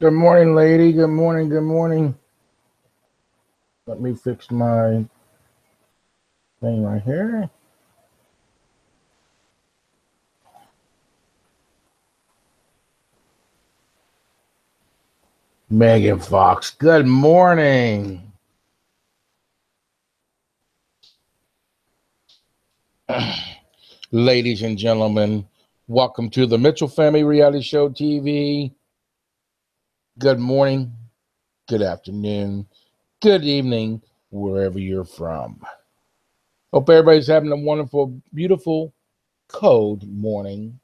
Good morning, lady. Good morning. Good morning. Let me fix my thing right here. Megan Fox. Good morning. Ladies and gentlemen, welcome to the Mitchell Family Reality Show TV. Good morning, good afternoon, good evening, wherever you're from. Hope everybody's having a wonderful, beautiful, cold morning.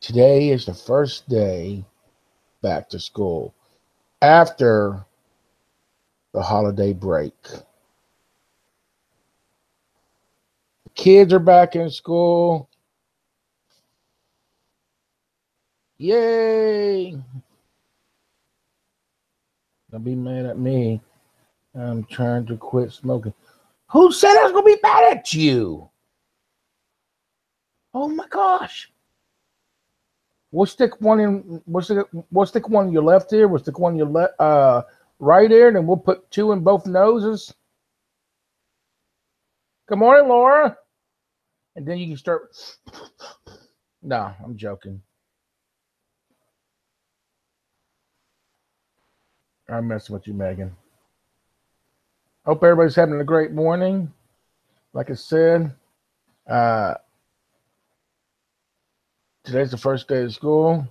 Today is the first day back to school after the holiday break. Kids are back in school. Yay! Don't be mad at me. I'm trying to quit smoking. Who said I was gonna be mad at you? Oh my gosh! We'll stick one in. We'll stick one in your left ear. We'll stick one in your right ear, and then we'll put two in both noses. Good morning, Laura. And then you can start. No, I'm joking. I'm messing with you, Megan. Hope everybody's having a great morning. Like I said, today's the first day of school.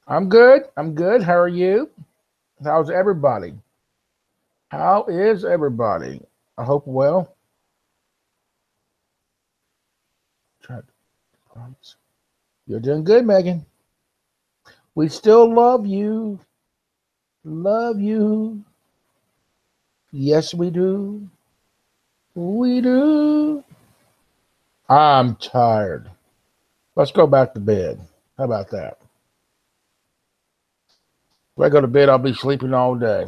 I'm good. I'm good. How are you? How's everybody? How is everybody? I hope well. Try to promise. You're doing good, Megan. We still love you. Love you. Yes, we do. We do. I'm tired. Let's go back to bed. How about that? If I go to bed, I'll be sleeping all day.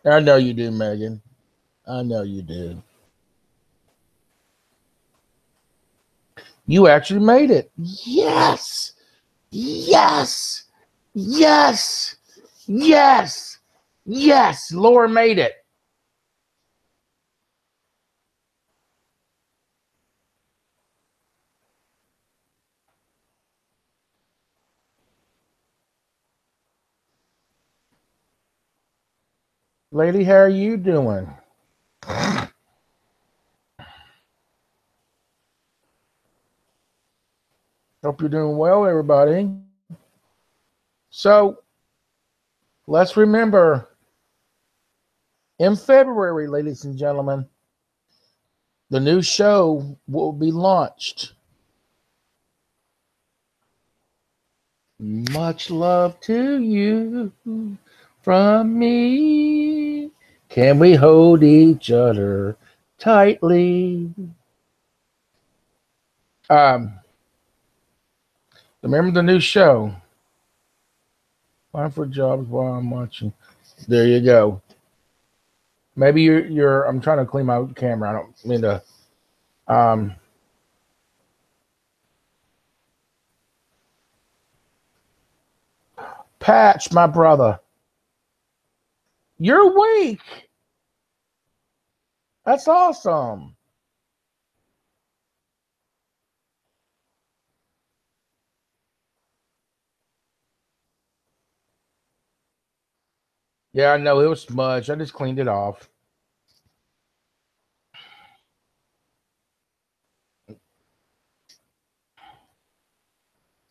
I know you do, Megan. I know you do. You actually made it. Yes. Yes. Yes. Yes. Yes. Laura made it. Lady, how are you doing? Hope you're doing well, everybody. So let's remember in February, ladies and gentlemen, the new show will be launched. Much love to you from me. Can we hold each other tightly? Um, remember the new show? Applying for jobs while I'm watching. There you go. Maybe you're. I'm trying to clean my camera. I don't mean to. Um, Patch, my brother. You're weak. That's awesome. Yeah, I know it was smudged. I just cleaned it off.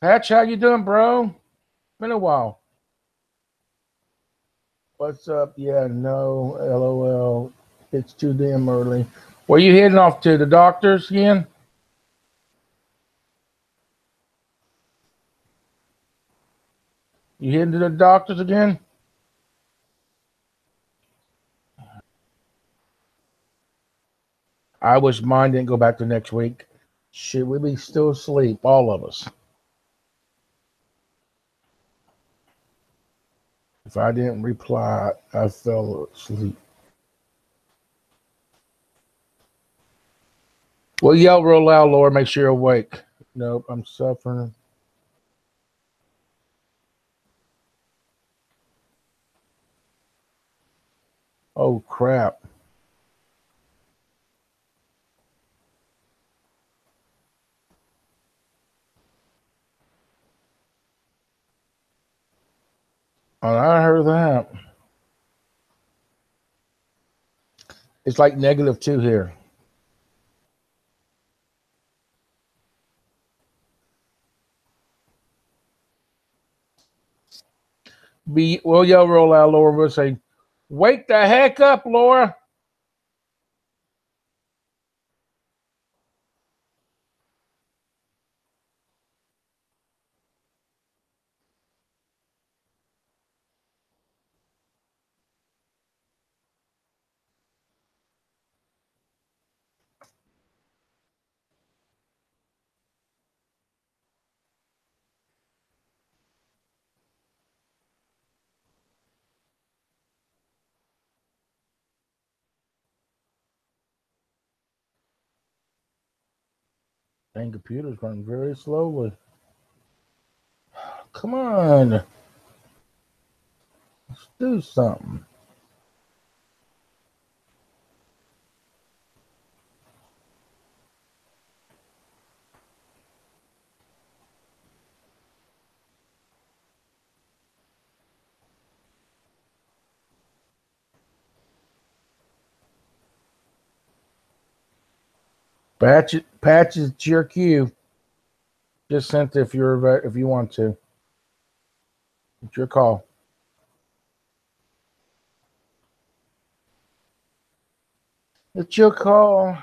Patch, how you doing, bro? Been a while. What's up? Yeah, no, LOL. It's too damn early. Where you heading off to? The doctors again? You heading to the doctors again? I wish mine didn't go back to next week. Should we be still asleep, all of us? If I didn't reply, I fell asleep. Well, yell real loud, Laura. Make sure you're awake. Nope, I'm suffering. Oh, crap. Oh, I heard that. It's like -2 here. We'll yell real loud, Laura. We'll say, wake the heck up, Laura. Dang, computer's running very slowly. Come on. Let's do something. Patches to your queue. Just sent if you want to. It's your call. It's your call.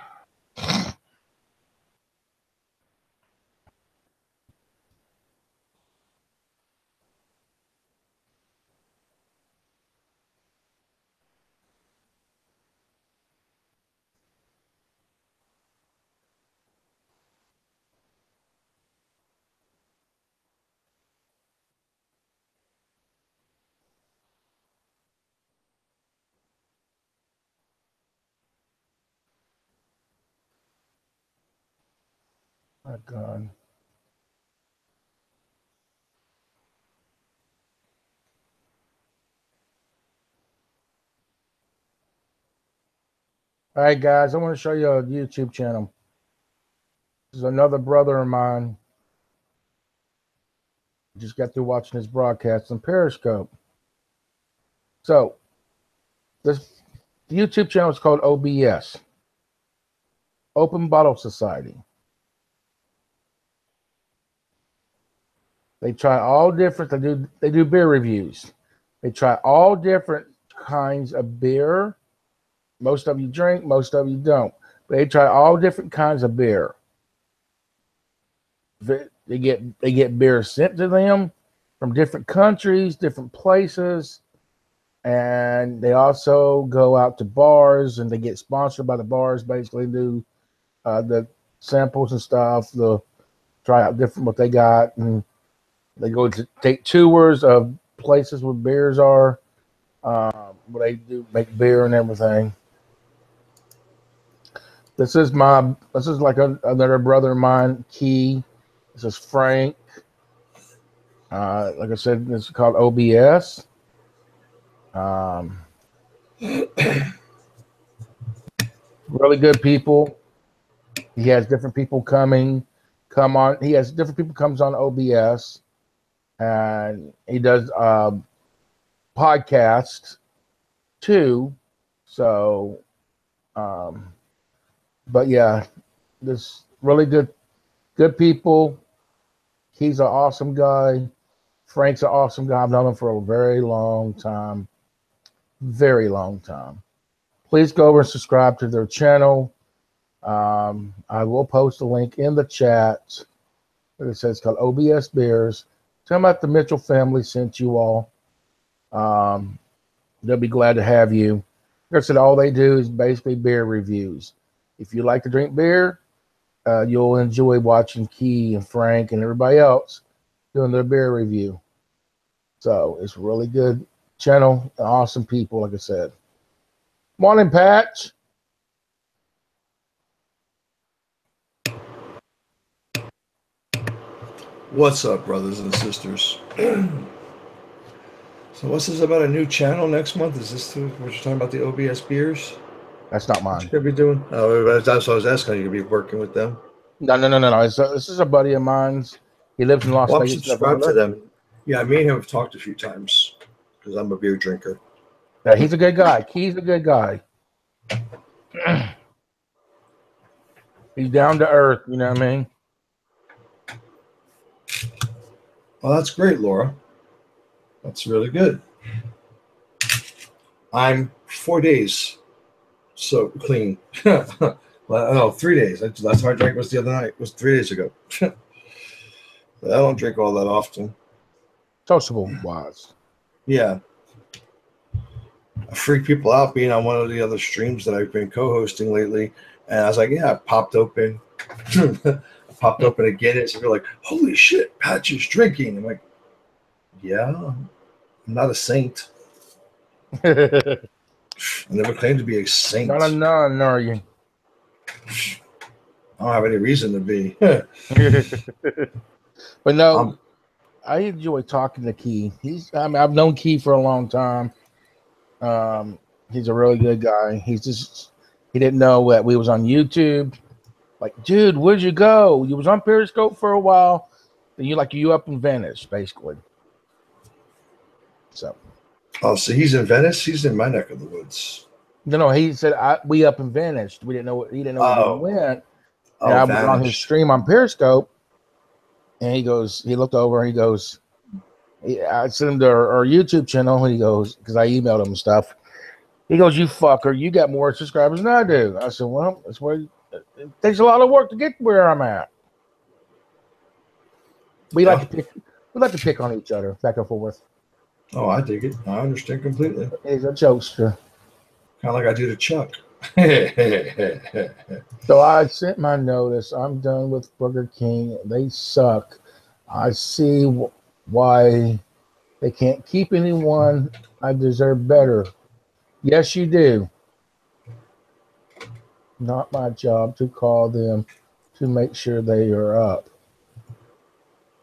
My God. All right, guys, I want to show you a YouTube channel. This is another brother of mine. Just got through watching his broadcast on Periscope. So, this YouTube channel is called OBS, Open Bottle Society. They try all different. They do beer reviews. They try all different kinds of beer. Most of you drink, most of you don't. But they try all different kinds of beer. They get beer sent to them from different countries, different places, and they also go out to bars and they get sponsored by the bars. Basically, do the samples and stuff. They'll try out different what they got, and they go to take tours of places where beers are. Where they do make beer and everything. This is like another brother of mine, Key. This is Frank. Like I said, this is called OBS. Really good people. He has different people come on. He has different people comes on OBS, and he does podcasts too. So, but yeah, this really good people. He's an awesome guy. Frank's an awesome guy. I've known him for a very long time. Very long time. Please go over and subscribe to their channel. I will post a link in the chat. It says it's called OBS Beers. Tell them that the Mitchell family sent you all. They'll be glad to have you. Like I said, all they do is basically beer reviews. If you like to drink beer, you'll enjoy watching Key and Frank and everybody else doing their beer review. So it's a really good channel. Awesome people, like I said. Morning, Patch. What's up, brothers and sisters? So, what's this about a new channel next month? Is this what you're talking about, the OBS beers? That's not What you mine. gonna be doing? Oh, that's what I was asking. Are you gonna be working with them? No. This is a buddy of mine's. He lives in Las Well, I'm Vegas, subscribed to Nevada. them. Yeah, me and him have talked a few times because I'm a beer drinker. Yeah, he's a good guy. He's a good guy. He's down to earth. You know what I mean? Well, that's great, Laura. That's really good. I'm 4 days so clean. Well, no, 3 days. That's how I drank was the other night. It was 3 days ago. I don't drink all that often. Sociable wise. Yeah. I freak people out being on one of the other streams that I've been co-hosting lately. And I was like, yeah, I popped open. I popped open again. And they're like, holy shit, Patch is drinking. I'm like, yeah, I'm not a saint. I never claimed to be a saint. Not a nun, are you? I don't have any reason to be. But no, I enjoy talking to Key. I've known Key for a long time. He's a really good guy. He didn't know that we was on YouTube. Like, dude, where'd you go? You was on Periscope for a while. Then you up and vanished, basically. So. Oh, so he's in Venice. He's in my neck of the woods. No. He said we up and vanished. We didn't know. He didn't know where we went. And I was on his stream on Periscope, and he looked over and he goes, I sent him to our YouTube channel, and he goes, because I emailed him and stuff. He goes, you fucker, you got more subscribers than I do. I said, well, that's where it takes a lot of work to get where I'm at. We like to pick on each other back and forth. Oh, I dig it. I understand completely. He's a jokester. Kind of like I do to Chuck. So I sent my notice. I'm done with Burger King. They suck. I see why they can't keep anyone. I deserve better. Yes, you do. Not my job to call them to make sure they are up.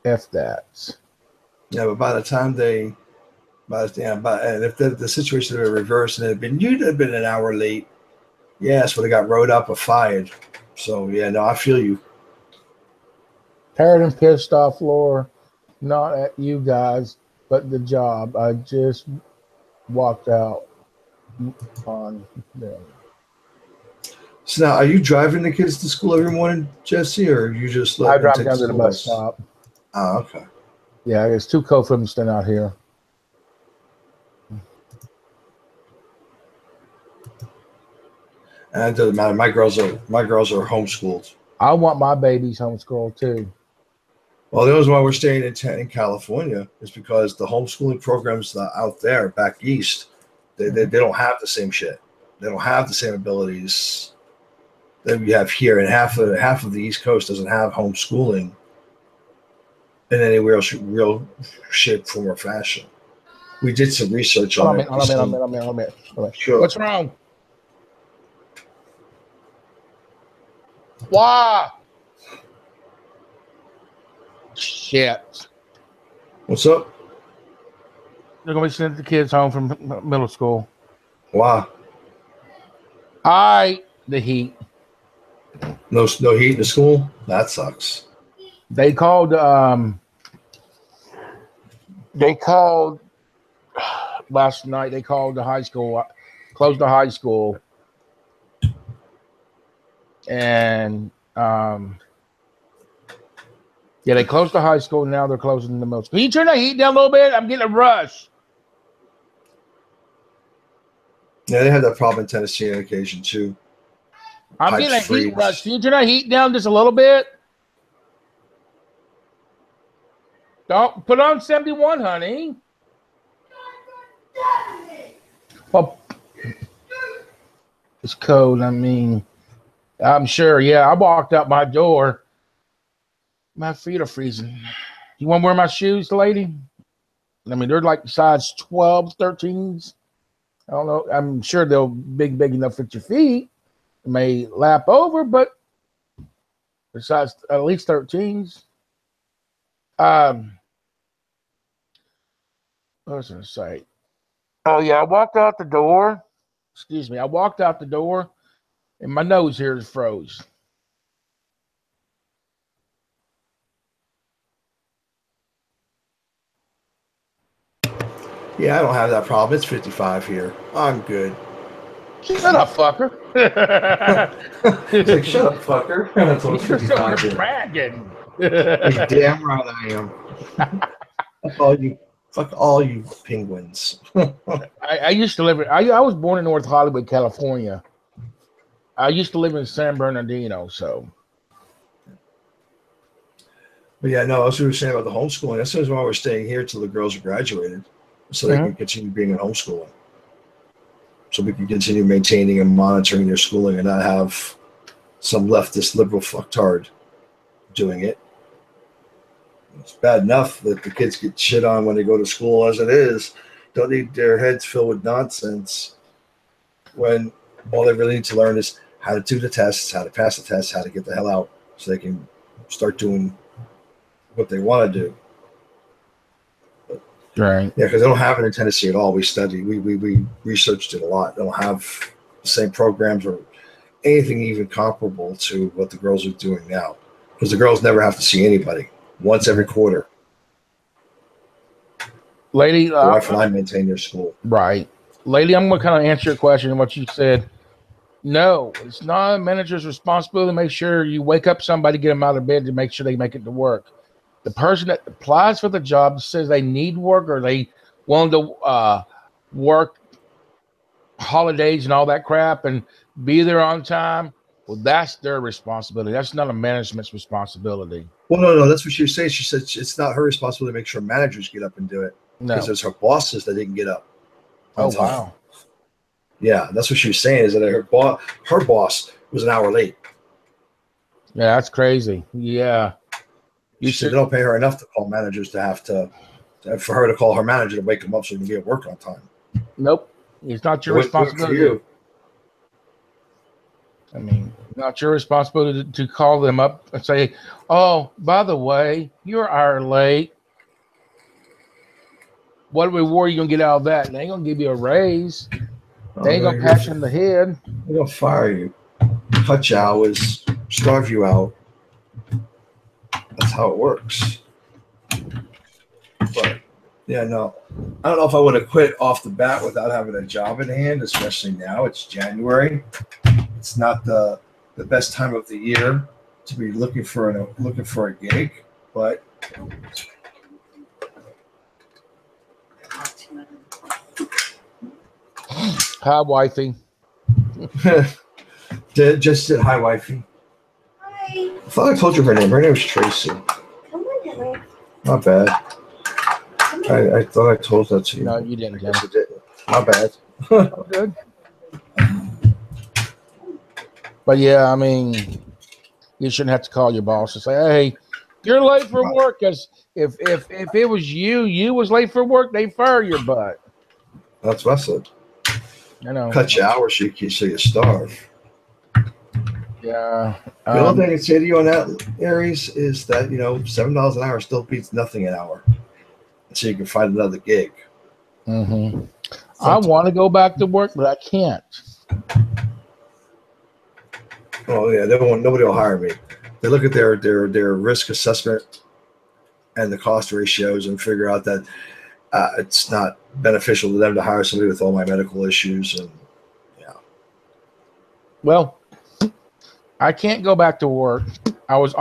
F that. Yeah, but by the time and if the situation had been reversed and you'd have been an hour late, yes, would have got rode up or fired. So yeah, no, I feel you. Tired and pissed off, Laura. Not at you guys, but the job. I just walked out on them. So now, are you driving the kids to school every morning, Jesse, or you just let I them drive take down to the bus bus? stop. Oh, okay. Yeah, it's too cold for them to stand out here. And it doesn't matter. My girls are homeschooled. I want my babies homeschooled too. Well, the reason why we're staying in California is because the homeschooling programs out there back east, they don't have the same shit. They don't have the same abilities that we have here, and half of the East Coast doesn't have homeschooling in any real shape, form, or fashion. We did some research on it. Sure. What's wrong? Why? Shit. What's up? They're gonna be sending the kids home from middle school. Why? The heat. No heat in the school? That sucks. They called last night. They called the high school, closed the high school, and they closed the high school. Now they're closing the middle school. Can you turn the heat down a little bit? I'm getting a rush. Yeah, they had that problem in Tennessee on occasion too. I'm getting a heat rush. Can you turn the heat down just a little bit? Don't put on 71, honey. Well, it's cold. I mean, I'm sure. Yeah, I walked out my door. My feet are freezing. You want to wear my shoes, lady? I mean, they're like size 12, 13s. I don't know. I'm sure they'll big enough for your feet. It may lap over, but they're size at least 13s. What was I going to say? Oh, yeah, I walked out the door. Excuse me. I walked out the door, and my nose here is froze. Yeah, I don't have that problem. It's 55 here. I'm good. Shut up, fucker. It's like, shut up, fucker. That's what it's You're 55 so here. bragging. You're damn right I am. Fuck all you penguins. I used to live in, I was born in North Hollywood, California. I used to live in San Bernardino, so. But yeah, no, as we were saying about the homeschooling, that's why we're staying here till the girls are graduated, so they can continue being in homeschooling. So we can continue maintaining and monitoring their schooling and not have some leftist liberal fucktard doing it. It's bad enough that the kids get shit on when they go to school as it is. Don't need their heads filled with nonsense when all they really need to learn is how to do the tests, how to pass the tests, how to get the hell out so they can start doing what they want to do. But, right. Yeah, because they don't have it in Tennessee at all. We studied, we researched it a lot. They don't have the same programs or anything even comparable to what the girls are doing now. Because the girls never have to see anybody once every quarter. Lady, the wife and I maintain their school. Right. Lady, I'm going to kind of answer your question and what you said. No, it's not a manager's responsibility to make sure you wake up somebody, get them out of bed to make sure they make it to work. The person that applies for the job says they need work or they want to work holidays and all that crap and be there on time. Well, that's their responsibility. That's not a management's responsibility. Well, no, that's what she was saying. She said it's not her responsibility to make sure managers get up and do it. No. Because it's her bosses that didn't get up. Oh, wow. Yeah, that's what she was saying, is that her boss was an hour late. Yeah, that's crazy. Yeah. She said they don't pay her enough to call managers for her to call her manager to wake them up so they can get at work on time. Nope. It's not your responsibility. I mean, not your responsibility to call them up and say, oh, by the way, you're an hour late. What reward are you going to get out of that? They ain't going to give you a raise. They ain't going to pat you in the head. They're going to fire you, cut your hours, starve you out. That's how it works. But, yeah, no. I don't know if I would have quit off the bat without having a job in hand, especially now. It's January. It's not the best time of the year to be looking for a gig, but hi, wifey. Just said hi, wifey. Hi. I thought I told you her name. Her name was Tracy. Come on, Henry. Not bad. I thought I told that to you. No, you didn't. Yes, I did. Not bad. Oh, good. But yeah, I mean, you shouldn't have to call your boss and say, "Hey, you're late for work." Because if it was you was late for work, they fire your butt. That's what I said. I know. Cut your hours so you starve. Yeah. The only thing I can say to you on that, Aries, is that $7 an hour still beats nothing an hour. So you can find another gig. Mm-hmm. I want to go back to work, but I can't. Oh yeah, nobody will hire me. They look at their risk assessment and the cost ratios and figure out that it's not beneficial to them to hire somebody with all my medical issues and yeah. Well, I can't go back to work. I was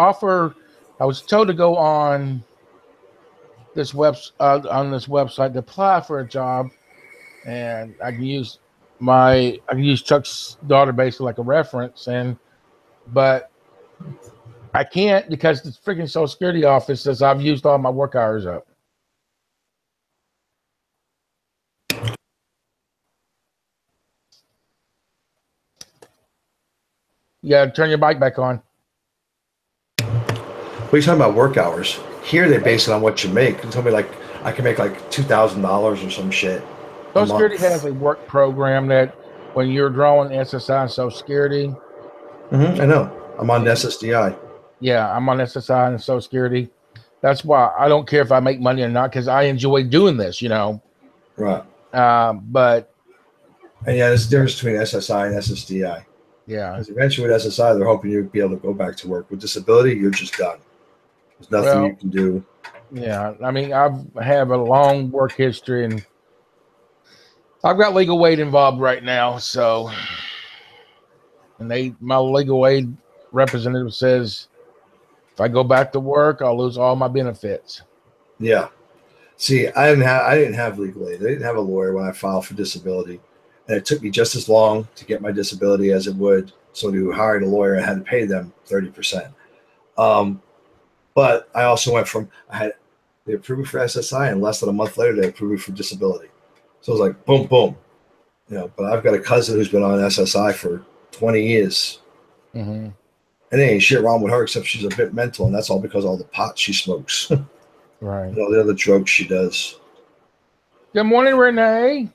told to go on this website to apply for a job, and I can use Chuck's daughter basically like a reference, but I can't because the freaking Social Security office says I've used all my work hours up. You gotta turn your mic back on. What are you talking about work hours? Here they base it on what you make. They tell me like I can make like $2,000 or some shit. Social Security has a work program that when you're drawing SSI and Social Security. I know. I'm on SSDI. Yeah, I'm on SSI and Social Security. That's why I don't care if I make money or not, because I enjoy doing this, Right. But And yeah, there's a difference between SSI and SSDI. yeah. Because eventually with SSI, they're hoping you'll be able to go back to work. With disability, you're just done. There's nothing you can do. Yeah. I mean, I have a long work history, and I've got legal aid involved right now. So, and my legal aid representative says if I go back to work, I'll lose all my benefits. Yeah. See, I didn't have legal aid. I didn't have a lawyer when I filed for disability. And it took me just as long to get my disability as it would somebody who hired a lawyer and had to pay them 30%. But I also went from they approved me for SSI, and less than a month later they approved me for disability. So it was like boom, boom. But I've got a cousin who's been on SSI for 20 years. Mm-hmm. And there ain't shit wrong with her except she's a bit mental, and that's all because of all the pot she smokes. Right. All the other drugs she does. Good morning, Renee.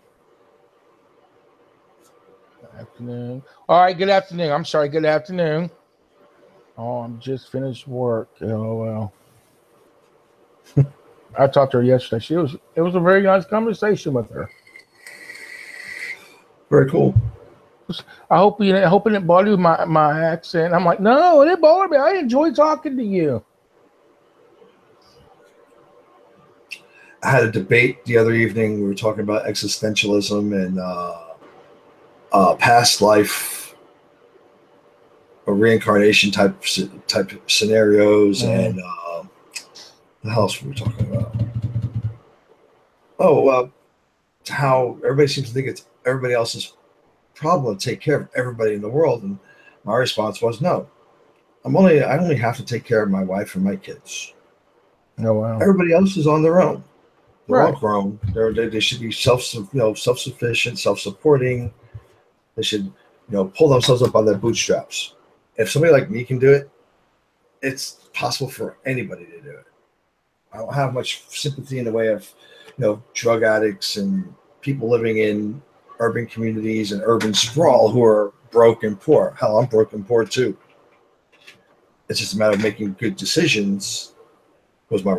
Good afternoon. All right, good afternoon. I'm sorry, good afternoon. Oh, I'm just finished work. Oh, well. I talked to her yesterday. It was a very nice conversation with her. Very cool. I hope it didn't bother you, my accent. I'm like, no, it didn't bother me. I enjoy talking to you. I had a debate the other evening. We were talking about existentialism and past life or reincarnation type scenarios, and what else were we talking about? Oh, how everybody seems to think it's everybody else's problem to take care of everybody in the world, and my response was no. I only have to take care of my wife and my kids. Oh wow! Everybody else is on their own. They're right. all grown. They should be self-sufficient, self-supporting. They should, pull themselves up on their bootstraps. If somebody like me can do it, it's possible for anybody to do it. I don't have much sympathy in the way of, drug addicts and people living in urban communities and urban sprawl who are broke and poor. Hell, I'm broke and poor too. It's just a matter of making good decisions. Was my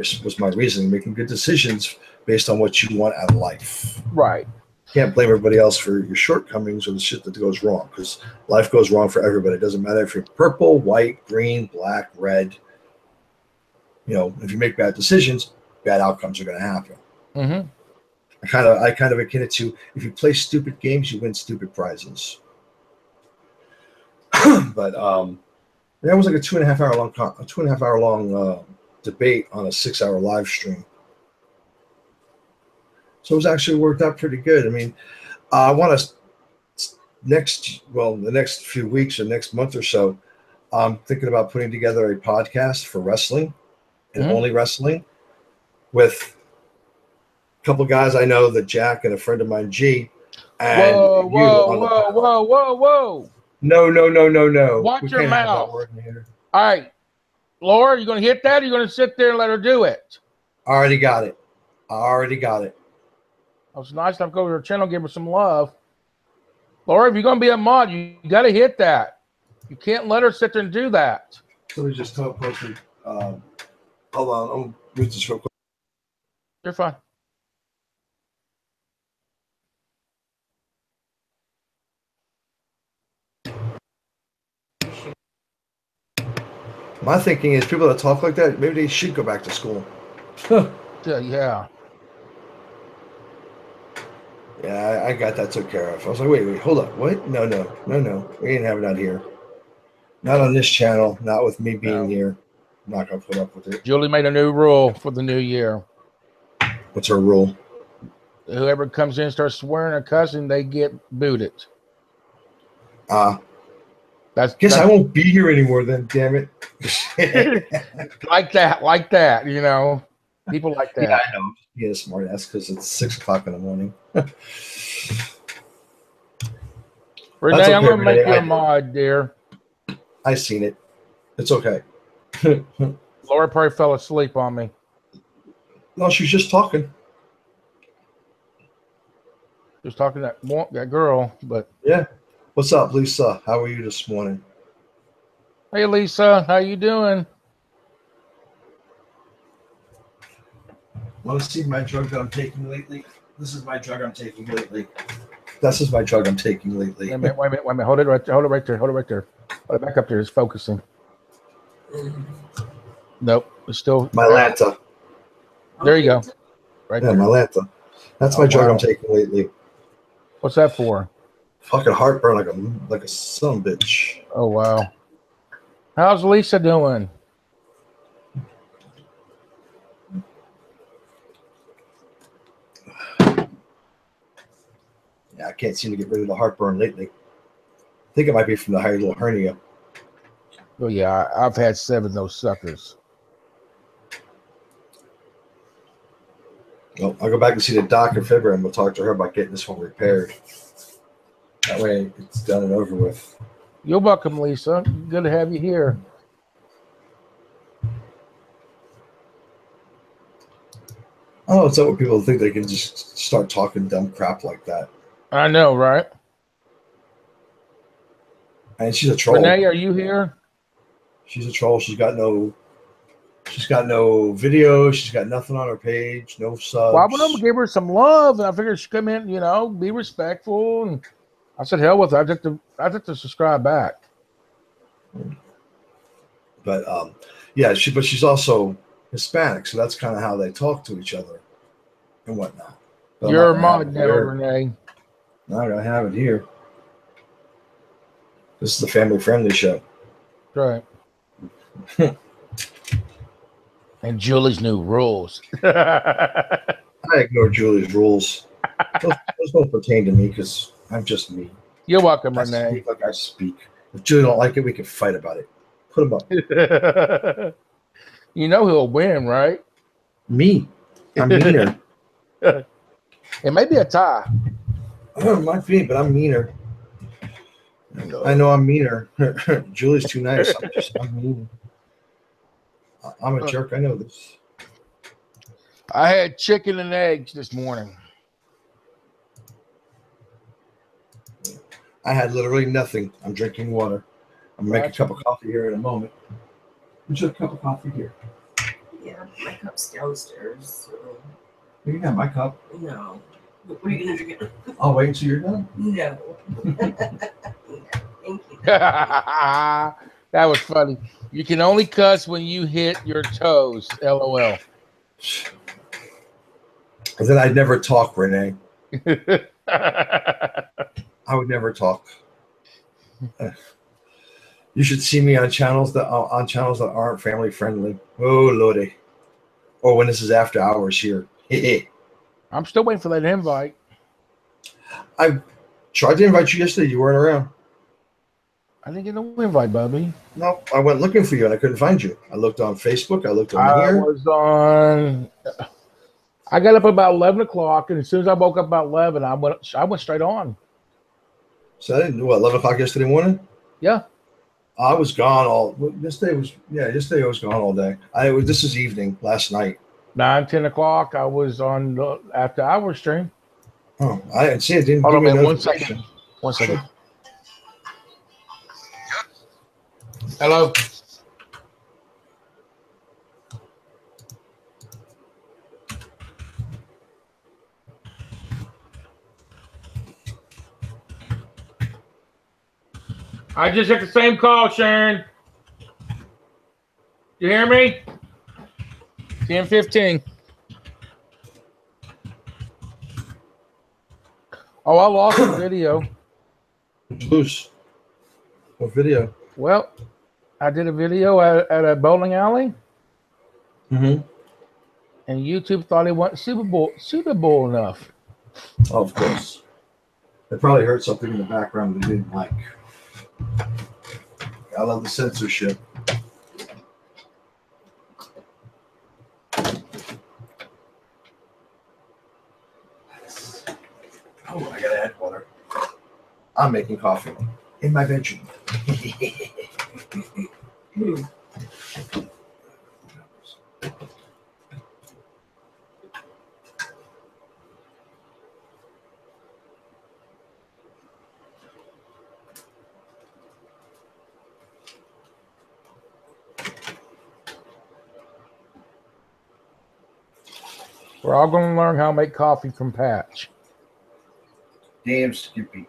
reasoning, making good decisions based on what you want out of life. Right. You can't blame everybody else for your shortcomings or the shit that goes wrong, because life goes wrong for everybody. It doesn't matter if you're purple, white, green, black, red. If you make bad decisions, bad outcomes are going to happen. Mm-hmm. I kind of akin it to, if you play stupid games, you win stupid prizes. But that was like a 2.5 hour long debate on a 6-hour live stream. So it was actually worked out pretty good. I mean, I want to the next few weeks or next month or so, I'm thinking about putting together a podcast for wrestling and only wrestling with a couple of guys I know, that Jack and a friend of mine, G. And whoa. No. Watch We your can't have that mouth. word in here. All right. Laura, you going to hit that, or you going to sit there and let her do it? I already got it. It was nice to go to her channel, give her some love. Laura, if you're going to be a mod, you got to hit that. You can't let her sit there and do that. Let me just tell quickly. Hold on. I'm mute this real quick. You're fine. My thinking is, people that talk like that, maybe they should go back to school. Yeah. Yeah, I got that took care of. I was like, wait, hold up. What? No. We ain't having that here. Not on this channel. Not with me being here. I'm not going to put up with it. Julie made a new rule for the new year. What's her rule? Whoever comes in and starts swearing or cussing, they get booted. Guess I won't be here anymore then, damn it. like that, People like that. Yeah, I know. Yeah, smart ass, because it's 6 o'clock in the morning. Renee, okay, I'm going to make you a mod, dear. I seen it. It's okay. Laura probably fell asleep on me. No, she's just talking. Just talking to that girl, but yeah. What's up, Lisa? How are you this morning? Hey, Lisa, how you doing? Want to see my drug that I'm taking lately? This is my drug I'm taking lately. This is my drug I'm taking lately. Wait a minute. Hold it right there. Hold it right there. Hold it back up there. It's focusing. Nope. It's still. My Lanta. There you go. Right Yeah, there. my Lanta. That's my drug I'm taking lately. What's that for? Fucking heartburn like a son of a bitch. Oh, wow. How's Lisa doing? Yeah, I can't seem to get rid of the heartburn lately. I think it might be from the hiatal hernia. Oh, yeah. I've had 7 of those suckers. Well, I'll go back and see the doc in February, and we'll talk to her about getting this one repaired. That way it's done and over with. You're welcome, Lisa. Good to have you here. I don't know what's up with people who think they can just start talking dumb crap like that. I know, right? And she's a troll. Renee, are you here? She's a troll. She's got no video. She's got nothing on her page. No subs. Well, I want to give her some love, and I figured she'd come in, be respectful. And I said, hell with it. I have to subscribe back. But yeah, she's also Hispanic, so that's kind of how they talk to each other and whatnot. But You're a mod now, Renee. Not gonna have it here. This is the family-friendly show. Right. And Julie's new rules. I ignore Julie's rules. Those don't pertain to me because I'm just me. You're welcome, I Renee. speak like I speak. If Julie don't like it, we can fight about it. Put him up. You know who'll win, right? Me. I'm meaner. It may be a tie. It might be, but I'm meaner. No. I know I'm meaner. Julie's too nice. I'm mean. I'm a jerk. I know this. I had chicken and eggs this morning. I had literally nothing. I'm drinking water. I'm going to make a cup of coffee here in a moment. Would you like a cup of coffee here? Yeah, my cup's downstairs. So. You can have my cup. No. What are you going to drink it? I'll wait until you're done. No. Thank you. That was funny. You can only cuss when you hit your toes. LOL. And then I'd never talk, Renee. I would never talk. You should see me on channels that aren't family friendly. Oh lordy! Or when this is after hours here. I'm still waiting for that invite. I tried to invite you yesterday. You weren't around. I didn't get no invite, Bubby. No, I went looking for you and I couldn't find you. I looked on Facebook. I looked on here. I got up about 11 o'clock, and as soon as I woke up about 11, I went straight on. So I didn't do 11 o'clock yesterday morning. Yeah. I was gone all. Yesterday I was gone all day. This is evening last night. 9, 10 o'clock, I was on the after hour stream. Oh, I didn't see it. Didn't Hold give on, me man. notification. 1 second. Hello. I just hit the same call, Sharon. You hear me? 10:15. Oh, I lost the video. Loose. What video? Well, I did a video at a bowling alley. Mm-hmm. And YouTube thought it wasn't suitable enough. Oh, of course. They probably heard something in the background they didn't like. I love the censorship. Oh, I gotta add water. I'm making coffee in my bedroom. We're all going to learn how to make coffee from Patch. Damn Skippy.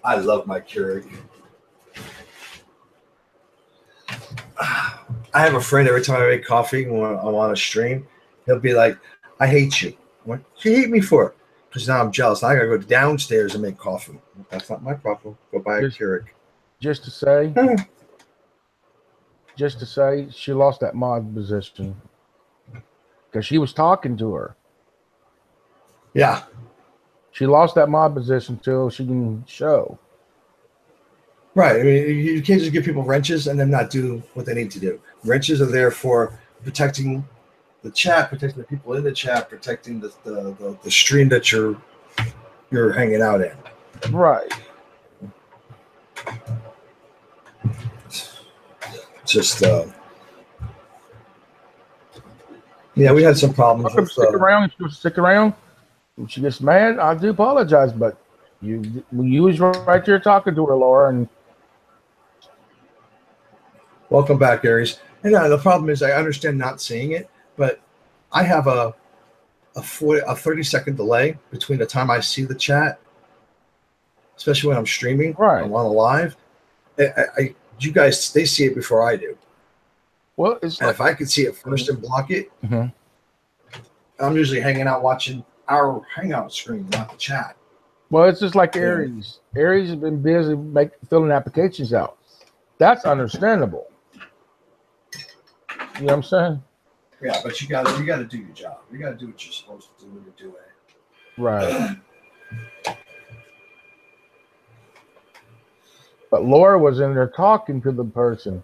I love my Keurig. I have a friend, every time I make coffee when I'm on a stream, he'll be like, I hate you. What you hate me for? Because now I'm jealous. I gotta go downstairs and make coffee. That's not my problem. Go buy a Keurig. Just to say, she lost that mod position because she was talking to her. Yeah. She lost that mod position till she can show. Right. I mean, you can't just give people wrenches and then not do what they need to do. Wrenches are there for protecting the chat, protecting the people in the chat, protecting the stream that you're hanging out in. Right. Just yeah, we had some problems with Stick around. She'll stick around. When she gets mad, I do apologize, but you was right there talking to her, Laura, and welcome back, Aries. And the problem is, I understand not seeing it, but I have a 30-second delay between the time I see the chat, especially when I'm streaming. Right. I'm on a live. You guys, they see it before I do. Well, if I could see it first and block it, mm-hmm. I'm usually hanging out watching our hangout screen, not the chat. Well, it's just like Aries. Aries has been busy filling applications out. That's understandable. You know what I'm saying? Yeah, but you got to do your job. You got to do what you're supposed to do when you're doing it. Right. But Laura was in there talking to the person.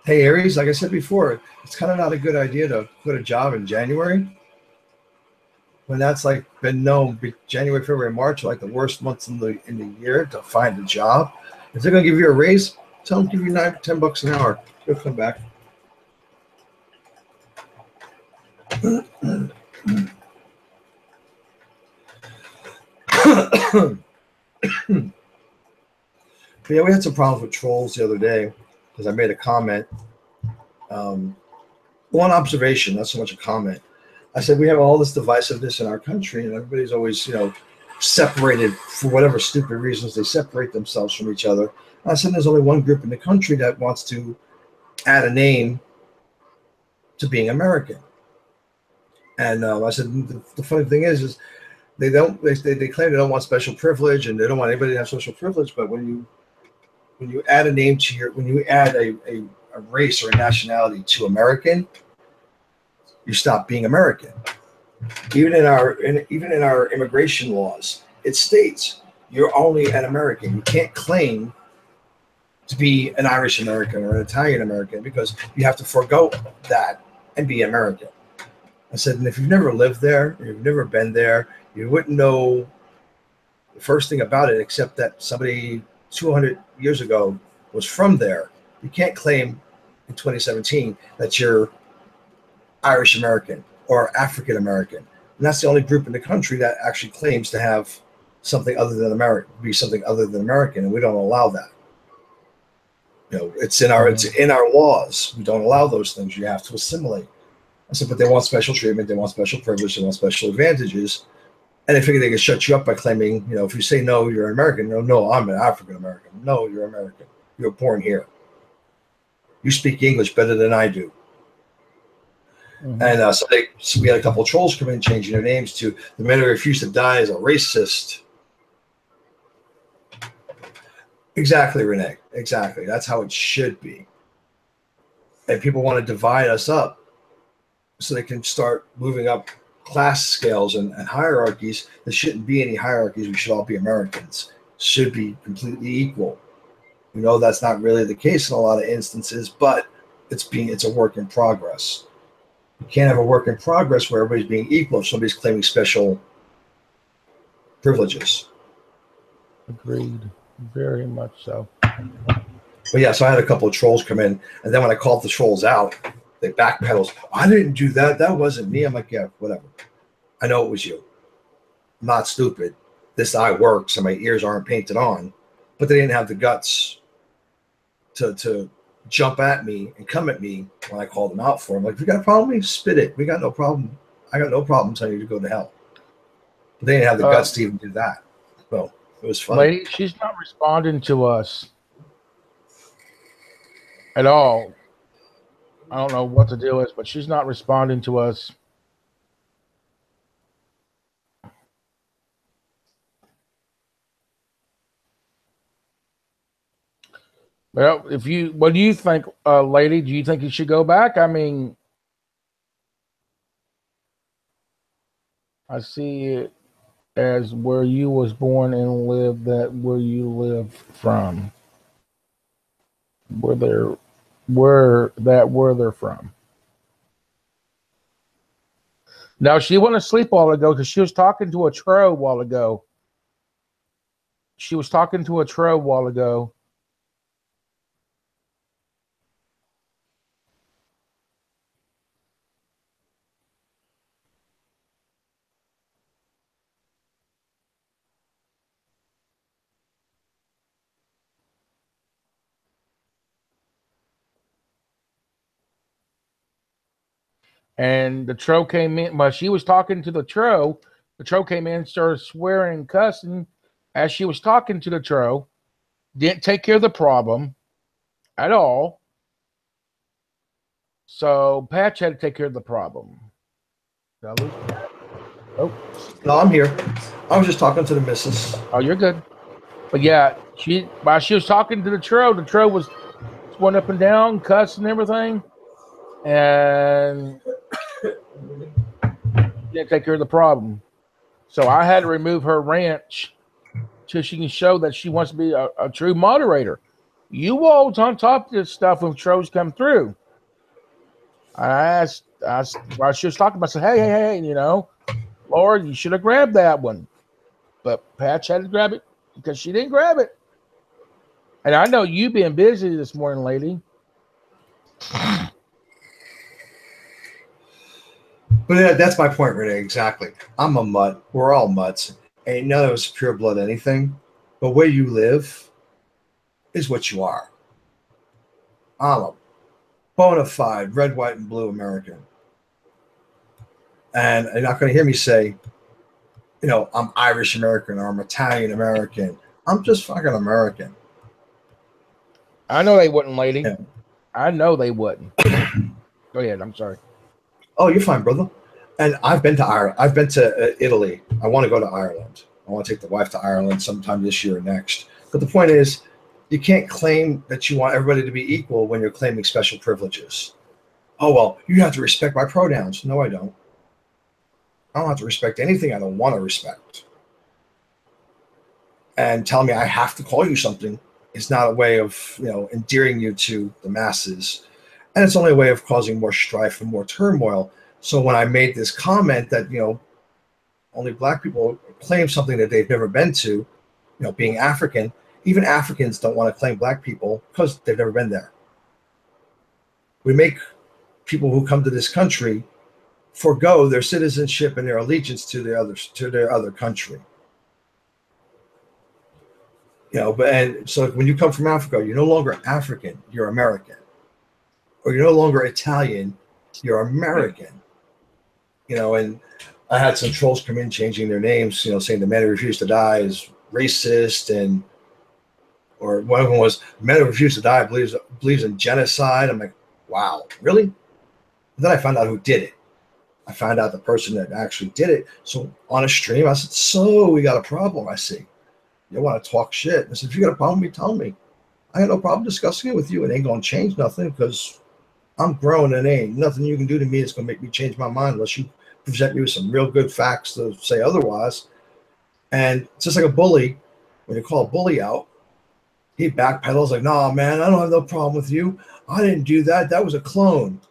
Hey, Aries, like I said before, it's kind of not a good idea to quit a job in January when that's like been known. January, February, March are like the worst months in the year to find a job. If they're going to give you a raise, tell them to give you $10 an hour. They'll come back. Yeah, we had some problems with trolls the other day because I made a comment. One observation, not so much a comment. I said we have all this divisiveness in our country, and everybody's always, separated for whatever stupid reasons. They separate themselves from each other. And I said there's only one group in the country that wants to add a name to being American. And I said the funny thing is they claim they don't want special privilege and they don't want anybody to have special privilege. But when you add a name to when you add a race or a nationality to American, you stop being American. Even in our immigration laws, it states you're only an American. You can't claim to be an Irish American or an Italian American because you have to forego that and be American. I said, and if you've never lived there, or you've never been there, you wouldn't know the first thing about it except that somebody 200 years ago was from there. You can't claim in 2017 that you're Irish American or African American. And that's the only group in the country that actually claims to have something other than American, be something other than American, and we don't allow that. It's in our laws. We don't allow those things. You have to assimilate. I said, but they want special treatment, they want special privilege, they want special advantages. And they figure they can shut you up by claiming, if you say no, you're an American. No, I'm an African American. No, you're American. You were born here. You speak English better than I do. Mm-hmm. And so we had a couple of trolls come in changing their names to the man who refused to die is a racist. Exactly, Renee. Exactly. That's how it should be. And people want to divide us up so they can start moving up class scales and hierarchies. There shouldn't be any hierarchies. We should all be Americans. Should be completely equal. We know that's not really the case in a lot of instances, but it's a work in progress. You can't have a work in progress where everybody's being equal if somebody's claiming special privileges. Agreed. Very much so. But yeah, so I had a couple of trolls come in, and then when I called the trolls out, they backpedaled. I didn't do that. That wasn't me. I'm like, yeah, whatever. I know it was you. I'm not stupid. This eye works, and my ears aren't painted on. But they didn't have the guts to jump at me and come at me when I call them out for them. Like, if you got a problem with me, spit it. We got no problem. I got no problem telling you to go to hell. But they didn't have the guts to even do that. So it was funny. Lady, she's not responding to us at all. I don't know what the deal is, but she's not responding to us. Well, what do you think, lady? Do you think you should go back? I mean, I see it as where you was born and lived, that where you live from. Where they're from. Now, she went to sleep a while ago because she was talking to a tro a while ago. And the tro came in. Well, she was talking to the tro. The tro came in and started swearing and cussing as she was talking to the tro. Didn't take care of the problem at all. So Patch had to take care of the problem. Oh. No, I'm here. I was just talking to the missus. Oh, you're good. But yeah, while she was talking to the tro was going up and down, cussing and everything. And didn't take care of the problem. So I had to remove her ranch so she can show that she wants to be a true moderator. You all on top of this stuff when trolls come through. I asked while she was talking about, I said, hey, you know, Lord, you should have grabbed that one. But Patch had to grab it because she didn't grab it. And I know you being busy this morning, lady. But that's my point, Renee. Exactly. I'm a mutt. We're all mutts. Ain't none of us pure blood anything. But where you live is what you are. I'm a bona fide red, white, and blue American. And you're not going to hear me say, you know, I'm Irish American or I'm Italian American. I'm just fucking American. I know they wouldn't, lady. Yeah. I know they wouldn't. Go ahead. I'm sorry. Oh, you're fine, brother. And I've been to Ireland. I've been to Italy. I want to go to Ireland. I want to take the wife to Ireland sometime this year or next. But the point is, you can't claim that you want everybody to be equal when you're claiming special privileges. Oh, well, you have to respect my pronouns. No, I don't. I don't have to respect anything I don't want to respect. And telling me I have to call you something is not a way of, you know, endearing you to the masses. And it's only a way of causing more strife and more turmoil. So when I made this comment that, you know, only black people claim something that they've never been to, you know, being African, even Africans don't want to claim black people because they've never been there. We make people who come to this country forgo their citizenship and their allegiance to their other country. You know, and so when you come from Africa, you're no longer African, you're American. Or you're no longer Italian, you're American. You know, and I had some trolls come in changing their names, you know, saying the men who refuse to die is racist, and or one of them was men who refuse to die believes in genocide. I'm like, wow, really? And then I found out who did it. I found out the person that actually did it. So on a stream, I said, so we got a problem, I see. You want to talk shit. I said, if you got a problem with me, tell me. I got no problem discussing it with you. It ain't going to change nothing because I'm grown and ain't nothing you can do to me that's going to make me change my mind unless you present me with some real good facts to say otherwise. And it's just like a bully. When you call a bully out, he backpedals like, nah, man, I don't have no problem with you. I didn't do that. That was a clone.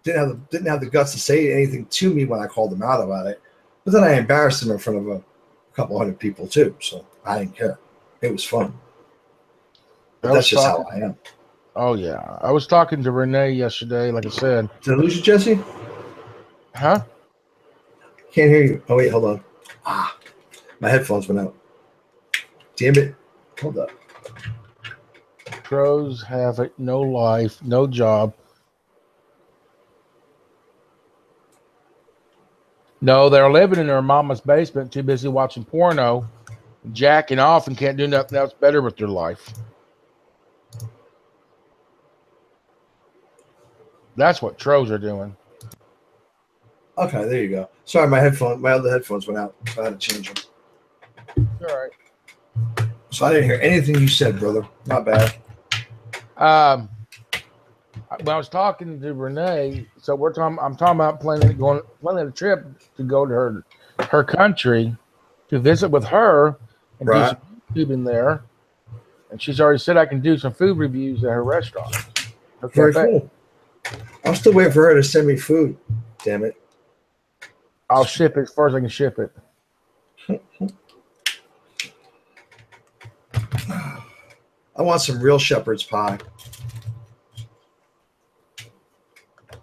Didn't have the guts to say anything to me when I called him out about it. But then I embarrassed him in front of a couple hundred people too. So I didn't care. It was fun. But that's just how I am. Oh, yeah. I was talking to Renee yesterday, like I said. Did I lose you, Jesse? Huh? Can't hear you. Oh, wait, hold on. My headphones went out. Damn it. Hold up. Crows have no life, no job. No, they're living in their mama's basement, too busy watching porno, jacking off, and can't do nothing else better with their life. That's what trolls are doing. Okay, there you go. Sorry, my other headphones went out, so I had to change them. All right. So I didn't hear anything you said, brother. Not bad. When I was talking to Renee, so I'm talking about planning a trip to go to her country to visit with her and do some YouTubing there. And she's already said I can do some food reviews at her restaurant. Very cool. I'm still waiting for her to send me food. Damn it. I'll ship it as far as I can ship it. I want some real shepherd's pie.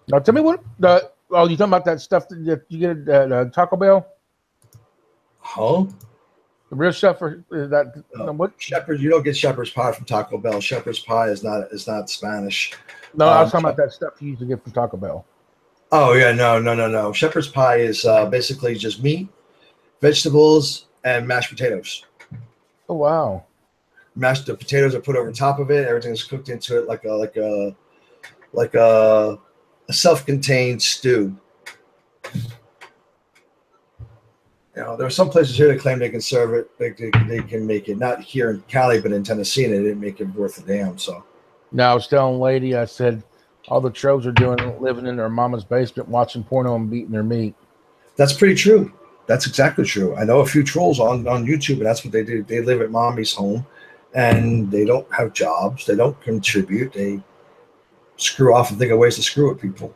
Now tell me what you talking about that stuff that you get at Taco Bell? Huh? The real shepherd is that what? Shepherd? You don't get shepherd's pie from Taco Bell. Shepherd's pie is not Spanish. No, I was talking about that stuff you used to get from Taco Bell. Oh yeah, no. Shepherd's pie is basically just meat, vegetables, and mashed potatoes. Oh wow! The potatoes are put over top of it. Everything is cooked into it like a self-contained stew. You know, there are some places here that claim they can serve it. They can make it, not here in Cali, but in Tennessee, and they didn't make it worth a damn. So. Now I was telling a lady, I said, all the trolls are living in their mama's basement, watching porno and beating their meat. That's pretty true. That's exactly true. I know a few trolls on YouTube, and that's what they do. They live at mommy's home, and they don't have jobs. They don't contribute. They screw off and think of ways to screw at people.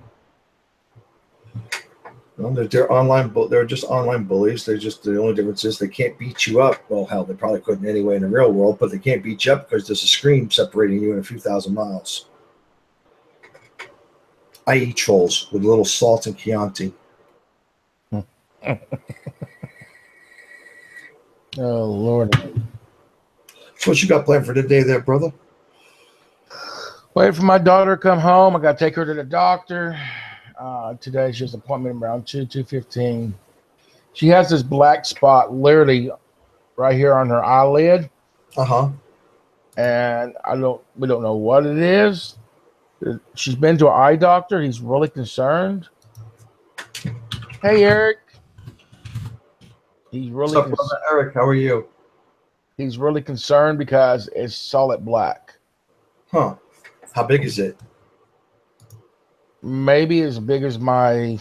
Well, they're online. They're just online bullies. The only difference is they can't beat you up. Well, hell, they probably couldn't anyway in the real world, but they can't beat you up because there's a screen separating you in a few thousand miles. I eat trolls with a little salt and Chianti. Oh Lord! So what you got planned for the day, there, brother? Wait for my daughter to come home. I got to take her to the doctor. Today she has an appointment around 2:15. She has this black spot literally right here on her eyelid. And we don't know what it is. She's been to an eye doctor. He's really concerned. Hey Eric. He's really What's up, brother Eric? How are you? He's really concerned because it's solid black. Huh. How big is it? Maybe as big as my,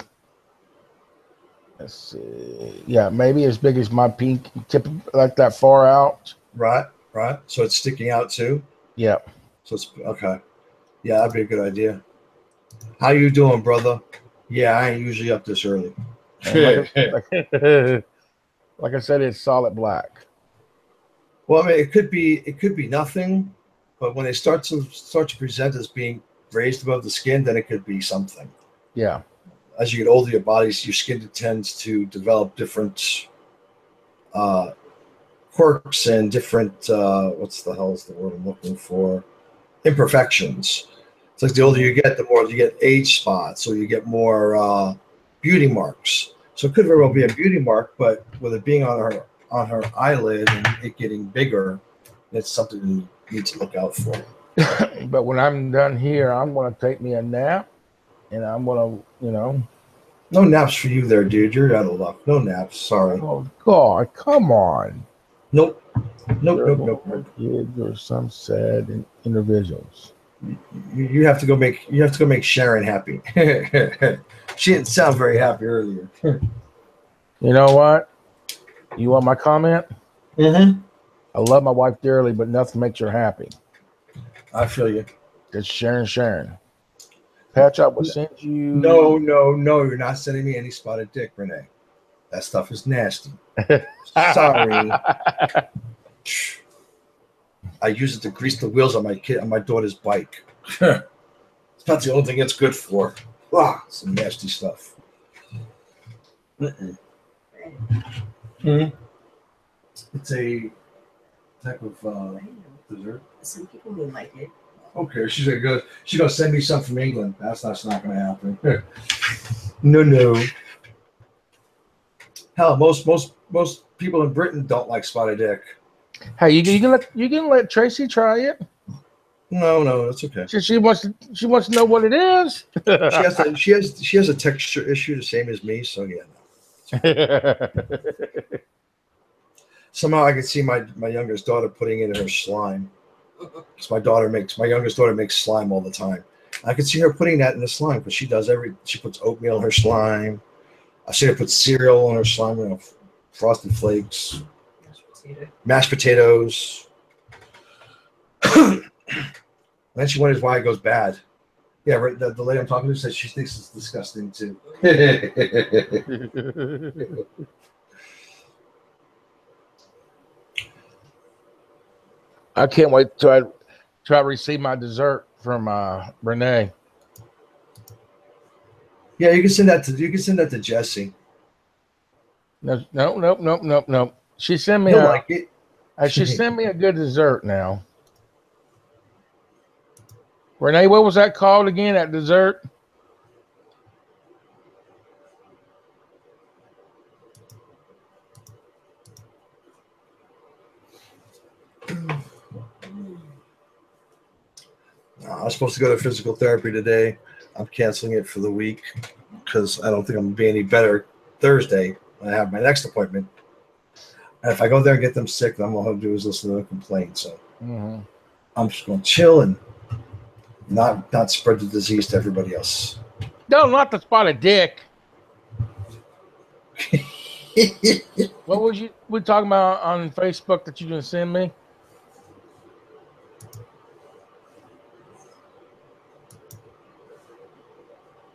let's see. Yeah, maybe as big as my pink tip, like that far out. Right. So it's sticking out too? Yeah. So it's okay. Yeah, that'd be a good idea. How you doing, brother? Yeah, I ain't usually up this early. Like I said, it's solid black. Well, I mean, it could be nothing, but when they start to present as being raised above the skin, then it could be something. Yeah. As you get older, your skin tends to develop different quirks and different what's the hell is the word I'm looking for? Imperfections. It's like the older you get, the more you get age spots, or you get more beauty marks. So it could very well be a beauty mark, but with it being on her eyelid and it getting bigger, it's something you need to look out for. But when I'm done here, I'm going to take me a nap, and I'm going to, No naps for you there, dude. You're out of luck. No naps. Sorry. Oh, God. Come on. Nope. Kids or some sad individuals. You have to go make Sharon happy. She didn't sound very happy earlier. You know what? You want my comment? Mm-hmm. I love my wife dearly, but nothing makes her happy. I feel you. It's Sharon. Patch up will send you. No. You're not sending me any spotted dick, Renee. That stuff is nasty. Sorry. I use it to grease the wheels on my daughter's bike. It's not the only thing it's good for. Some nasty stuff. Mm-hmm. It's a type of dessert. Some people may like it. Okay, she's gonna send me some from England. That's not gonna happen. No. Hell, most people in Britain don't like spotted dick. Hey, you can let Tracy try it. No, that's okay. She wants to know what it is. she has a texture issue the same as me, so yeah. Somehow I can see my youngest daughter putting it in her slime. Because my youngest daughter makes slime all the time. I could see her putting that in the slime because she puts oatmeal in her slime. I see her put cereal in her slime, frosted flakes, mashed potatoes. And then she wonders why it goes bad. Yeah, right, the lady I'm talking to says she thinks it's disgusting too. I can't wait till I try to receive my dessert from Renee. Yeah, you can send that to Jesse. No. She sent me He'll like it. She sent me a good dessert now. Renee, what was that called again? That dessert? I was supposed to go to physical therapy today. I'm canceling it for the week because I don't think I'm going to be any better Thursday when I have my next appointment. And if I go there and get them sick, then all I'm going to do is listen to them complain. So I'm just going to chill and not spread the disease to everybody else. No, not the spotted dick. What was we talking about on Facebook that you gonna send me?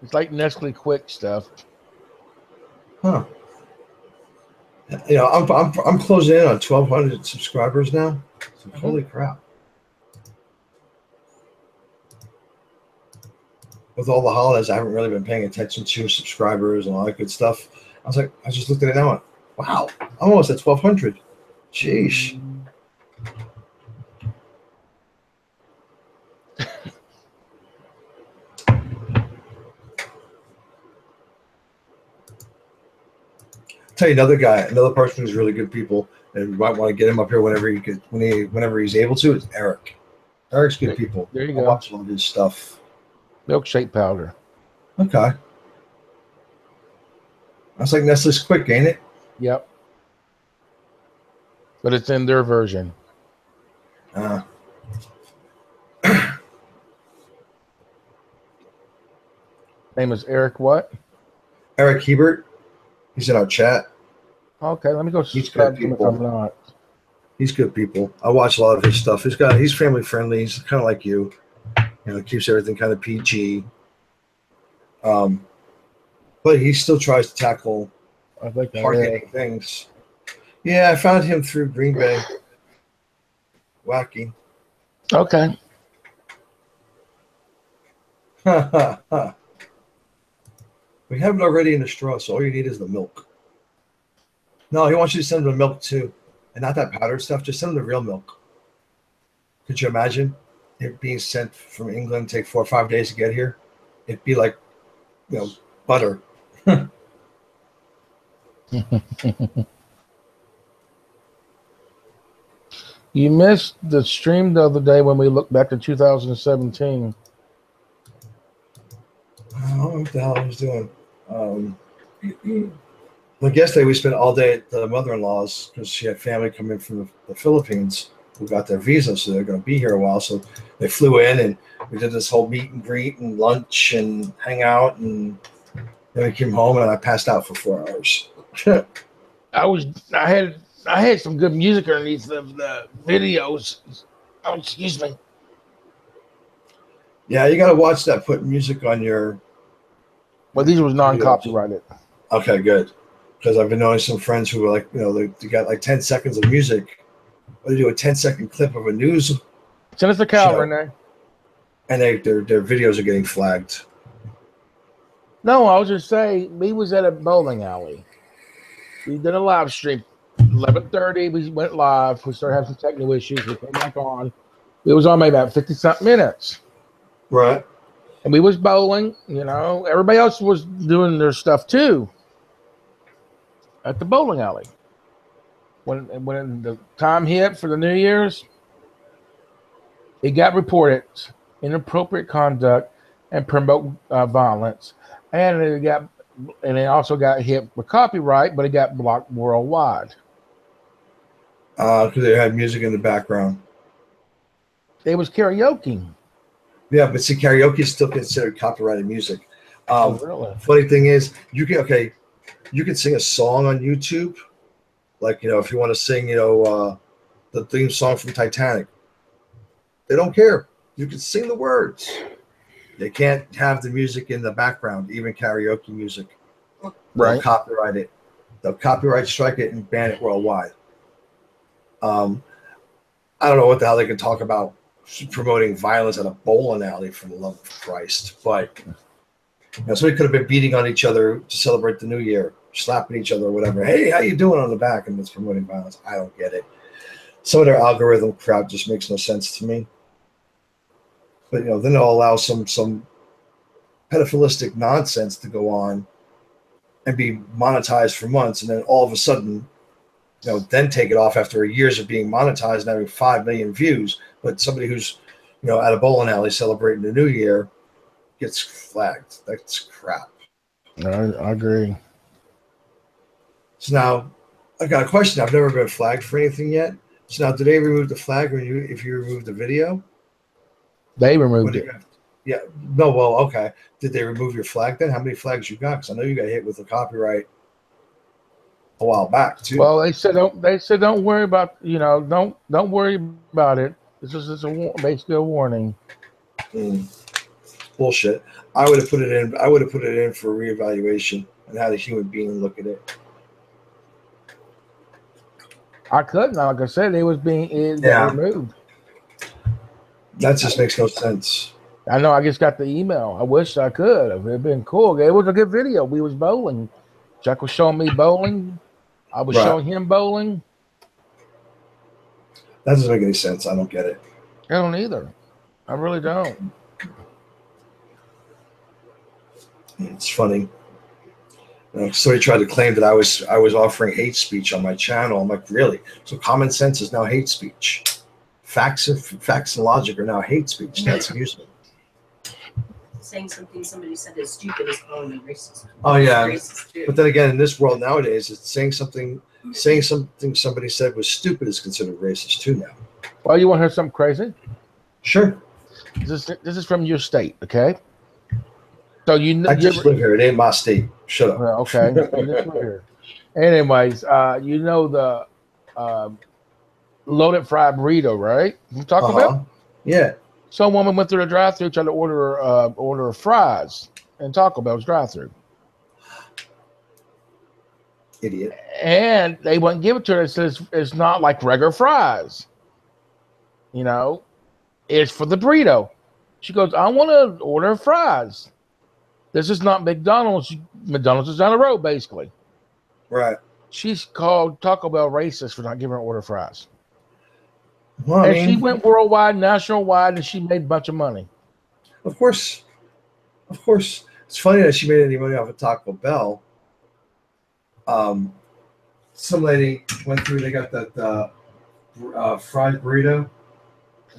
It's like Nestle Quick stuff. Huh. I'm closing in on 1,200 subscribers now. So holy crap. With all the holidays, I haven't really been paying attention to subscribers and all that good stuff. I just looked at it now and went, wow, I'm almost at 1,200. Sheesh. Tell you another person who's really good people, and you might want to get him up here whenever he's able to. Is Eric. Eric's good people. There you go. go. Watch all of his stuff. Milkshake powder. Okay. That's like Nestle's Quick, ain't it? Yep. But it's in their version. Name is Eric what? Eric Hebert. He's in our chat. Okay, let me go subscribe to him if I'm not. He's good people. I watch a lot of his stuff. He's family friendly. He's kind of like you. Keeps everything kind of PG. But he still tries to tackle hard-hitting things. Yeah, I found him through Green Bay. Wacky. Okay. We have it already in the straw, so all you need is the milk. No, he wants you to send him the milk too. And not that powdered stuff, just send him the real milk. Could you imagine it being sent from England, take 4 or 5 days to get here? It'd be like, butter. You missed the stream the other day when we looked back to 2017. I don't know what the hell I was doing. Like yesterday, we spent all day at the mother-in-law's because she had family come in from the Philippines who got their visa, so they're going to be here a while. So they flew in, and we did this whole meet and greet and lunch and hang out, and then we came home, and I passed out for 4 hours. I had some good music underneath the videos. Oh, excuse me. Yeah, you got to watch that. Put music on your. Well, these was non-copyrighted. Okay, good. Because I've been knowing some friends who were like, they got like 10 seconds of music. Or they do a 10-second clip of a news. Send us the cow, Renee. And their videos are getting flagged. No, I was just saying, we was at a bowling alley. We did a live stream 11:30, we went live. We started having some technical issues. We came back on. It was on maybe about 50-something minutes. Right. And we was bowling, you know. Everybody else was doing their stuff too at the bowling alley. When the time hit for the New Year's, it got reported inappropriate conduct and promote violence, and it also got hit with copyright, but it got blocked worldwide. Because they had music in the background. It was karaoke. Yeah, but see, karaoke is still considered copyrighted music. Really? Funny thing is, you can sing a song on YouTube, like, you know, if you want to sing, you know, the theme song from Titanic. They don't care. You can sing the words. They can't have the music in the background, even karaoke music. Right. They'll copyright it. They'll copyright strike it and ban it worldwide. I don't know what the hell they can talk about promoting violence at a bowling alley, for the love of Christ. But you know, somebody could have been beating on each other to celebrate the new year, slapping each other or whatever. Hey, how you doing on the back? And it's promoting violence. I don't get it. Some of their algorithm crap just makes no sense to me. But, you know, then they'll allow some pedophilistic nonsense to go on and be monetized for months, and then all of a sudden, you know, then take it off after years of being monetized and having 5 million views. But somebody who's, you know, at a bowling alley celebrating the new year gets flagged. That's crap. I agree. So now I got a question. I've never been flagged for anything yet. So now, do they remove the flag if you remove the video? They removed it. Yeah. No. Well, okay. Did they remove your flag then? How many flags you got? Because I know you got hit with a copyright a while back too. Well, they said don't worry about, you know, don't worry about it. It's basically a warning. Bullshit. I would have put it in. I would have put it in for reevaluation and had a human being look at it. I couldn't. Like I said, it was being removed. That just makes no sense. I know. I just got the email. I wish I could. It'd been cool. It was a good video. We was bowling. Jack was showing me bowling. I was showing him bowling. That doesn't make any sense. I don't get it. I don't either. I really don't. It's funny. Somebody tried to claim that I was offering hate speech on my channel. I'm like, really? So common sense is now hate speech. Facts and logic are now hate speech. That's amusing. Saying something somebody said is stupid is calling them racist. Oh yeah, Racist but then again, in this world nowadays, it's saying something somebody said was stupid is considered racist too now. Well, you want to hear something crazy? Sure. This is from your state, okay? So you know, I just live here. It ain't my state. Shut up. Well, okay. Anyways, you know the loaded fried burrito, right? You talking about? Yeah. Some woman went through the drive-thru trying to order fries in Taco Bell's drive-thru. Idiot. And they wouldn't give it to her. It says it's not like regular fries. You know, it's for the burrito. She goes, I want to order fries. This is not McDonald's. McDonald's is down the road, basically. Right. She's called Taco Bell racist for not giving her order fries. Well, And she went worldwide, national-wide, and she made a bunch of money. Of course. Of course. It's funny that she made any money off of Taco Bell. Some lady went through, they got that fried burrito.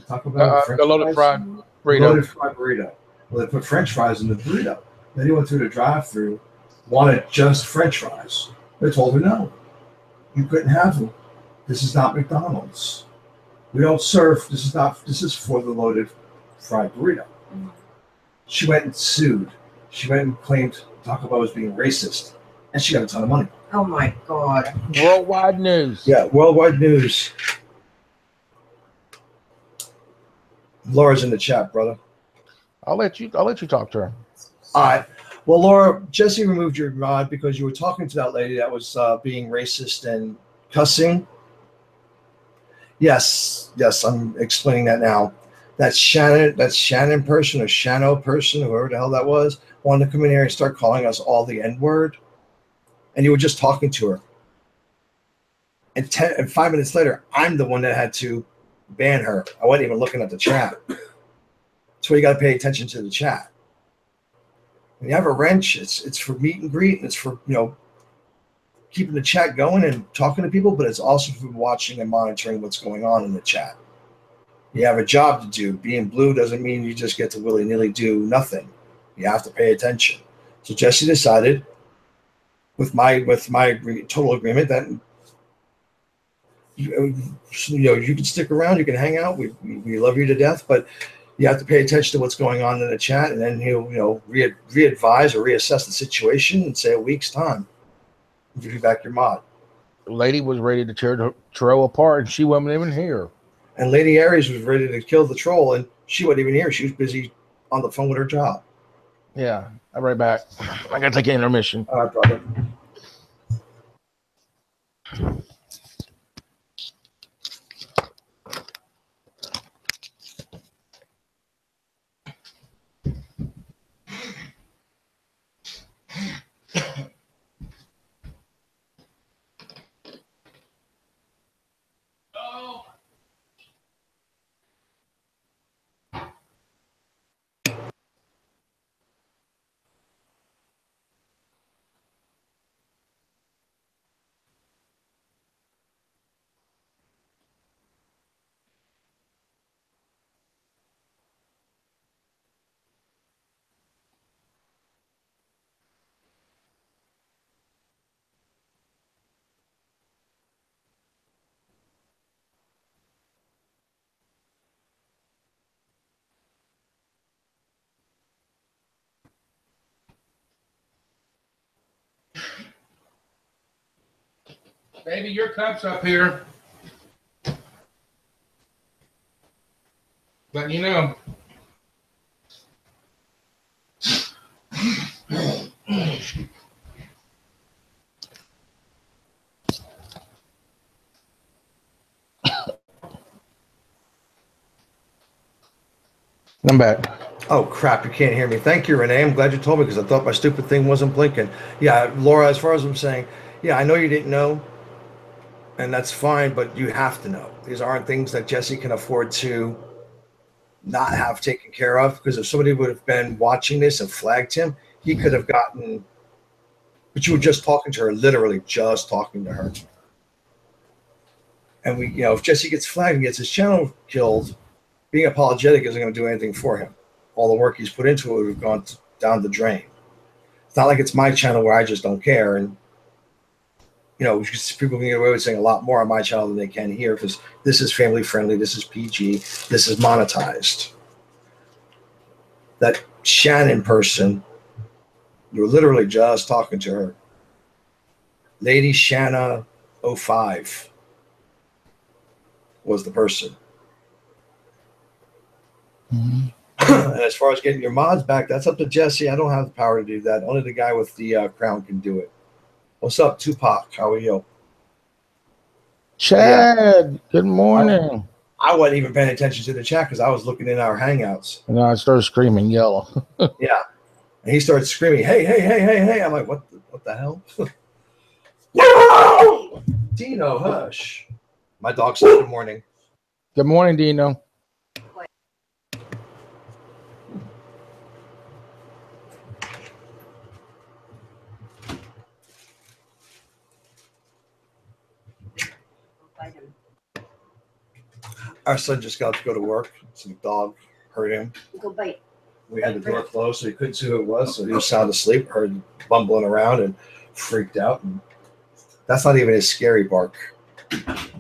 Taco Bell. The loaded fried burrito. Loaded fried burrito. Well, they put French fries in the burrito. Then he went through the drive-thru, wanted just French fries. They told her no. You couldn't have them. This is not McDonald's. We don't serve. This is for the loaded fried burrito. She went and sued. She went and claimed Taco Bell was being racist, and she got a ton of money. Oh my God! Worldwide news. Yeah, worldwide news. Laura's in the chat, brother. I'll let you talk to her. All right. Well, Laura, Jesse removed your mod because you were talking to that lady that was being racist and cussing. Yes, I'm explaining that now. That Shannon person or Shano person, whoever the hell that was, wanted to come in here and start calling us all the N-word. And you were just talking to her. and 5 minutes later, I'm the one that had to ban her. I wasn't even looking at the chat. That's why you got to pay attention to the chat. When you have a wrench, it's for meet and greet, and it's for keeping the chat going and talking to people, but it's also for watching and monitoring what's going on in the chat. You have a job to do. Being blue doesn't mean you just get to willy-nilly do nothing. You have to pay attention. So Jesse decided, with my total agreement, that you can stick around, you can hang out. We love you to death, but you have to pay attention to what's going on in the chat, and then he'll re-advise or reassess the situation and say a week's time. Give you back your mod. The lady was ready to tear the troll apart, and she wasn't even here. And Lady Aries was ready to kill the troll, and she wasn't even here. She was busy on the phone with her job. Yeah, I'm right back. I got to take an intermission. All right, brother. Baby, your cup's up here. Letting you know. I'm back. Oh, crap, you can't hear me. Thank you, Renee. I'm glad you told me because I thought my stupid thing wasn't blinking. Yeah, Laura, as far as I'm saying, yeah, I know you didn't know, and that's fine, but you have to know. These aren't things that Jesse can afford to not have taken care of, because if somebody would have been watching this and flagged him, he could have gotten, but you were just talking to her, literally just talking to her. And if Jesse gets flagged and gets his channel killed, being apologetic isn't going to do anything for him. All the work he's put into it would have gone down the drain. It's not like it's my channel where I just don't care. And, people can get away with saying a lot more on my channel than they can here, because this is family friendly, this is PG, this is monetized. That Shannon person, you were literally just talking to her. Lady Shanna 05 was the person. Mm-hmm. And as far as getting your mods back, that's up to Jesse. I don't have the power to do that. Only the guy with the crown can do it. What's up, Tupac? How are you? Chad, good morning. I wasn't even paying attention to the chat because I was looking in our hangouts. And I started screaming, yellow. Yeah. And he started screaming, hey, hey, hey, hey, hey. I'm like, what the hell? Dino, hush. My dog said good morning. Good morning, Dino. Our son just got to go to work. Some dog hurt him. Go bite. We had the door closed, so he couldn't see who it was. So he was sound asleep, heard bumbling around, and freaked out. And that's not even his scary bark. Have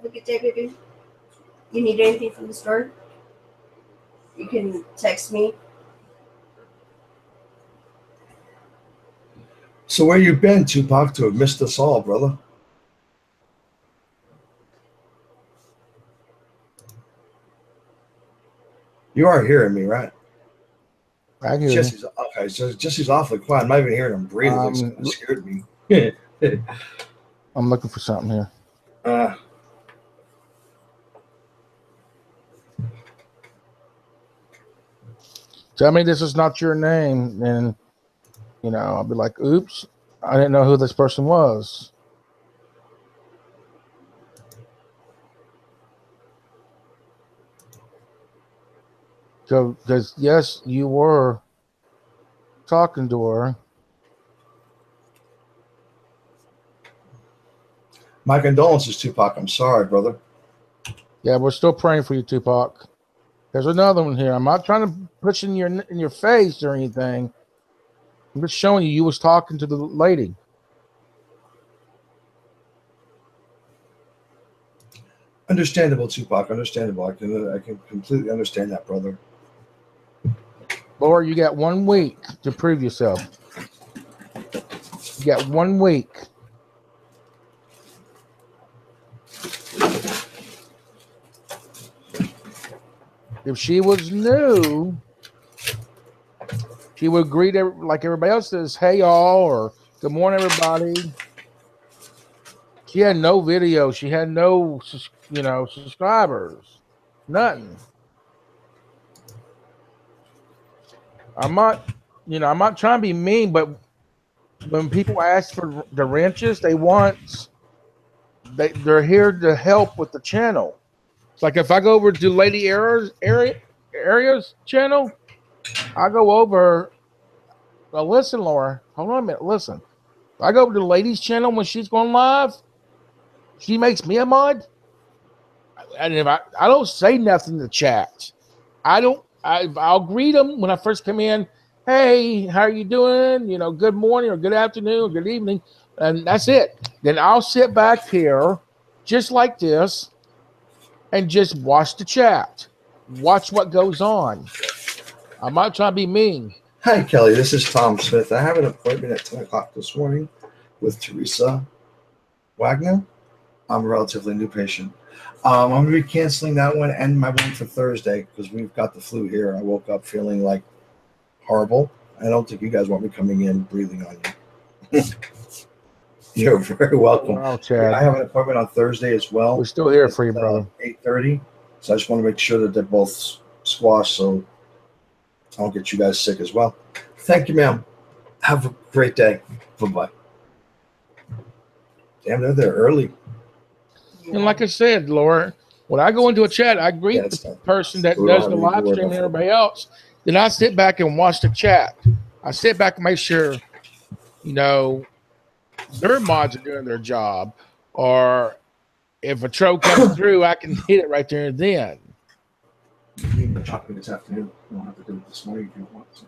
a good day, baby. You need anything from the store? You can text me. So where you been, Tupac, to have missed us all, brother? You are hearing me, right? I hear Jesse's okay. So Jesse's awfully quiet. I'm not even hearing him breathe. It scared me. I'm looking for something here. Tell me this is not your name, and I'll be like, oops, I didn't know who this person was. So, because yes, you were talking to her. My condolences, Tupac. I'm sorry, brother. Yeah, we're still praying for you, Tupac. There's another one here. I'm not trying to push in your face or anything. I'm just showing you was talking to the lady. Understandable, Tupac. Understandable. I can completely understand that, brother. Laura, you got 1 week to prove yourself. You got 1 week. If she was new, she would greet like everybody else says, "Hey y'all," or "Good morning, everybody." She had no video. She had no, subscribers. Nothing. I'm not trying to be mean, but when people ask for the wrenches, they're here to help with the channel. It's like if I go over to Lady Aria's channel, I go over. Well, listen, Laura, hold on a minute. Listen, if I go over to the lady's channel when she's going live, she makes me a mod. And if I don't say nothing in the chat. I'll greet them when I first come in. Hey, how are you doing? Good morning or good afternoon or good evening. And that's it. Then I'll sit back here just like this and just watch the chat. Watch what goes on. I'm not trying to be mean. Hi, Kelly. This is Tom Smith. I have an appointment at 10 o'clock this morning with Teresa Wagner. I'm a relatively new patient. I'm going to be canceling that one and my one for Thursday because we've got the flu here. I woke up feeling like horrible. I don't think you guys want me coming in breathing on you. You're very welcome. Wow, Chad. I have an appointment on Thursday as well. We're still here for you, brother. 8:30. So I just want to make sure that they're both squashed so I don't get you guys sick as well. Thank you, ma'am. Have a great day. Bye-bye. Damn, they're there early. And like I said, Laura, when I go into a chat, I greet the person that does the live stream and everybody else. Then I sit back and watch the chat. I sit back and make sure, their mods are doing their job. Or if a troll comes through, I can hit it right there and then. You can go shopping this afternoon. You don't have to do it this morning if you don't want to.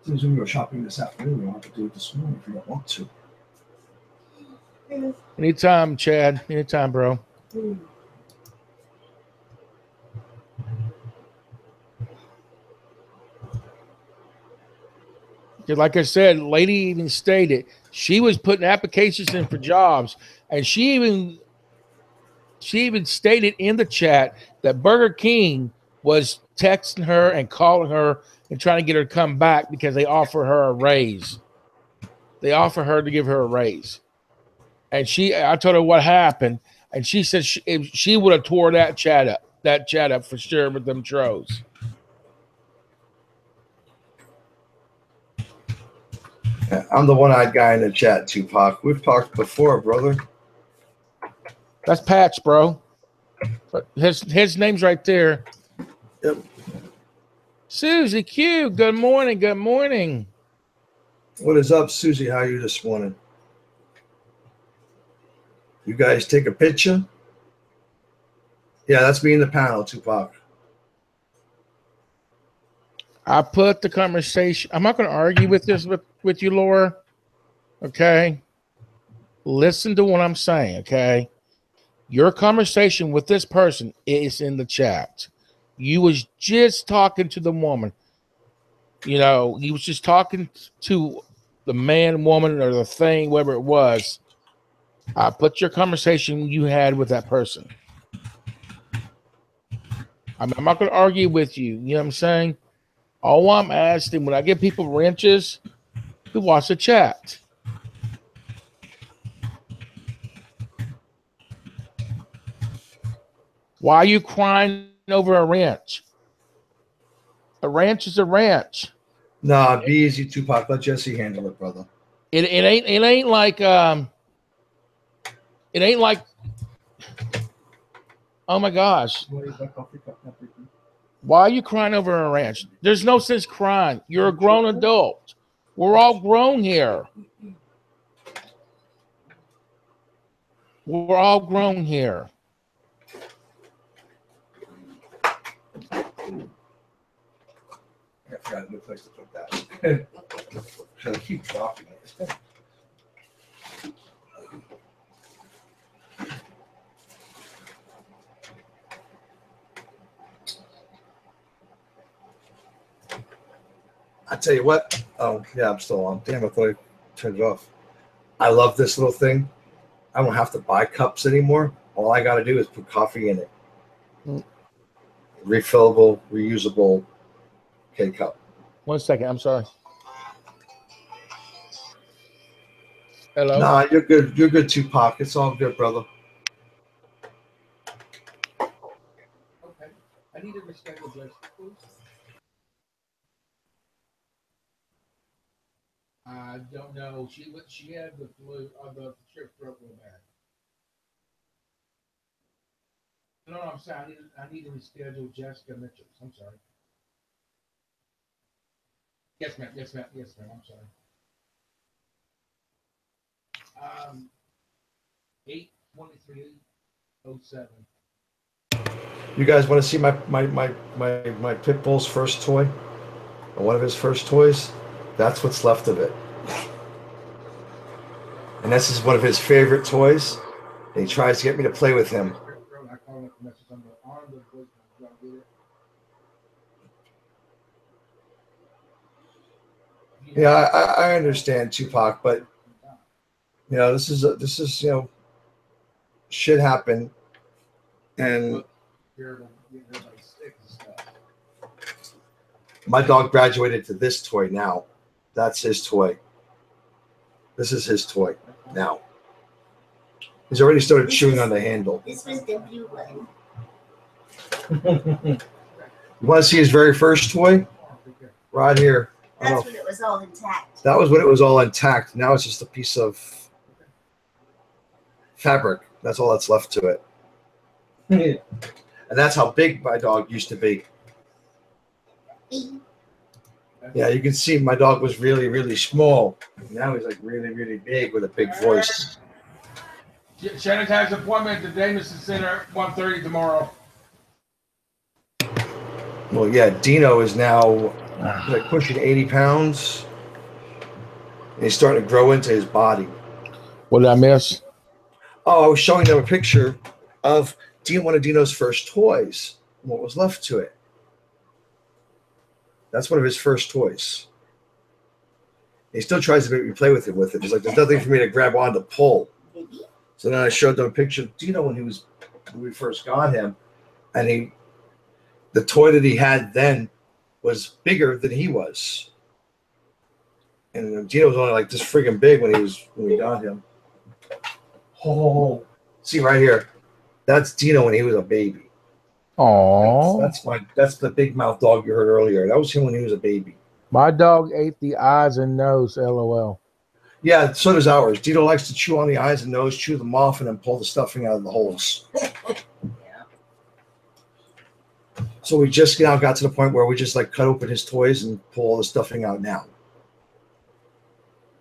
Since we go shopping this afternoon, you don't have to do it this morning if you don't want to. Anytime, Chad. Anytime, bro. Like I said, lady even stated she was putting applications in for jobs, and she even stated in the chat that Burger King was texting her and calling her and trying to get her to come back because they offer her a raise. They offer her to give her a raise. And I told her what happened, and she said she would have tore that chat up for sure with them trolls. I'm the one-eyed guy in the chat, Tupac. We've talked before, brother. That's Patch, bro. But his name's right there. Yep. Susie Q, good morning. Good morning. What is up, Susie? How are you this morning? You guys take a picture? Yeah, that's me in the panel, Tupac. I put the conversation. I'm not going to argue with this with you, Laura. Okay? Listen to what I'm saying, okay? Your conversation with this person is in the chat. You was just talking to the woman. You was just talking to the man, woman, or the thing, whatever it was. I put your conversation you had with that person. I'm not going to argue with you. You know what I'm saying? All I'm asking, when I give people wrenches, to watch the chat. Why are you crying over a wrench? A wrench is a wrench. Nah, be easy, Tupac. Let Jesse handle it, brother. It ain't like oh my gosh. Why are you crying over a ranch? There's no sense crying. You're a grown adult. We're all grown here. We're all grown here. I forgot a good place to put that. I keep dropping it. I tell you what. Oh, yeah, I'm still on. Damn, I thought I turned it off. I love this little thing. I don't have to buy cups anymore. All I got to do is put coffee in it. Refillable, reusable K-cup. 1 second. I'm sorry. Hello? Nah, you're good. You're good, Tupac. It's all good, brother. Okay. I need to reschedule this, please. I don't know. She had the flu or the strep throat real bad. No, I'm sorry. I need to reschedule Jessica Mitchell. I'm sorry. Yes, ma'am. Yes, ma'am. Yes, ma'am. I'm sorry. 8/23/07. You guys want to see my pit bull's first toy? Or one of his first toys? That's what's left of it. And this is one of his favorite toys. And he tries to get me to play with him. Yeah, I understand, Tupac, but you know, this is you know, shit happened, and my dog graduated to this toy now. That's his toy. This is his toy now. He's already started chewing on the handle. This was the blue one. You want to see his very first toy? Right here. That's when it was all intact. That was when it was all intact. Now it's just a piece of fabric. That's all that's left to it. And that's how big my dog used to be. Yeah, you can see my dog was really, really small. Now he's like really, really big with a big voice. Shannon has an appointment at the Davidson Center at 1:30 tomorrow. Well, yeah, Dino is now like pushing 80 pounds. And he's starting to grow into his body. What did I miss? Oh, I was showing them a picture of one of Dino's first toys. What was left to it? That's one of his first toys. He still tries to make me play with it. He's like, there's nothing for me to grab on to pull. So then I showed them a picture of Dino when we first got him, and the toy that he had then was bigger than he was. And Dino was only like this friggin' big when we got him. Oh, see right here. That's Dino when he was a baby. Aww. That's the big mouth dog you heard earlier. That was him when he was a baby. My dog ate the eyes and nose, LOL. Yeah, so does ours. Dino likes to chew on the eyes and nose, chew them off, and then pull the stuffing out of the holes. Yeah. So we just now got to the point where we just like cut open his toys and pull all the stuffing out now.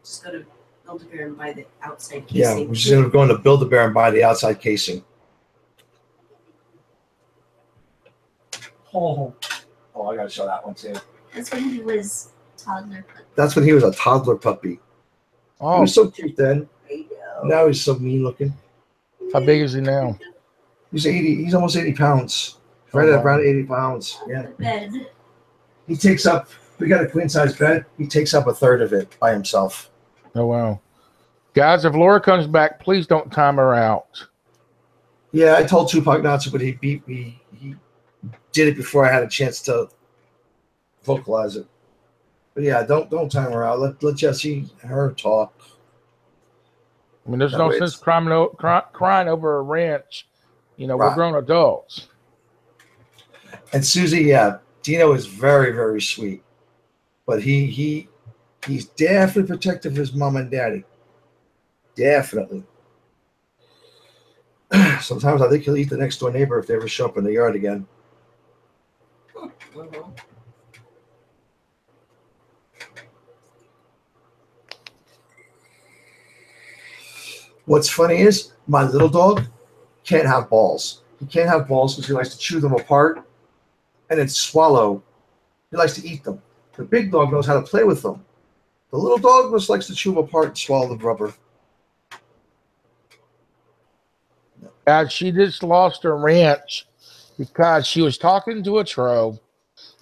Just go to Build-A-Bear and buy the outside casing. Yeah, we're just going to Build-A-Bear and buy the outside casing. Oh, I got to show that one too. That's when he was toddler puppy. That's when he was a toddler puppy. Oh, he was so cute then. I know. Now he's so mean looking. How big is he now? He's 80. He's almost 80 pounds. Right at around 80 pounds. Yeah. Bed. He takes up. We got a queen size bed. He takes up a third of it by himself. Oh wow, guys! If Laura comes back, please don't time her out. Yeah, I told Tupac not to, but he beat me. He did it before I had a chance to vocalize it. But yeah, don't time her out. Let Jesse her talk. I mean, there's no sense crying over a wrench. You know, Right. We're grown adults. And Susie, yeah, Dino is very, very sweet, but he's definitely protective of his mom and daddy. Definitely. Sometimes I think he'll eat the next door neighbor if they ever show up in the yard again. Mhm. What's funny is my little dog can't have balls. He can't have balls because he likes to chew them apart and then swallow. He likes to eat them. The big dog knows how to play with them. The little dog just likes to chew them apart and swallow the rubber. She just lost her ranch because she was talking to a troll.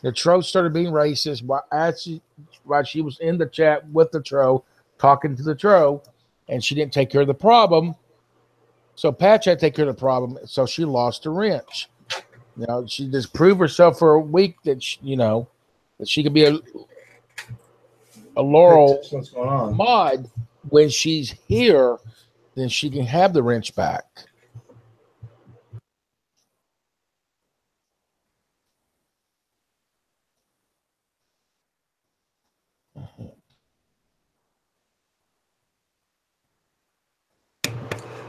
The troll started being racist while she was in the chat with the troll, talking to the troll, and she didn't take care of the problem. So Patch had to take care of the problem, so she lost her wrench. She just proved herself for a week that that she could be a Laurel What's going on? mod. When she's here, then she can have the wrench back.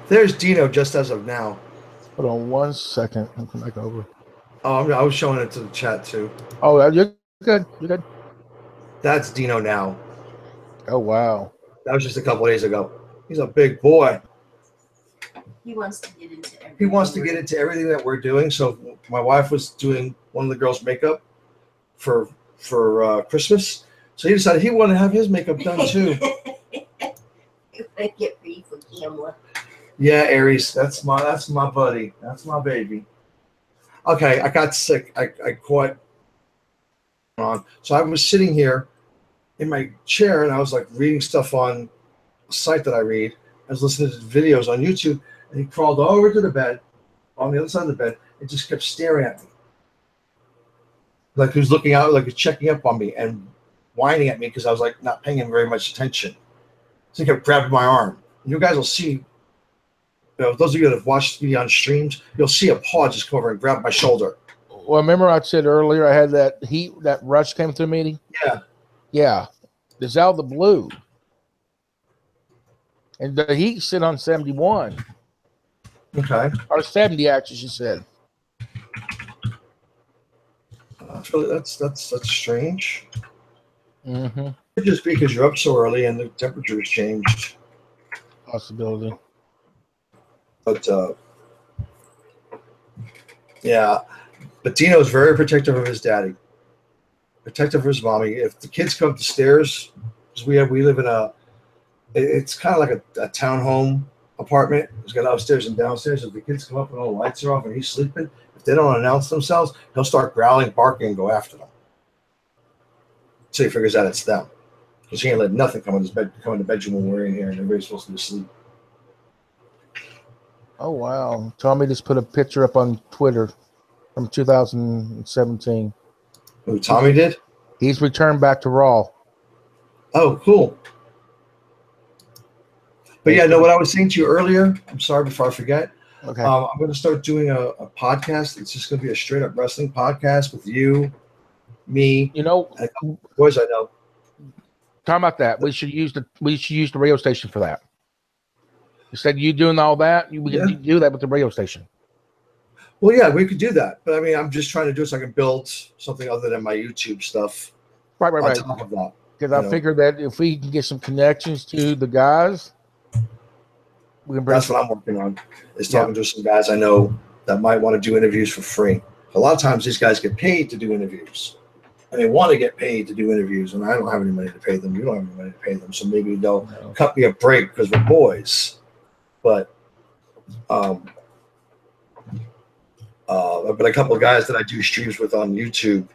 There's Dino just as of now. Hold on 1 second. I'll come back over. Oh, I was showing it to the chat too. Oh, you're good. You're good. That's Dino now. Oh, wow. That was just a couple days ago. He's a big boy. He wants to get into everything. He wants to get into everything that we're doing. So my wife was doing one of the girls' makeup for Christmas. So he decided he wanted to have his makeup done too. Get ready for camera. Yeah, Aries, that's my buddy. That's my baby. Okay, I got sick. I caught on. So I was sitting here in my chair and I was like reading stuff on a site that I read. I was listening to videos on YouTube, and he crawled over to the bed, on the other side of the bed, and just kept staring at me. Like he was looking out, like he was checking up on me and whining at me because I was like not paying him very much attention. So he kept grabbing my arm. And you guys will see, those of you that have watched me on streams, you'll see a paw just come over and grab my shoulder. Well, remember I said earlier I had that heat, that rush came through me? Yeah. Yeah. It's out of the blue. And the heat sit on 71. Okay. Or 70, actually, she said. That's strange. Mm-hmm. It just because you're up so early and the temperature has changed. Possibility. But yeah. But Dino's very protective of his daddy. Protective of his mommy. If the kids come up the stairs, because we live in it's kind of like a townhome apartment. It's got upstairs and downstairs. If the kids come up and all the lights are off and he's sleeping, if they don't announce themselves, he'll start growling, barking, and go after them. So he figures out it's them. Because he ain't let nothing come in the bedroom when we're in here and everybody's supposed to be asleep. Oh, wow. Tommy just put a picture up on Twitter from 2017. Who, Tommy did? He's returned back to Raw. Oh, cool. But yeah, no, what I was saying to you earlier, I'm sorry before I forget. Okay. I'm going to start doing a podcast. It's just going to be a straight up wrestling podcast with you, me, and a couple boys I know. Talking about that, we should use the radio station for that. Instead of you doing all that, we can do that with the radio station. Well, yeah, we could do that. But I mean, I'm just trying to do it so I can build something other than my YouTube stuff. Right. On top of that. Because I figured that if we can get some connections to the guys, we can bring. That's what I'm working on. Is talking to some guys I know that might want to do interviews for free. A lot of times these guys get paid to do interviews. And they want to get paid to do interviews, and I don't have any money to pay them. You don't have any money to pay them, so maybe they'll cut me a break because we're boys. But a couple of guys that I do streams with on YouTube,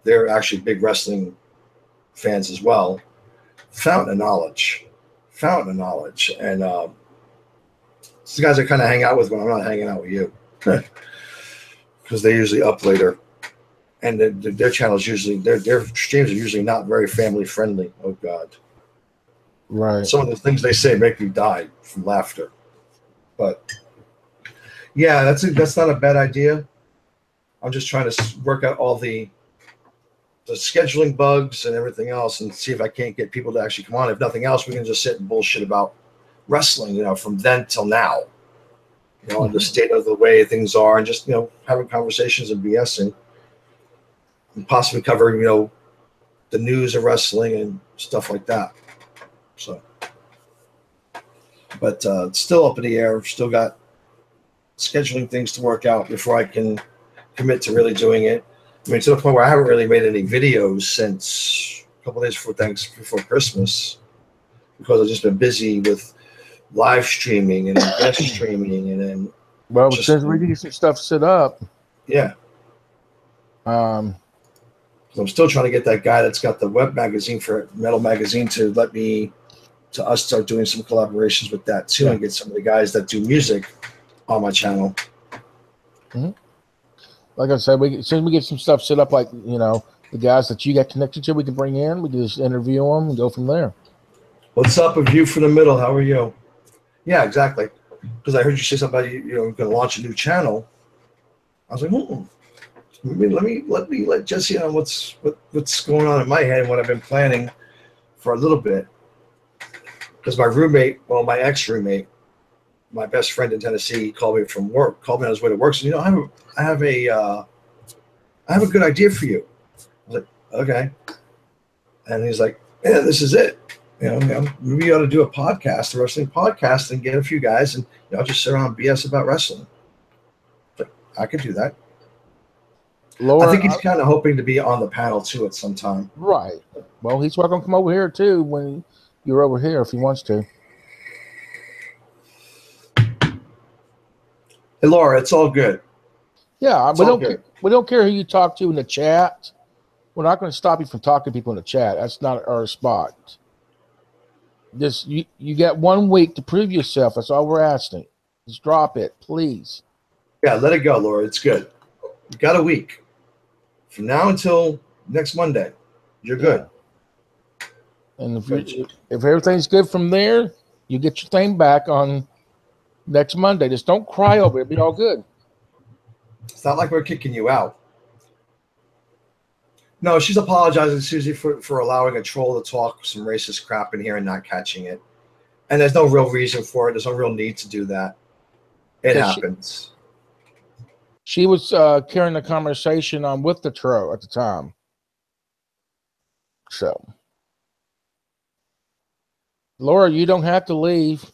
they're actually big wrestling fans as well. Fountain of knowledge, and it's the guys I kind of hang out with when I'm not hanging out with you, because they usually up later. And their channels usually, their streams are usually not very family friendly. Oh God! Right. Some of the things they say make me die from laughter. But yeah, that's not a bad idea. I'm just trying to work out all the scheduling bugs and everything else, and see if I can't get people to actually come on. If nothing else, we can just sit and bullshit about wrestling, from then till now. And the state of the way things are, and just having conversations and BSing. and possibly covering, the news of wrestling and stuff like that. So, but it's still up in the air. Still got scheduling things to work out before I can commit to really doing it. I mean, to the point where I haven't really made any videos since a couple of days before Christmas, because I've just been busy with live streaming and guest streaming, and then since we get some stuff set up, yeah. I'm still trying to get that guy that's got the web magazine for Metal Magazine to us start doing some collaborations with that too, and get some of the guys that do music on my channel. Mm-hmm. Like I said, as soon as we get some stuff set up, like the guys that you got connected to, we can bring in. We can just interview them and go from there. What's up, A View from the Middle? How are you? Yeah, exactly. Because I heard you say something about you're going to launch a new channel. I was like, let me let Jesse know what's going on in my head and what I've been planning for a little bit. Because my ex-roommate, my best friend in Tennessee, called me from work, called me on his way to work. So, I have a good idea for you. I was like, okay. And he's like, yeah, this is it. Maybe you ought to do a wrestling podcast, and get a few guys, and just sit around and BS about wrestling. But I could do that. Laura, I think he's kind of hoping to be on the panel too at some time. Right. Well, he's welcome to come over here too when you're over here if he wants to. Hey, Laura, it's all good. Yeah, we don't care who you talk to in the chat. We're not going to stop you from talking to people in the chat. That's not our spot. Just you got 1 week to prove yourself. That's all we're asking. Just drop it, please. Yeah, let it go, Laura. It's good. You got a week. From now until next Monday, you're good. And if everything's good from there, you get your thing back on next Monday. Just don't cry over it. It'll be all good. It's not like we're kicking you out. No, she's apologizing, Susie, for allowing a troll to talk some racist crap in here and not catching it. And there's no real reason for it. There's no real need to do that. It happens. She was carrying the conversation on with the troll at the time. So, Laura, you don't have to leave.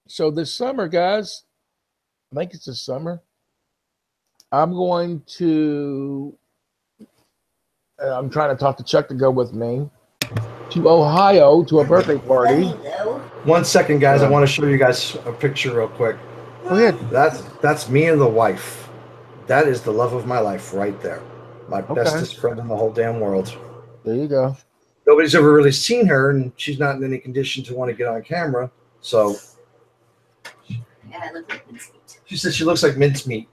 So this summer, guys, I think it's this summer, I'm going to, I'm trying to talk to Chuck to go with me to Ohio to a birthday party. 1 second, guys. I want to show you guys a picture real quick. Go ahead. That's me and the wife. That is the love of my life right there. My bestest friend in the whole damn world. There you go. Nobody's ever really seen her, and she's not in any condition to want to get on camera. So, yeah, I look like mincemeat. She said she looks like mincemeat.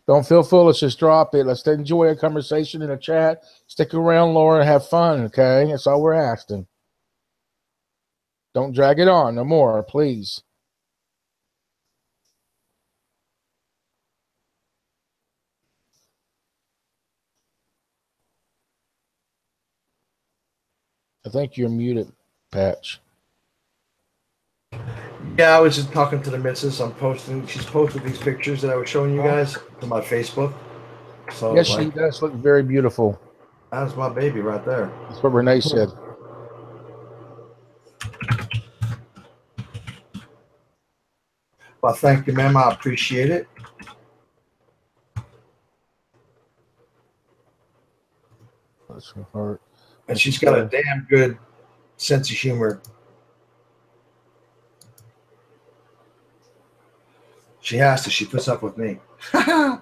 Don't feel foolish. Just drop it. Let's enjoy a conversation in the chat. Stick around, Laura, and have fun, okay? That's all we're asking. Don't drag it on no more, please. I think you're muted, Patch. Yeah, I was just talking to the missus. She's posted these pictures that I was showing you guys to my Facebook. So yes, she does look very beautiful. That's my baby right there. That's what Renee said. Well, thank you, ma'am. I appreciate it. That's her heart. And she's got a damn good sense of humor. She has to. She puts up with me. I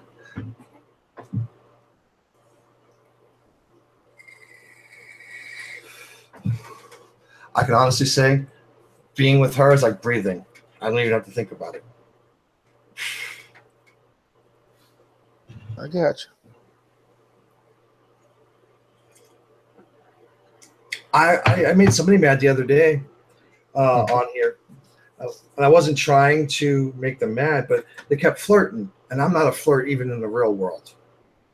can honestly say being with her is like breathing. I don't even have to think about it. I got you. I made somebody mad the other day on here And I wasn't trying to make them mad, but they kept flirting. And I'm not a flirt even in the real world.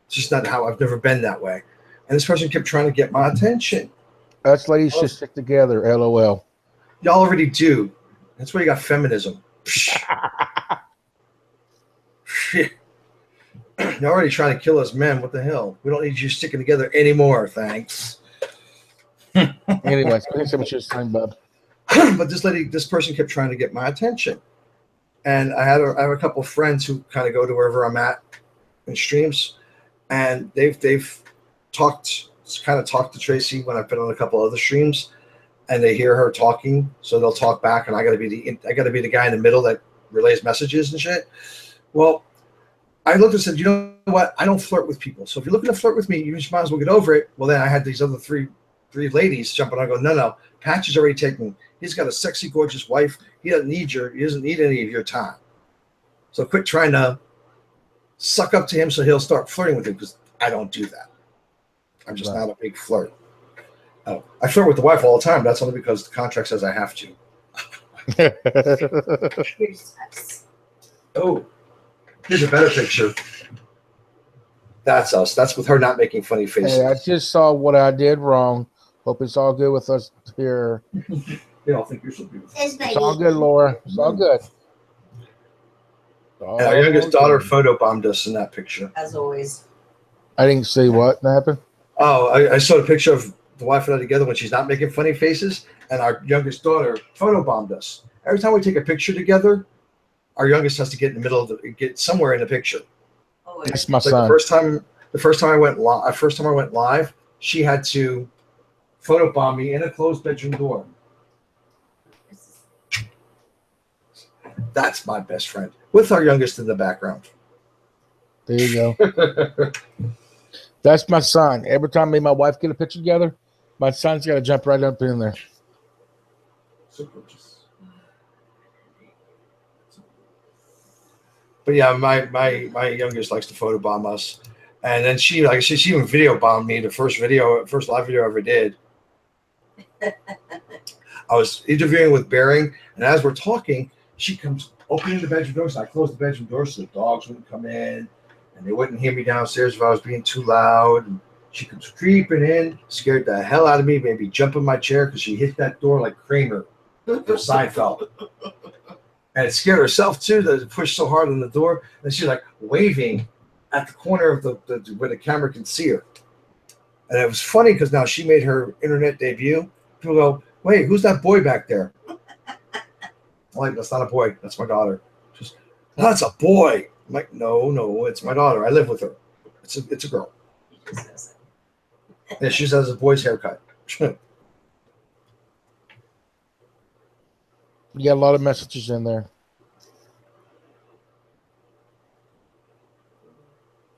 It's just not how I've never been that way. And this person kept trying to get my attention. Us ladies should stick together. LOL. Y'all already do. That's why you got feminism. You're already trying to kill us men. What the hell? We don't need you sticking together anymore. Thanks. Anyways, I think what you're saying, bub. But this person kept trying to get my attention. And I have a couple of friends who kind of go to wherever I'm at in streams. And they've talked to Tracy when I've been on a couple other streams. And they hear her talking, so they'll talk back, and I got to be the guy in the middle that relays messages and shit. Well, I looked and said, you know what? I don't flirt with people. So if you're looking to flirt with me, you might as well get over it. Well, then I had these other three ladies jumping. I go, no. Patch is already taken. He's got a sexy, gorgeous wife. He doesn't need any of your time. So quit trying to suck up to him so he'll start flirting with you, because I don't do that. I'm just not a big flirt. Oh, I flirt with the wife all the time. That's only because the contract says I have to. Oh, here's a better picture. That's us. That's with her not making funny faces. Hey, I just saw what I did wrong. Hope it's all good with us here. They all think you're so beautiful. It's all good, Laura. It's all good. And our youngest daughter photobombed us in that picture. As always. I didn't see what happened. Oh, I saw a picture of the wife and I together when she's not making funny faces, and our youngest daughter photobombed us. Every time we take a picture together, our youngest has to get in the middle get somewhere in the picture. Oh, That's my son. The first time I went live, she had to photobomb me in a closed bedroom door. That's my best friend, with our youngest in the background. There you go. That's my son. Every time me and my wife get a picture together, my son's got to jump right up in there. So gorgeous. But yeah, my youngest likes to photobomb us, and then she even video bombed me. The first live video I ever did. I was interviewing with Bering, and as we're talking, she comes opening the bedroom door. So I closed the bedroom door so the dogs wouldn't come in, and they wouldn't hear me downstairs if I was being too loud. And she comes creeping in, scared the hell out of me, made me jump in my chair because she hit that door like Kramer from Seinfeld. And it scared herself too, that it pushed so hard on the door. And she's like waving at the corner of the where the camera can see her. And it was funny because now she made her internet debut. People go, wait, who's that boy back there? I'm like, that's not a boy. That's my daughter. She's, that's a boy. I'm like, no, it's my daughter. I live with her. It's a girl. Yeah, she just has a boy's haircut. You got a lot of messages in there.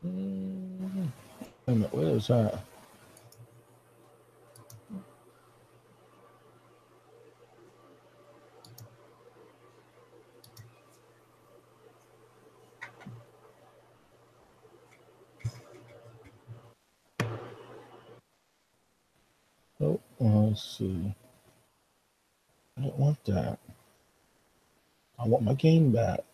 Wait a minute, what is that? Oh, let's see. I don't want that. I want my game back.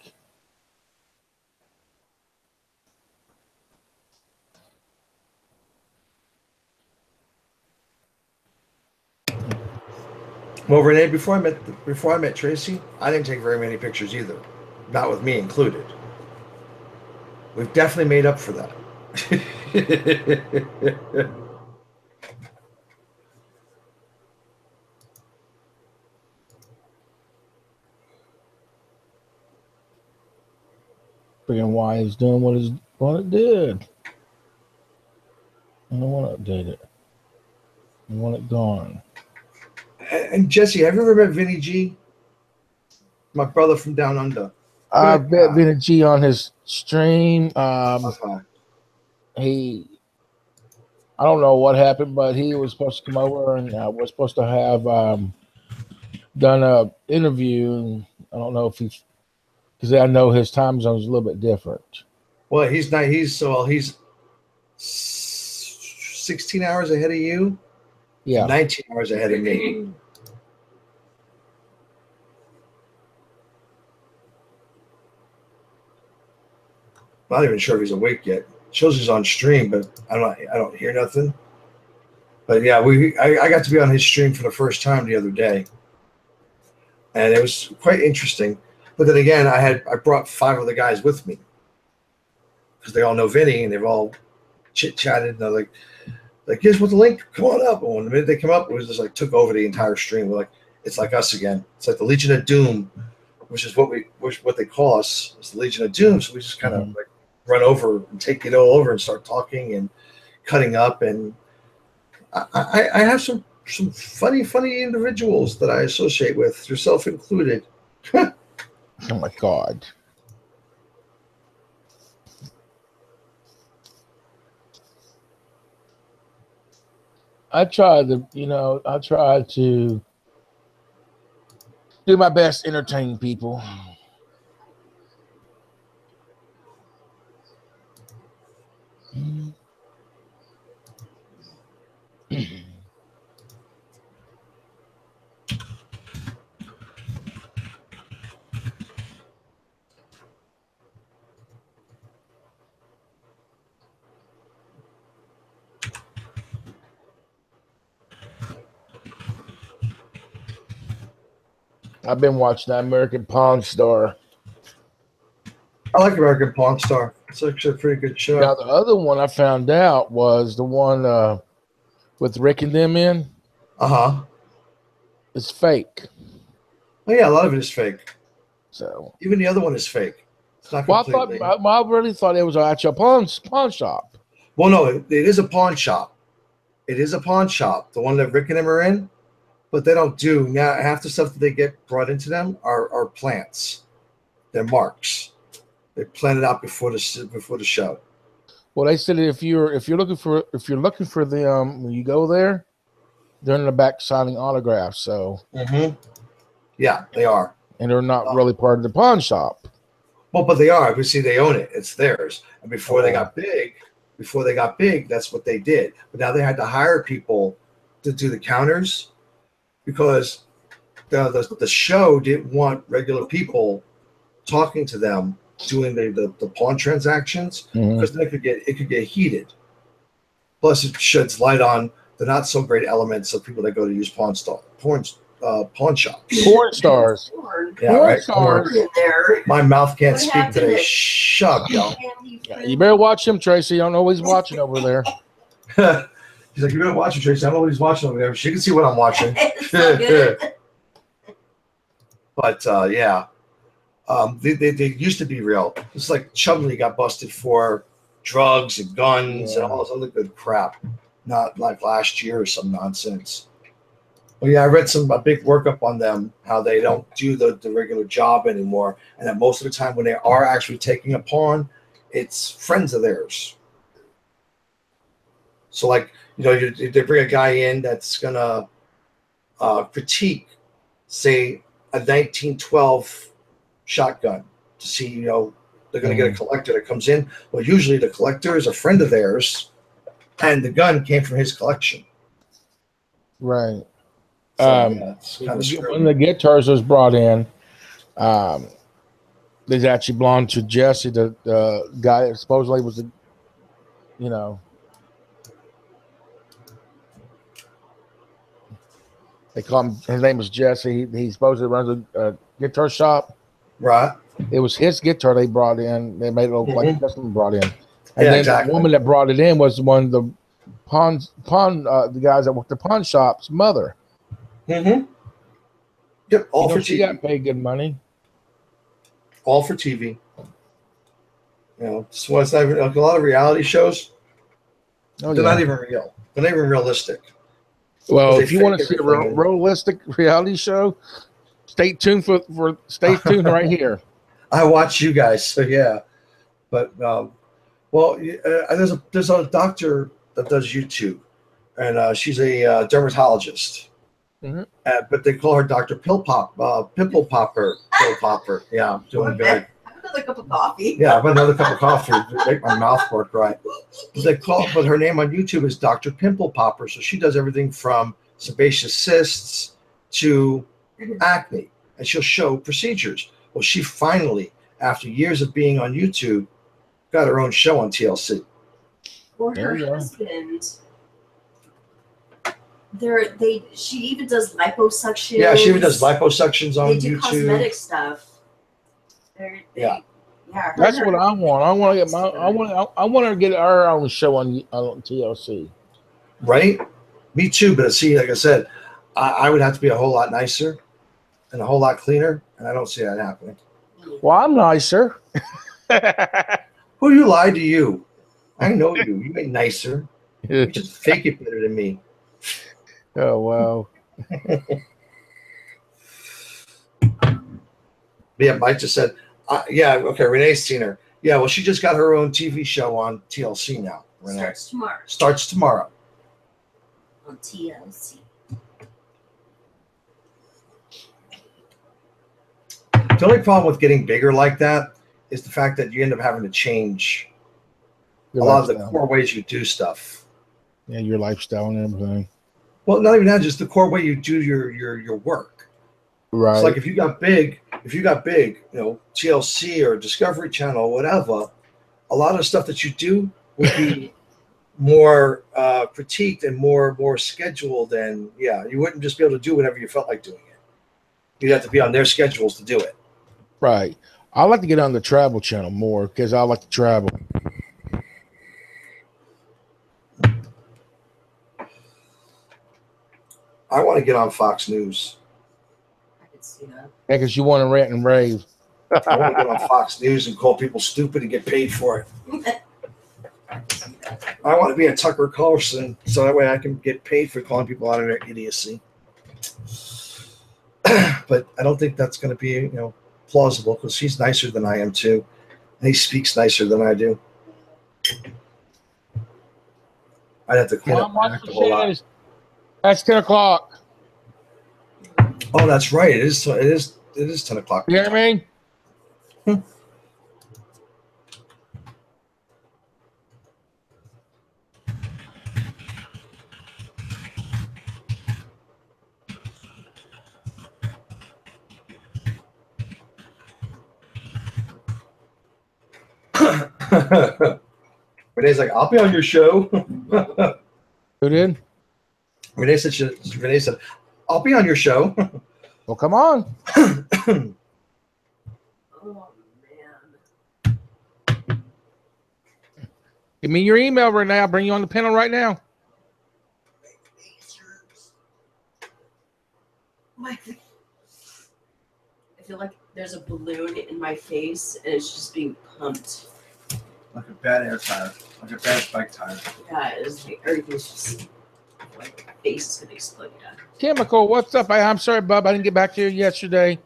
Well, Renee, before I met Tracy, I didn't take very many pictures either, not with me included. We've definitely made up for that. Freaking why it's doing what it did. I don't want to update it. I want it gone. And Jesse, have you ever met Vinny G? My brother from down under. I bet Vinny G on his stream. Okay. I don't know what happened, but he was supposed to come over and we're supposed to have done a interview. I don't know if he's, because I know his time zone is a little bit different. Well, he's 16 hours ahead of you. Yeah, 19 hours ahead of me. not even sure if he's awake yet. Shows he's on stream, but I don't hear nothing. But yeah, I got to be on his stream for the first time the other day, and it was quite interesting. But then again, I brought 5 of the guys with me because they all know Vinny and they've all chit chatted and they're like, here's what the link. Come on up. And when the minute they come up, it was just like took over the entire stream. We're like, it's like us again. It's like the Legion of Doom, which is what they call us. It's the Legion of Doom. So we just kind of like run over and take it all over and start talking and cutting up. And I have some funny individuals that I associate with, yourself included. Oh my God. I try to do my best to entertain people. I've been watching that American Pawn Star. I like American Pawn Star. It's actually a pretty good show. Now, the other one I found out was the one with Rick and them in. Uh-huh. It's fake. Oh, yeah, a lot of it is fake. So even the other one is fake. It's not completely. I really thought it was actually a pawn shop. Well, no, it is a pawn shop. It is a pawn shop. The one that Rick and them are in. But they don't do now. Half the stuff that they get brought into them are plants. They're marks. They plan it out before the show. Well, they said if you're looking for them when you go there, they're in the back signing autographs. So yeah, they are, and they're not really part of the pawn shop. Well, but they are. We see they own it. It's theirs. And before they got big, that's what they did. But now they had to hire people to do the counters. Because the show didn't want regular people talking to them doing the pawn transactions because then it could get heated. Plus, it sheds light on the not so great elements of people that go to use pawn shops. Porn stars. Yeah, right. Stars. My mouth can't speak today. Shut up, y'all. Yeah, you better watch him, Tracy. I don't know what he's watching over there. He's like, you better watch it, Tracy. I don't know what he's watching over there. She can see what I'm watching. But yeah, they used to be real. It's like Chumley got busted for drugs and guns and all this other good crap. Not like last year or some nonsense. Well, yeah, I read a big workup on them, how they don't do the regular job anymore, and that most of the time when they are actually taking a pawn, it's friends of theirs. So like, they bring a guy in that's gonna critique, say, a 1912 shotgun to see, they're gonna get a collector that comes in. Well, usually the collector is a friend of theirs, and the gun came from his collection. Right. So, when the guitars was brought in, they actually belonged to Jesse, the guy that supposedly was they call him. His name was Jesse. He supposedly runs a guitar shop. Right. It was his guitar they brought in. They made it look like Justin brought in, and then the woman that brought it in was one of the the guys that worked the pawn shop's mother. Yep. All for TV. She got paid good money. All for TV. It's not even like a lot of reality shows. They're not even real. They're not even realistic. Well, if you want to see a realistic reality show, stay tuned right here. I watch you guys, so yeah. But there's a doctor that does YouTube, and she's a dermatologist. But they call her Dr. Pimple Popper. Yeah, I'm doing good. Have another cup of coffee. Yeah, I've another cup of coffee to make my mouth work right. But her name on YouTube is Dr. Pimple Popper. So she does everything from sebaceous cysts to acne, and she'll show procedures. Well, she finally, after years of being on YouTube, got her own show on TLC. Or There her you go. husband. She even does liposuction. Yeah, she even does liposuctions on They do YouTube. cosmetic stuff. Yeah. Yeah. That's what I want. I want to get I want to get our own show on TLC. Right? Me too. But see, like I said, I would have to be a whole lot nicer and a whole lot cleaner, and I don't see that happening. Well, I'm nicer. Who you lied to you? I know you. You ain't nicer. You just fake it better than me. Oh wow. Yeah, Mike just said, yeah, okay, Renee's seen her. Yeah, well, she just got her own TV show on TLC now. Renee. Starts tomorrow. On TLC. The only problem with getting bigger like that is the fact that you end up having to change Your a lot of lifestyle. the core ways you do stuff. Yeah, your lifestyle and everything. Well, not even that, just the core way you do your work. Right. It's like if you got big, TLC or Discovery Channel or whatever, a lot of stuff that you do would be more critiqued and more scheduled, and you wouldn't just be able to do whatever you felt like doing it. You'd have to be on their schedules to do it. Right. I like to get on the travel channel more because I like to travel. I want to get on Fox News. I could see that. Yeah, because you want to rant and rave. I want to get on Fox News and call people stupid and get paid for it. I want to be a Tucker Carlson so that way I can get paid for calling people out of their idiocy. But I don't think that's going to be, plausible because he's nicer than I am too. And he speaks nicer than I do. I'd have to clean up my act a whole lot. That's 10 o'clock. Oh, that's right. It is 10 o'clock. You hear me? Renee's like, I'll be on your show. Who did? Renee said, I'll be on your show. Well, come on. Oh, man. Give me your email right now. I'll bring you on the panel right now. I feel like there's a balloon in my face and it's just being pumped. Like a bad air tire. Like a bad bike tire. Yeah, it's like everything's just like my face is gonna explode. Yeah. Chemical, what's up? I'm sorry, bub. I didn't get back to you yesterday.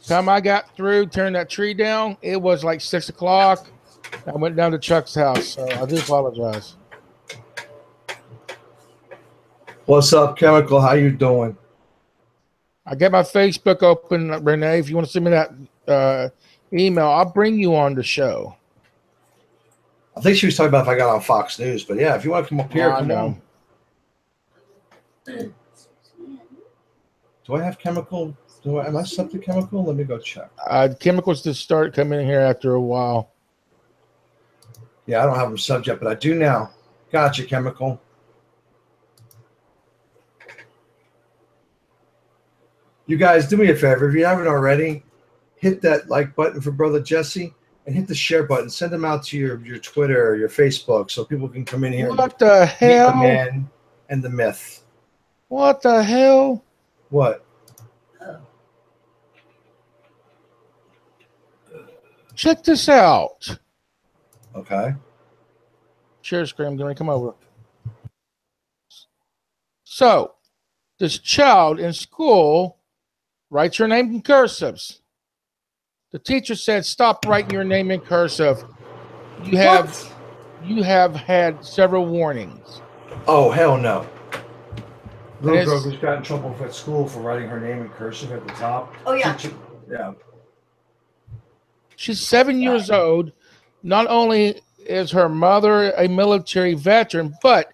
Time I got through, turned that tree down, it was like 6 o'clock. I went down to Chuck's house, so I do apologize. What's up, Chemical? How you doing? I got my Facebook open, Renee. If you want to send me that email, I'll bring you on the show. I think she was talking about if I got on Fox News, but yeah, if you want to come up here, come on. Do I have Chemical? Am I sent to Chemical? Let me go check. Chemicals to start coming in here after a while. Yeah, I don't have them subbed yet, but I do now. Gotcha, Chemical. You guys, do me a favor. If you haven't already, hit that like button for Brother Jesse and hit the share button. Send them out to your Twitter or your Facebook so people can come in here. What the hell? Meet the man and the myth. What the hell? What? Check this out. Okay. Share screen. Can we come over? So, this child in school writes your name in cursives. The teacher said, "Stop writing your name in cursive. You have had several warnings." Oh, hell no. Little girl who's got in trouble at school for writing her name in cursive at the top. Oh, yeah. Yeah. She's 7 years old. Not only is her mother a military veteran, but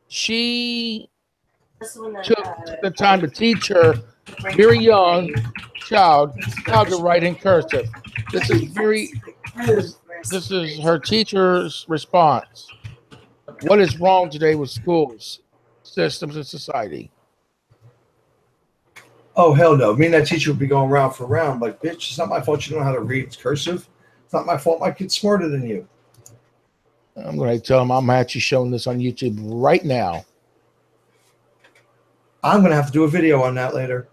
she took the time to teach her very young child how to write in cursive. This is This is her teacher's response. What is wrong today with schools, systems, and society? Oh, hell no. Me and that teacher would be going round for round. Like, bitch, it's not my fault you don't know how to read cursive. It's not my fault my kid's smarter than you. I'm going to tell him I'm actually showing this on YouTube right now. I'm going to have to do a video on that later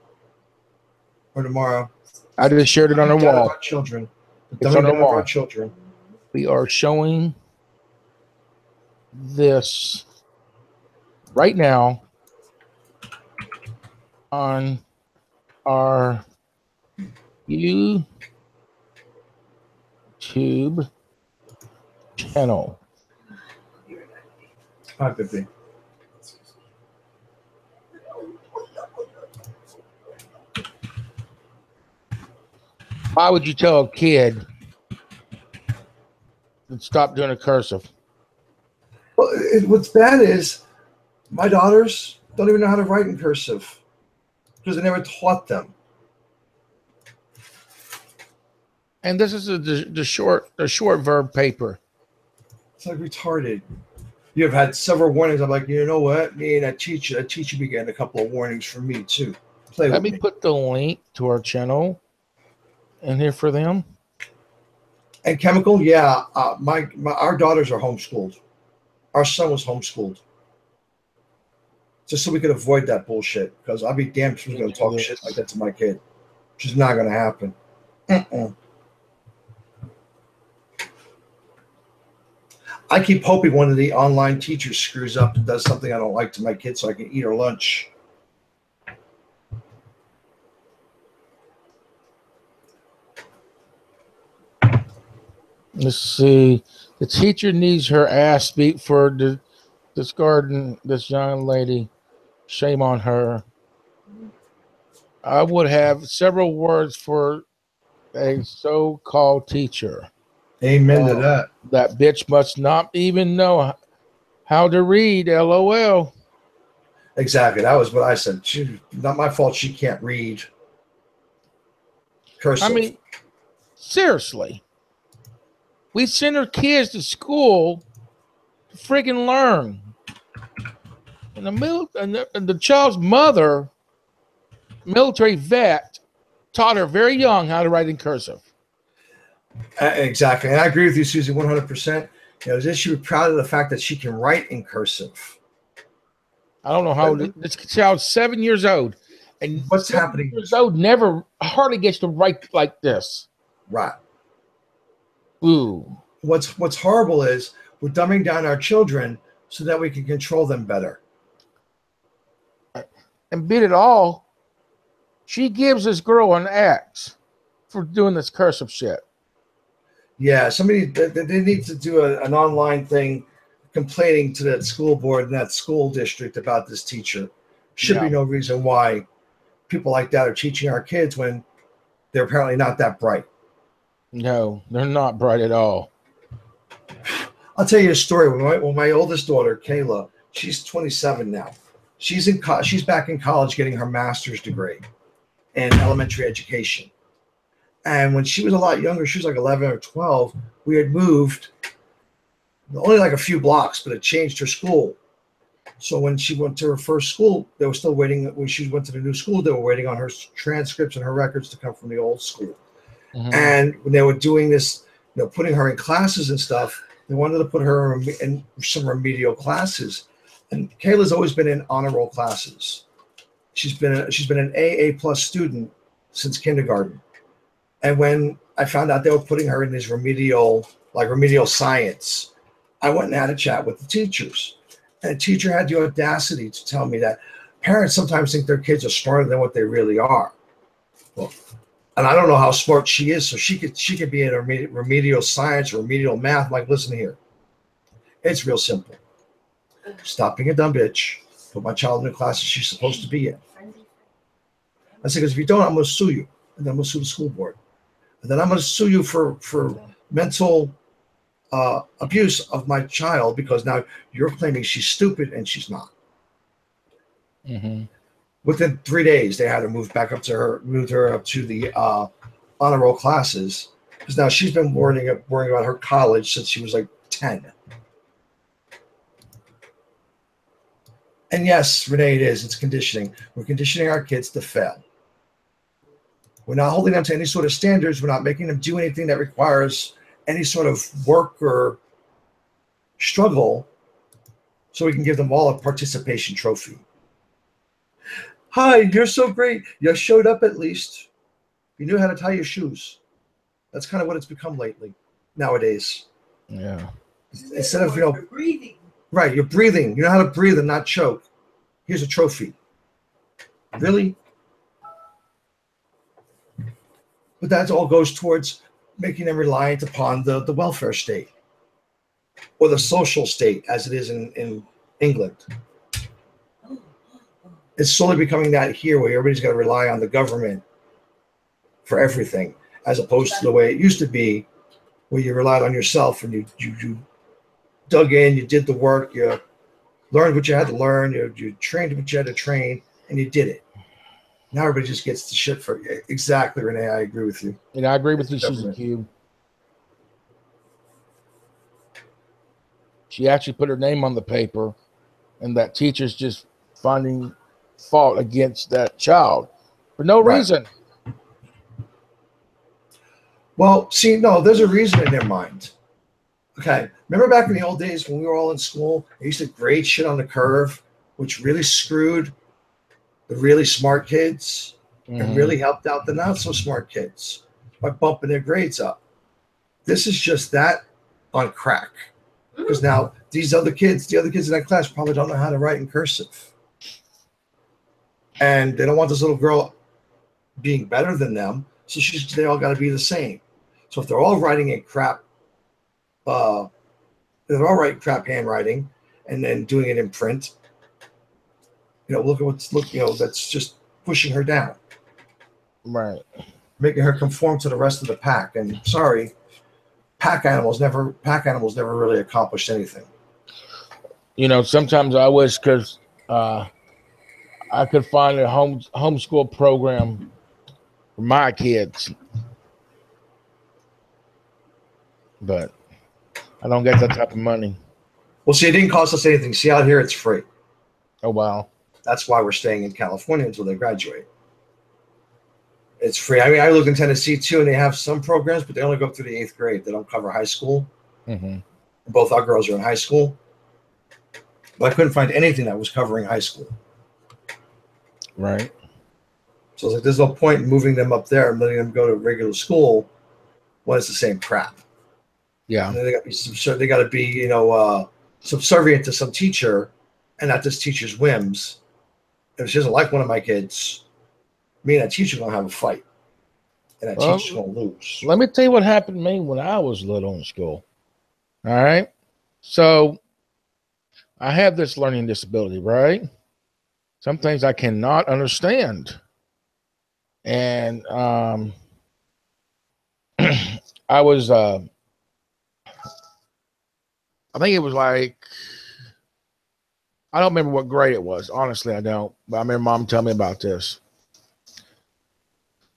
or tomorrow. I just shared it on the wall. Our children. It's on the wall. Our children. We are showing this right now on our YouTube channel. Hi, Bippy. Why would you tell a kid to stop doing a cursive? Well, what's bad is my daughters don't even know how to write in cursive because I never taught them. And this is the short verb paper. It's like retarded. You have had several warnings. I'm like, you know what? Me and that teacher began a couple of warnings for me too. Let me put the link to our channel in here for them. And chemical, yeah. Our daughters are homeschooled. Our son was homeschooled. Just so we could avoid that bullshit. Because I'll be damned if she's going to talk shit like that to my kid. Which is not going to happen. I keep hoping one of the online teachers screws up and does something I don't like to my kids so I can eat her lunch. Let's see. The teacher needs her ass beat for discarding this young lady. Shame on her. I would have several words for a so-called teacher. Amen to that. That bitch must not even know how to read. LOL. Exactly. That was what I said. Not my fault she can't read cursive. I mean, seriously. We send our kids to school to freaking learn. And the child's mother, military vet, taught her very young how to write in cursive. Exactly. And I agree with you, Susie, 100%. She was proud of the fact that she can write in cursive. I don't know how this child's 7 years old. And what's happening? Years old hardly gets to write like this. Right. Ooh. What's horrible is we're dumbing down our children so that we can control them better. And beat it all, she gives this girl an X for doing this cursive shit. Yeah, they need to do an online thing complaining to that school board and that school district about this teacher. Should be no reason why people like that are teaching our kids when they're apparently not that bright. No, they're not bright at all. I'll tell you a story. When my oldest daughter, Kayla, she's 27 now. She's back in college getting her master's degree in elementary education. And when she was a lot younger, she was like 11 or 12, we had moved only like a few blocks, but it changed her school. So when she went to her first school, they were still waiting. When she went to the new school, they were waiting on her transcripts and her records to come from the old school. Mm-hmm. And when they were doing this, putting her in classes and stuff, they wanted to put her in some remedial classes. And Kayla's always been in honor roll classes. She's been an AA plus student since kindergarten. And when I found out they were putting her in this remedial science, I went and had a chat with the teachers. And the teacher had the audacity to tell me that parents sometimes think their kids are smarter than what they really are. Well, and I don't know how smart she is, so she could be in a remedial science or remedial math. I'm like, listen here, it's real simple. Stop being a dumb bitch. Put my child in the classes she's supposed to be in. I said, because if you don't, I'm going to sue you, and then I'm going to sue the school board. And then I'm going to sue you for mental abuse of my child because now you're claiming she's stupid and she's not. Mm-hmm. Within 3 days, they had her moved her up to the honor roll classes. Because now she's been worrying about her college since she was like 10. And yes, Renee, it is. It's conditioning. We're conditioning our kids to fail. We're not holding them to any sort of standards. We're not making them do anything that requires any sort of work or struggle, so we can give them all a participation trophy. Hi, you're so great. You showed up at least. You knew how to tie your shoes. That's kind of what it's become lately, nowadays. Yeah. Instead of, breathing. Right, you're breathing. You know how to breathe and not choke. Here's a trophy. Really? But that all goes towards making them reliant upon the welfare state or the social state, as it is in England. It's slowly becoming that here, where everybody's got to rely on the government for everything, as opposed to the way it used to be, where you relied on yourself and you dug in, you did the work, you learned what you had to learn, you trained what you had to train, and you did it. Now everybody just gets the shit for it. Exactly, Renee. I agree with you. And I agree with you, Susan Q. She actually put her name on the paper, and that teacher's just finding fault against that child for no reason. Well, see, no, there's a reason in their mind. Okay, remember back in the old days when we were all in school, they used to grade shit on the curve, which really screwed the really smart kids and really helped out the not so smart kids by bumping their grades up. This is just that on crack. Because now the other kids in that class probably don't know how to write in cursive. And they don't want this little girl being better than them. So they all got to be the same. So if they're all writing in crap, they're all writing crap handwriting and then doing it in print, look at that's just pushing her down. Right. Making her conform to the rest of the pack. And sorry, pack animals never really accomplished anything. Sometimes I wish, because I could find a homeschool program for my kids, but I don't get that type of money. Well, see, it didn't cost us anything. See, out here it's free. Oh, wow. That's why we're staying in California until they graduate. It's free. I mean, I live in Tennessee too, and they have some programs, but they only go up through the 8th grade. They don't cover high school. Mm-hmm. Both our girls are in high school, but I couldn't find anything that was covering high school. Right. So it's like there's no point in moving them up there and letting them go to regular school when it's the same crap. Yeah. And then they got to be subservient to some teacher, and not this teacher's whims. If she doesn't like one of my kids, me and that teacher are going to have a fight. And that teacher's going to lose. Let me tell you what happened to me when I was little in school. All right. So I have this learning disability, right? Some things I cannot understand. And I was, I think it was like, I don't remember what grade it was. Honestly, I don't. But I remember Mom telling me about this.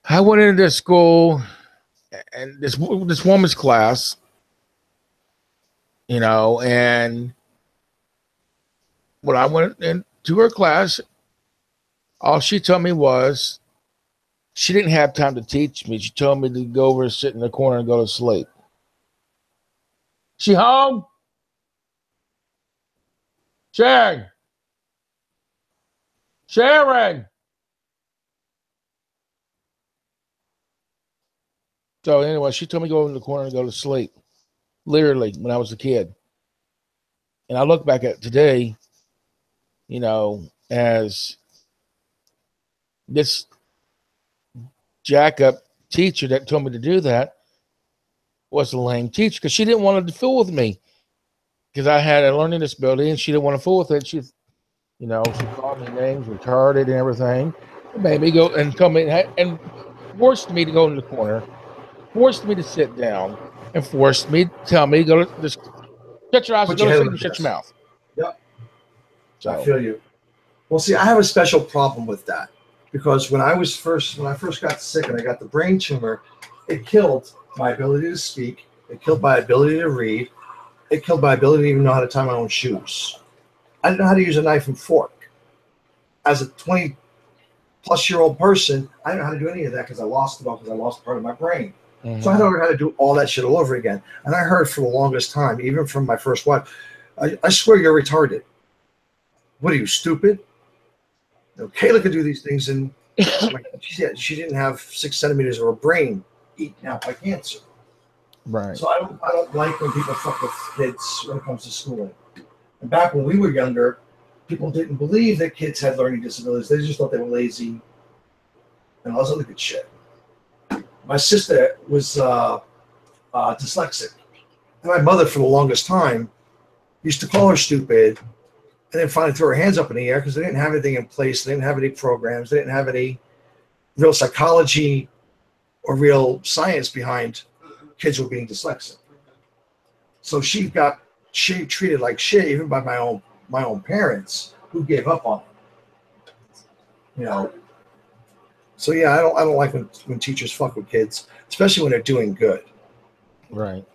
I went into this school, and this woman's class, and when I went into her class, all she told me was she didn't have time to teach me. She told me to go over and sit in the corner and go to sleep. She home? Sharon. So anyway, she told me to go in the corner and go to sleep. Literally, when I was a kid. And I look back at today, as this jack-up teacher that told me to do that was a lame teacher, because she didn't want to fool with me, because I had a learning disability and she didn't want to fool with it. She called me names, retarded and everything. Made me go and tell me, and forced me to go in the corner, forced me to sit down, and forced me to tell me, go to just shut your eyes, go to sleep, and shut your mouth. Yep. So I feel you. Well, see, I have a special problem with that, because when I first got sick and I got the brain tumor, it killed my ability to speak. It killed my ability to read. It killed my ability to even know how to tie my own shoes. I didn't know how to use a knife and fork. As a 20-plus-year-old person, I didn't know how to do any of that because I lost it all because I lost part of my brain. Mm-hmm. So I learned how to do all that shit all over again. And I heard for the longest time, even from my first wife, I swear you're retarded. What are you, stupid? You know, Kayla could do these things, and she didn't have 6 centimeters of her brain eaten out by cancer. Right. So I don't like when people fuck with kids when it comes to schooling. And back when we were younger, people didn't believe that kids had learning disabilities. They just thought they were lazy and all this other good shit. My sister was dyslexic. And my mother, for the longest time, used to call her stupid and then finally throw her hands up in the air because they didn't have anything in place. They didn't have any programs. They didn't have any real psychology or real science behind kids who were being dyslexic. So she got treated like shit even by my own parents who gave up on her. You know. So yeah, I don't like when teachers fuck with kids, especially when they're doing good. Right.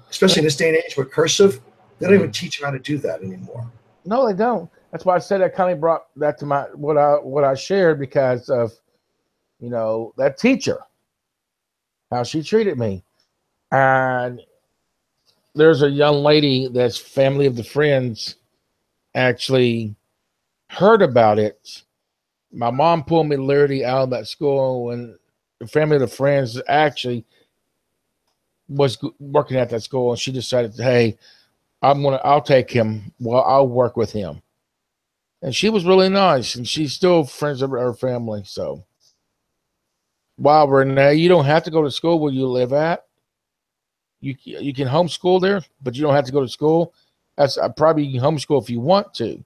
Especially in this day and age with cursive, they don't even teach them how to do that anymore. No, they don't. That's why I said I kind of brought that to what I shared because of, you know, that teacher, how she treated me. And there's a young lady that's family of the friends actually heard about it. My mom pulled me literally out of that school, and the family of the friends actually was working at that school, and she decided, hey, I'll take him. Well, I'll work with him. And she was really nice, and she's still friends with her family. So, wow, Renee, you don't have to go to school where you live at. You can homeschool there, but you don't have to go to school. That's probably you can homeschool if you want to.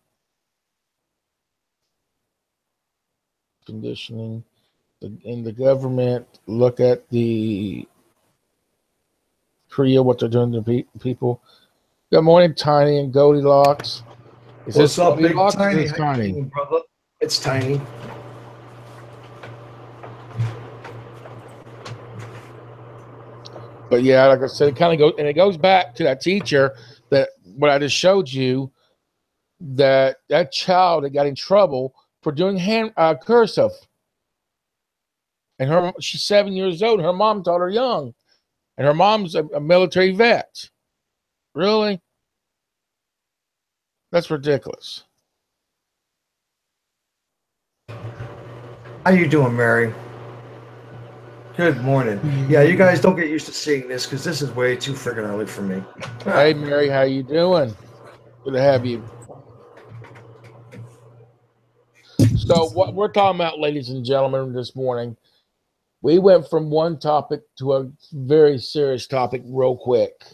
Conditioning in the government, look at the Korea, what they're doing to people. Good morning, Tiny and Goldilocks. What's up, Big Tiny? How you doing, brother? It's Tiny. But yeah, like I said, it kind of goes, and it goes back to that teacher that what I just showed you, that child that got in trouble for doing cursive, and she's 7 years old. And her mom taught her young, and her mom's a military vet. Really, that's ridiculous. How you doing, Mary? Good morning. Yeah, you guys don't get used to seeing this because this is way too freaking early for me. Hey, Mary, how you doing? Good to have you. So what we're talking about, ladies and gentlemen, this morning, we went from one topic to a very serious topic real quick.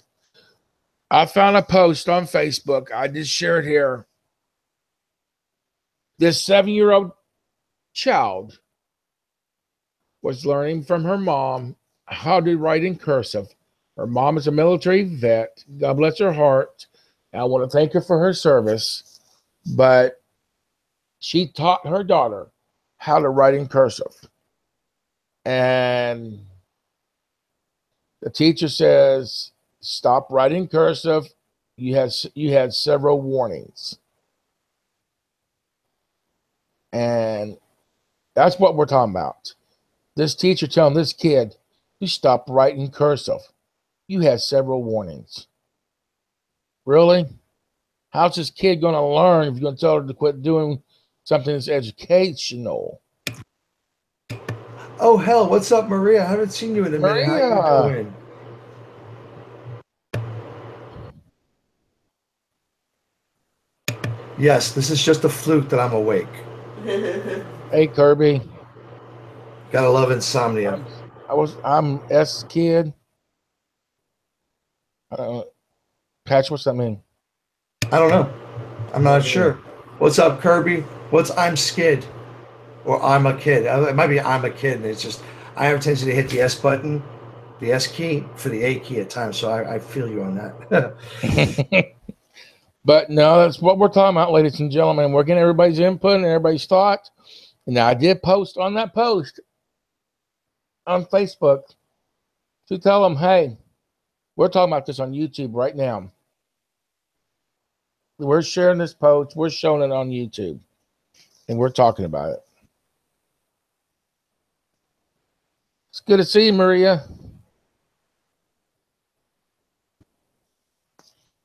I found a post on Facebook. I just shared here. This 7-year-old child was learning from her mom how to write in cursive. Her mom is a military vet. God bless her heart. And I want to thank her for her service. But she taught her daughter how to write in cursive. And the teacher says, stop writing cursive. You had several warnings. And that's what we're talking about. This teacher telling this kid, you stop writing cursive. You had several warnings. Really? How's this kid going to learn if you're going to tell her to quit doing something that's educational? Oh, hell, what's up, Maria? I haven't seen you in a minute. How you doing? Yes, this is just a fluke that I'm awake. Hey, Kirby. Gotta love insomnia. I'm S kid. Patch, what's that mean? I don't know. I'm not sure. What's up, Kirby? I'm skid. Or I'm a kid. It might be I'm a kid. And it's just, I have a tendency to hit the S button, the S key, for the A key at times. So I feel you on that. But no, that's what we're talking about, ladies and gentlemen. We're getting everybody's input and everybody's thoughts. And I did post on that post on Facebook. to tell them, hey, we're talking about this on YouTube right now. We're sharing this post. We're showing it on YouTube. And we're talking about it. It's good to see you, Maria.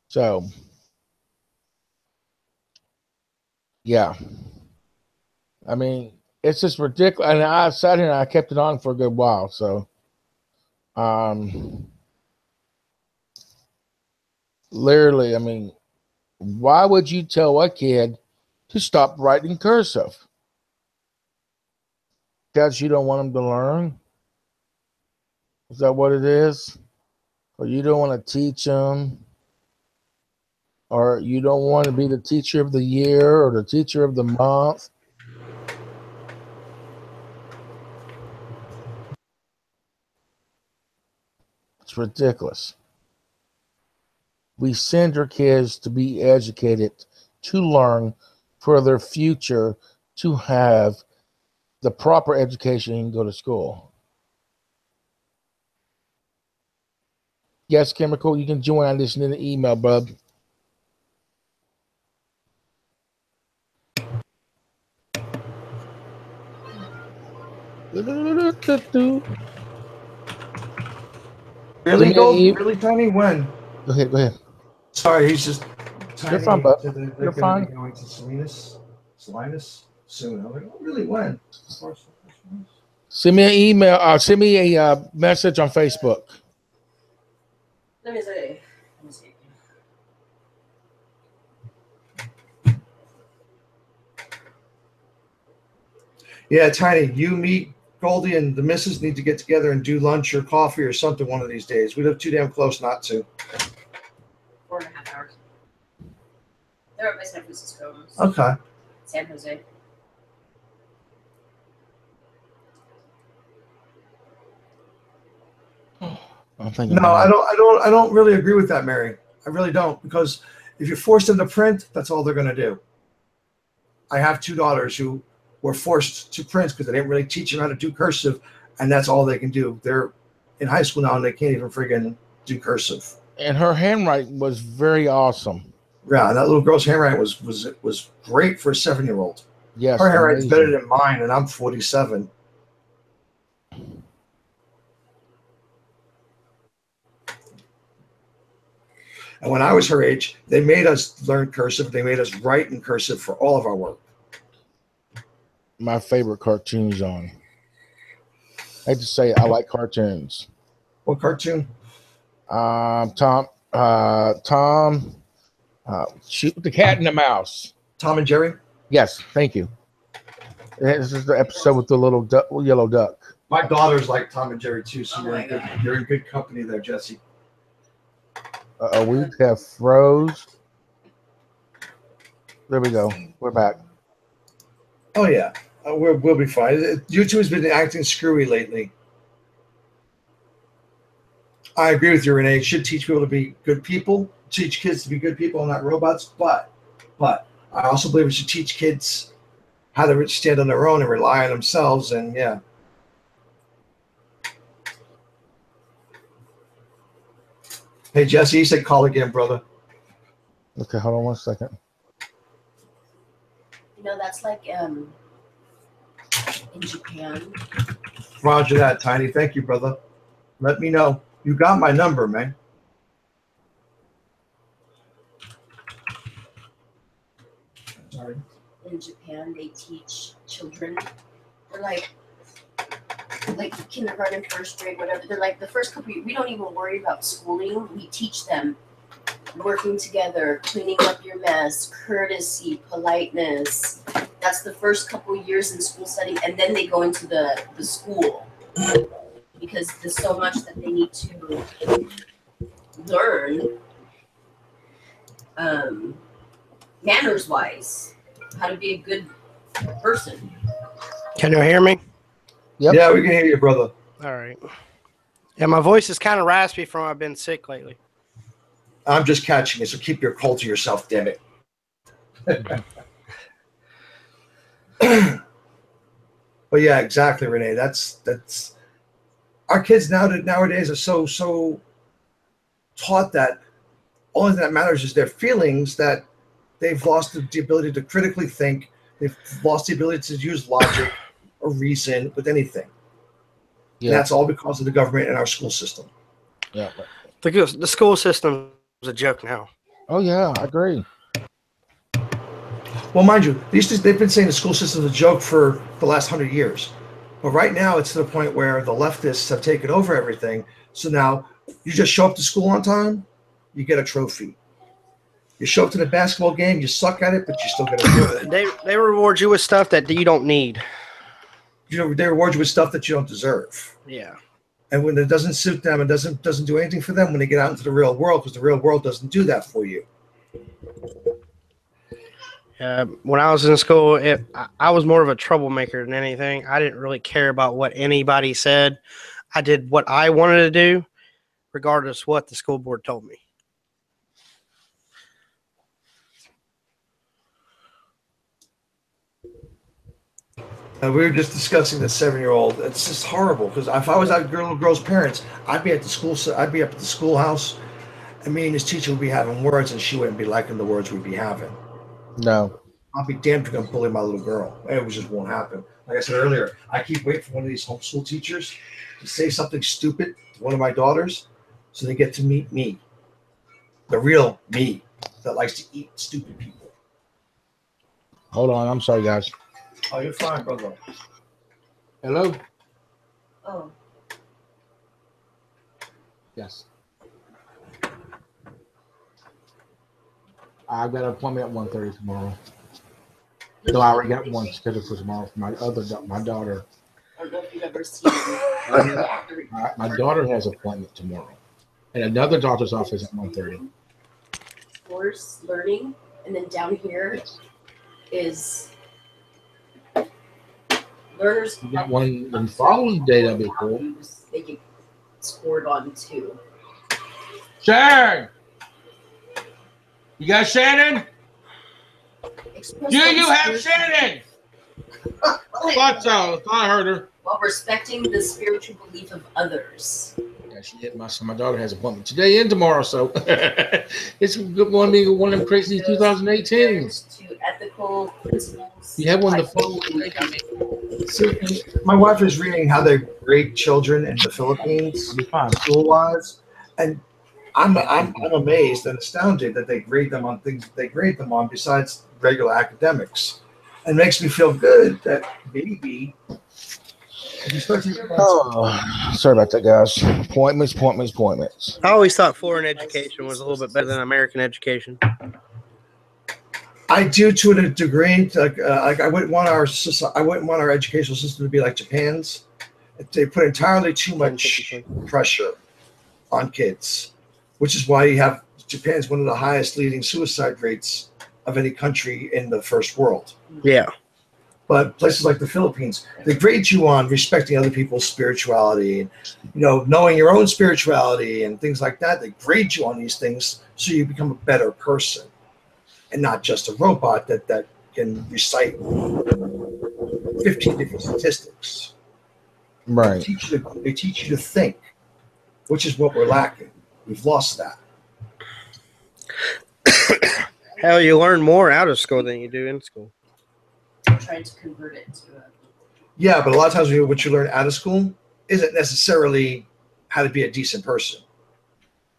So, yeah. I mean, it's just ridiculous. And I sat here and I kept it on for a good while. So, literally, I mean, why would you tell a kid to stop writing cursive? Because you don't want them to learn? Is that what it is? Or you don't want to teach them? Or you don't want to be the teacher of the year or the teacher of the month? It's ridiculous. We send our kids to be educated, to learn for their future, to have the proper education and go to school. Yes, Chemical, you can join on this in the email, bub. Really, Gold? Really, Tiny? When? Go ahead, go ahead. Sorry, he's just Tiny. You're fine, bub. They're You're fine. going to Salinas soon. I'm like, oh, really? When? Send me an email. Send me a message on Facebook. Let me see. Yeah, Tiny, you, me, Goldie, and the missus need to get together and do lunch or coffee or something one of these days. We live too damn close not to. 4.5 hours. They're up by San Francisco. Okay. San Jose. No, I don't really agree with that, Mary. I really don't, because if you force them to print, that's all they're going to do. I have 2 daughters who were forced to print because they didn't really teach them how to do cursive, and that's all they can do. They're in high school now, and they can't even friggin' do cursive. And her handwriting was very awesome. Yeah, and that little girl's handwriting was great for a 7-year-old. Yes, her handwriting's better than mine, and I'm 47. And when I was her age, they made us learn cursive. They made us write in cursive for all of our work. My favorite cartoons on. I hate to say it, I like cartoons. What cartoon? Tom, shoot the cat and the mouse. Tom and Jerry? Yes, thank you. This is the episode with the little yellow duck. My daughters like Tom and Jerry too, so you're in good company there, Jesse. We have froze. There we go. We're back. Oh yeah, we'll be fine. YouTube has been acting screwy lately. I agree with you, Renee. It should teach people to be good people, teach kids to be good people, not robots. But I also believe it should teach kids how to stand on their own and rely on themselves. And yeah. Hey, Jesse, you said call again, brother. Okay, hold on 1 second. You know, that's like in Japan. Roger that, Tiny. Thank you, brother. Let me know. You got my number, man. Sorry. In Japan, they teach children. They're like kindergarten, first grade, whatever. They're like the first couple. We don't even worry about schooling. We teach them working together, cleaning up your mess, courtesy, politeness. That's the first couple years in school setting, and then they go into the school because there's so much that they need to learn, manners-wise, how to be a good person. Can you hear me? Yep. Yeah, we can hear you, brother. All right. Yeah, my voice is kind of raspy from I've been sick lately. I'm just catching it, so keep your cold to yourself, damn it. But yeah, exactly, Renee. That's. our kids nowadays are so taught that only thing that matters is their feelings, that they've lost the ability to critically think. They've lost the ability to use logic or reason with anything. Yeah. And that's all because of the government and our school system. Yeah. The school system is a joke now. Oh yeah, I agree. Well, mind you, they've been saying the school system is a joke for the last 100 years. But right now, it's to the point where the leftists have taken over everything. So now you just show up to school on time, you get a trophy. You show up to the basketball game, you suck at it, but you still get a trophy. They reward you with stuff that you don't need. They reward you with stuff that you don't deserve. Yeah. And when it doesn't suit them and doesn't do anything for them when they get out into the real world, because the real world doesn't do that for you. When I was in school, I was more of a troublemaker than anything. I didn't really care about what anybody said. I did what I wanted to do, regardless what the school board told me. We were just discussing the 7-year-old. It's just horrible because if I was that little girl's parents, I'd be at the school. I'd be up at the schoolhouse, and me and his teacher would be having words, and she wouldn't be liking the words we'd be having. No. I'll be damned if I'm gonna bully my little girl. It just won't happen. Like I said earlier, I keep waiting for one of these homeschool teachers to say something stupid to one of my daughters, so they get to meet me, the real me that likes to eat stupid people. Hold on, I'm sorry, guys. Oh, you're fine, brother. Hello. Oh, Yes. I've got an appointment at 1:30 tomorrow. So I already got one scheduled for tomorrow for my daughter. I don't know if you've ever seen My daughter has an appointment tomorrow, and another doctor's office at 1:30. Force learning, and then down here is learners. You got one the following day, that'd be cool. They get scored on too. Sharon! You got Shannon? Do you have Shannon? Thought so. Thought I heard her. While respecting the spiritual belief of others. Yeah, she hit my daughter has an appointment today and tomorrow, so it's going to be one of them crazy 2018s. To ethical principles. You have one of the phone. See, my wife is reading how they grade children in the Philippines, school-wise, and I'm amazed and astounded that they grade them on things that they grade them on besides regular academics. And it makes me feel good that maybe if you start thinking about sorry about that, guys. Appointments. I always thought foreign education was a little bit better than American education. I do to a degree. Like I wouldn't want our educational system to be like Japan's. They put entirely too much pressure on kids, which is why you have Japan's one of the highest leading suicide rates of any country in the first world. Yeah. But places like the Philippines, they grade you on respecting other people's spirituality and, knowing your own spirituality and things like that. They grade you on these things so you become a better person and not just a robot that can recite 15 different statistics. Right. They teach you to think, which is what we're lacking. We've lost that. Hell, you learn more out of school than you do in school. Trying to convert it to a. Yeah, but a lot of times what you learn out of school isn't necessarily how to be a decent person.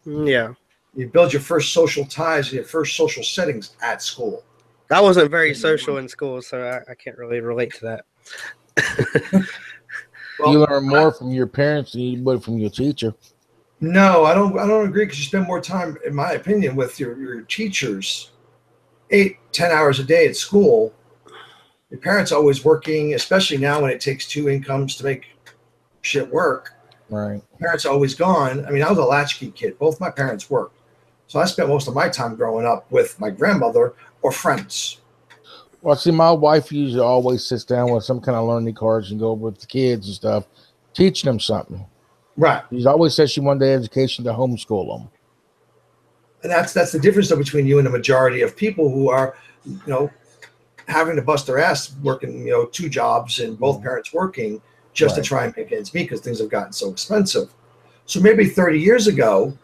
Yeah. You build your first social ties, your first social settings at school. I wasn't very social in school, so I can't really relate to that. Well, you learn more from your parents than you would from your teacher. No, I don't agree, because you spend more time, in my opinion, with your teachers 8-10 hours a day at school. Your parents are always working, especially now when it takes two incomes to make shit work. Right. Parents are always gone. I mean, I was a latchkey kid. Both my parents worked. So I spent most of my time growing up with my grandmother or friends. Well, see, my wife usually always sits down with some kind of learning cards and go over with the kids and stuff, teaching them something. Right. She always says she wanted education to homeschool them. And that's the difference, though, between you and the majority of people who are, having to bust their ass working, 2 jobs and both parents working. just to try and make ends meet because things have gotten so expensive. So maybe 30 years ago,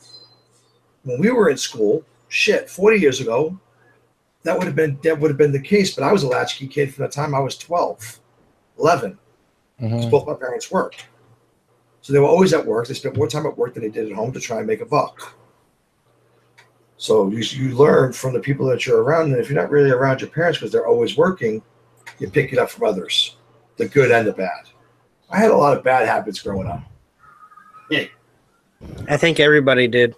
when we were in school, 40 years ago, that would have been the case. But I was a latchkey kid from the time I was 12, 11. Because both my parents worked. So they were always at work. They spent more time at work than they did at home to try and make a buck. So you learn from the people that you're around. And if you're not really around your parents because they're always working, you pick it up from others, the good and the bad. I had a lot of bad habits growing up. Yeah. I think everybody did.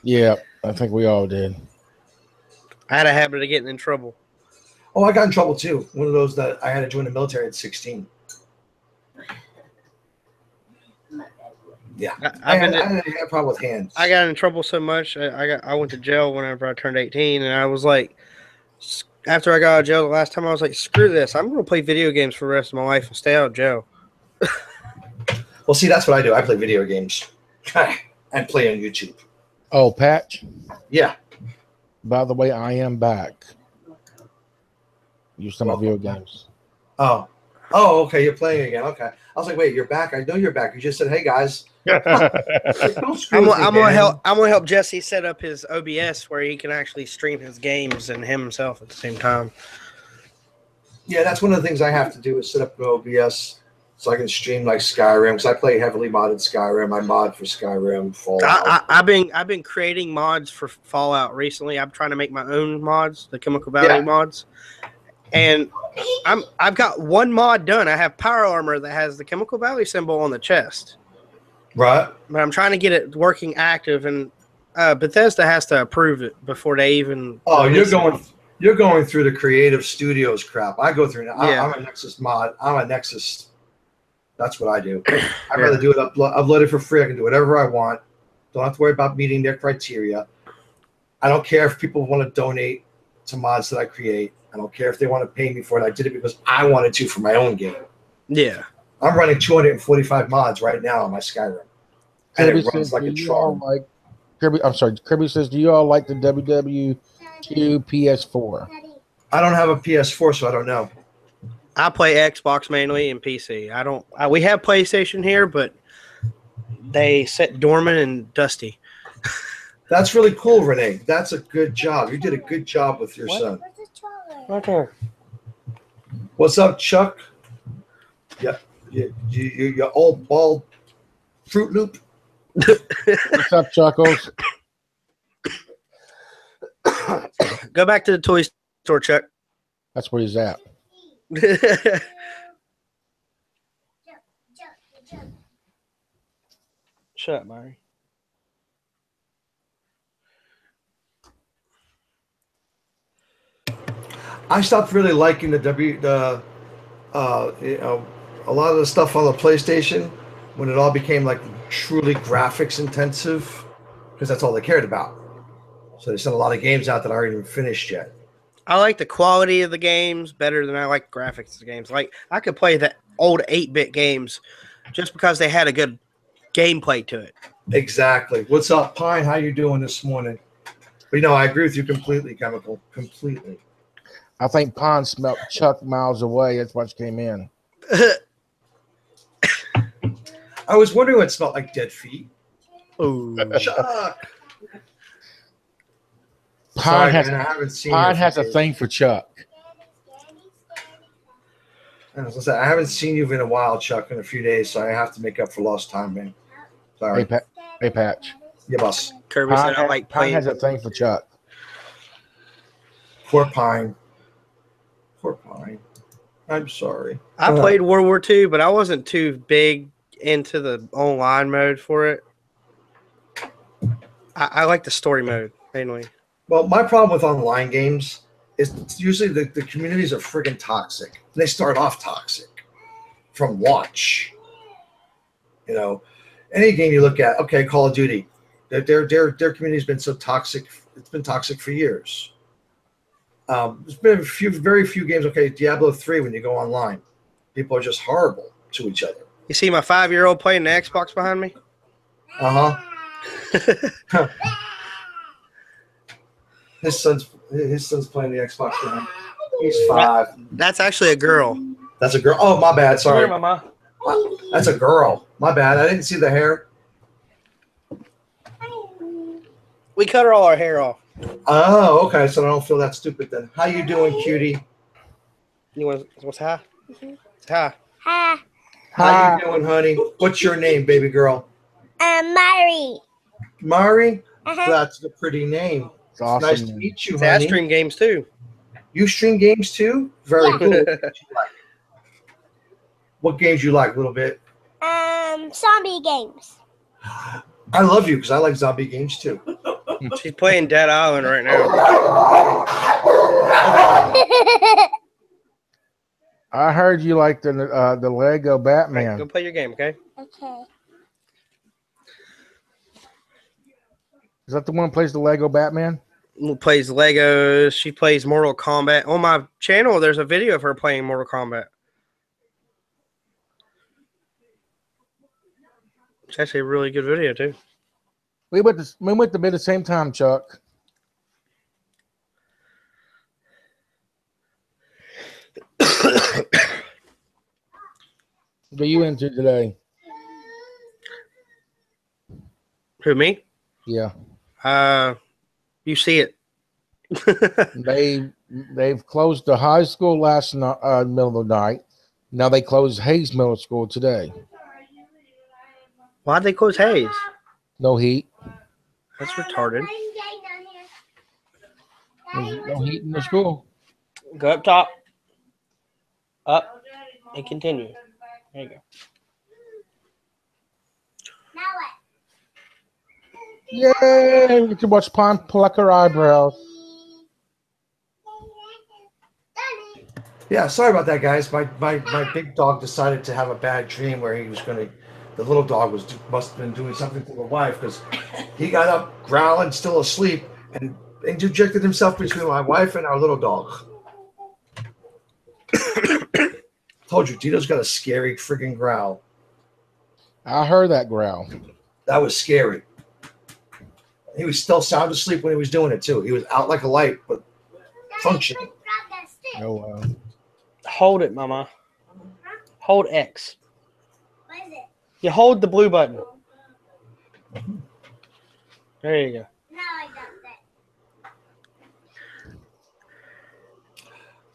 Yeah, I think we all did. I had a habit of getting in trouble. Oh, I got in trouble too. One of those that I had to join the military at 16. Yeah, I had a problem with hands. I got in trouble so much. I went to jail whenever I turned 18, and I was like, after I got out of jail the last time, I was like, screw this. I'm going to play video games for the rest of my life and stay out of jail. Well, see, that's what I do. I play video games and play on YouTube. Oh, Patch? Yeah. By the way, I am back. You some video games. Oh, okay. You're playing again. Okay. I was like, wait, you're back. I know you're back. You just said, hey guys. I'm gonna help Jesse set up his OBS where he can actually stream his games and himself at the same time. Yeah, that's one of the things I have to do is set up an OBS so I can stream like Skyrim because I play heavily modded Skyrim. I mod for Skyrim, Fallout. I've been creating mods for Fallout recently. I'm trying to make my own mods, the Chemical Valley mods. And I've got one mod done. I have power armor that has the Chemical Valley symbol on the chest. Right. But I'm trying to get it working active, and Bethesda has to approve it before they even. Oh, you're going through the Creative Studios crap. I go through. I'm a Nexus mod. I'm a Nexus. That's what I do. I'd rather do it upload it for free. I can do whatever I want. Don't have to worry about meeting their criteria. I don't care if people want to donate to mods that I create. I don't care if they want to pay me for it. I did it because I wanted to for my own game. Yeah. I'm running 245 mods right now on my Skyrim. And it runs like a charm. Kirby says, do you all like the WW2 PS4? I don't have a PS4, so I don't know. I play Xbox mainly and PC. We have PlayStation here, but they sit dormant and dusty. That's really cool, Renee. That's a good job. You did a good job with your son. Right there. What's up, Chuck? Yeah, your old bald Fruit Loop. What's up, Chuckles? Go back to the toy store, Chuck. That's where he's at. Shut up, Mary. I stopped really liking a lot of the stuff on the PlayStation when it all became like truly graphics intensive because that's all they cared about. So they sent a lot of games out that aren't even finished yet. I like the quality of the games better than I like graphics of the games. Like I could play the old 8-bit games just because they had a good gameplay to it. Exactly. What's up, Pine? How you doing this morning? But I agree with you completely, Chemical. Completely. I think Pine smelled Chuck miles away. That's why she came in. I was wondering what it smelled like. Dead feet. Oh, Chuck. Pine Sorry, has a thing for Chuck. As I said, I haven't seen you in a while, Chuck, in a few days, so I have to make up for lost time, man. Sorry. Hey, Patch. Yeah, boss. Kirby said I like Pine playing. has a thing for Chuck. Poor Pine. Poor Pine. I'm sorry. I played World War II, but I wasn't too big into the online mode for it. I like the story mode, mainly. Well, my problem with online games is usually the communities are friggin' toxic. They start off toxic from launch. Any game you look at, okay, Call of Duty, their community's been so toxic. It's been toxic for years. There's been very few games. Okay, Diablo 3, when you go online, people are just horrible to each other. You see my 5-year-old playing the Xbox behind me? Uh-huh. His son's playing the Xbox now. He's 5. That's actually a girl. That's a girl. Oh, my bad. Sorry. Come here, Mama. That's a girl. My bad. I didn't see the hair. We cut all our hair off. Oh, okay. So I don't feel that stupid then. How you doing, cutie? You want what's hi? Hi. Hi. How you doing, honey? What's your name, baby girl? Mari. Mari? Uh-huh. That's a pretty name. It's awesome. Nice to meet you, See, I honey. stream games too. You stream games too? Very Yeah. cool. What games you like a little bit? Zombie games. I love you because I like zombie games too. She's playing Dead Island right now. I heard you like the Lego Batman. Right, go play your game, okay? Okay. Is that the one who plays the Lego Batman? Who plays Legos? She plays Mortal Kombat. On my channel, there's a video of her playing Mortal Kombat. It's actually a really good video too. We went to bed at the same time, Chuck. What are you into today? Who, me? Yeah. You see it. They've closed the high school last night, middle of the night. Now they closed Hayes Middle School today. Why'd they close Hayes? No heat. That's retarded. There's no heat in the school. Go up top. Up. And continue. There you go. Yay! We get to watch Pond pluck her eyebrows. Yeah, sorry about that, guys. My big dog decided to have a bad dream where he was going to. The little dog must have been doing something to the wife because he got up growling, still asleep, and interjected himself between my wife and our little dog. Told you, Tito's got a scary freaking growl. I heard that growl. That was scary. He was still sound asleep when he was doing it too. He was out like a light, but functioning. Oh wow. Hold it, Mama. Hold X. What is it? You hold the blue button. There you go. Now I got that.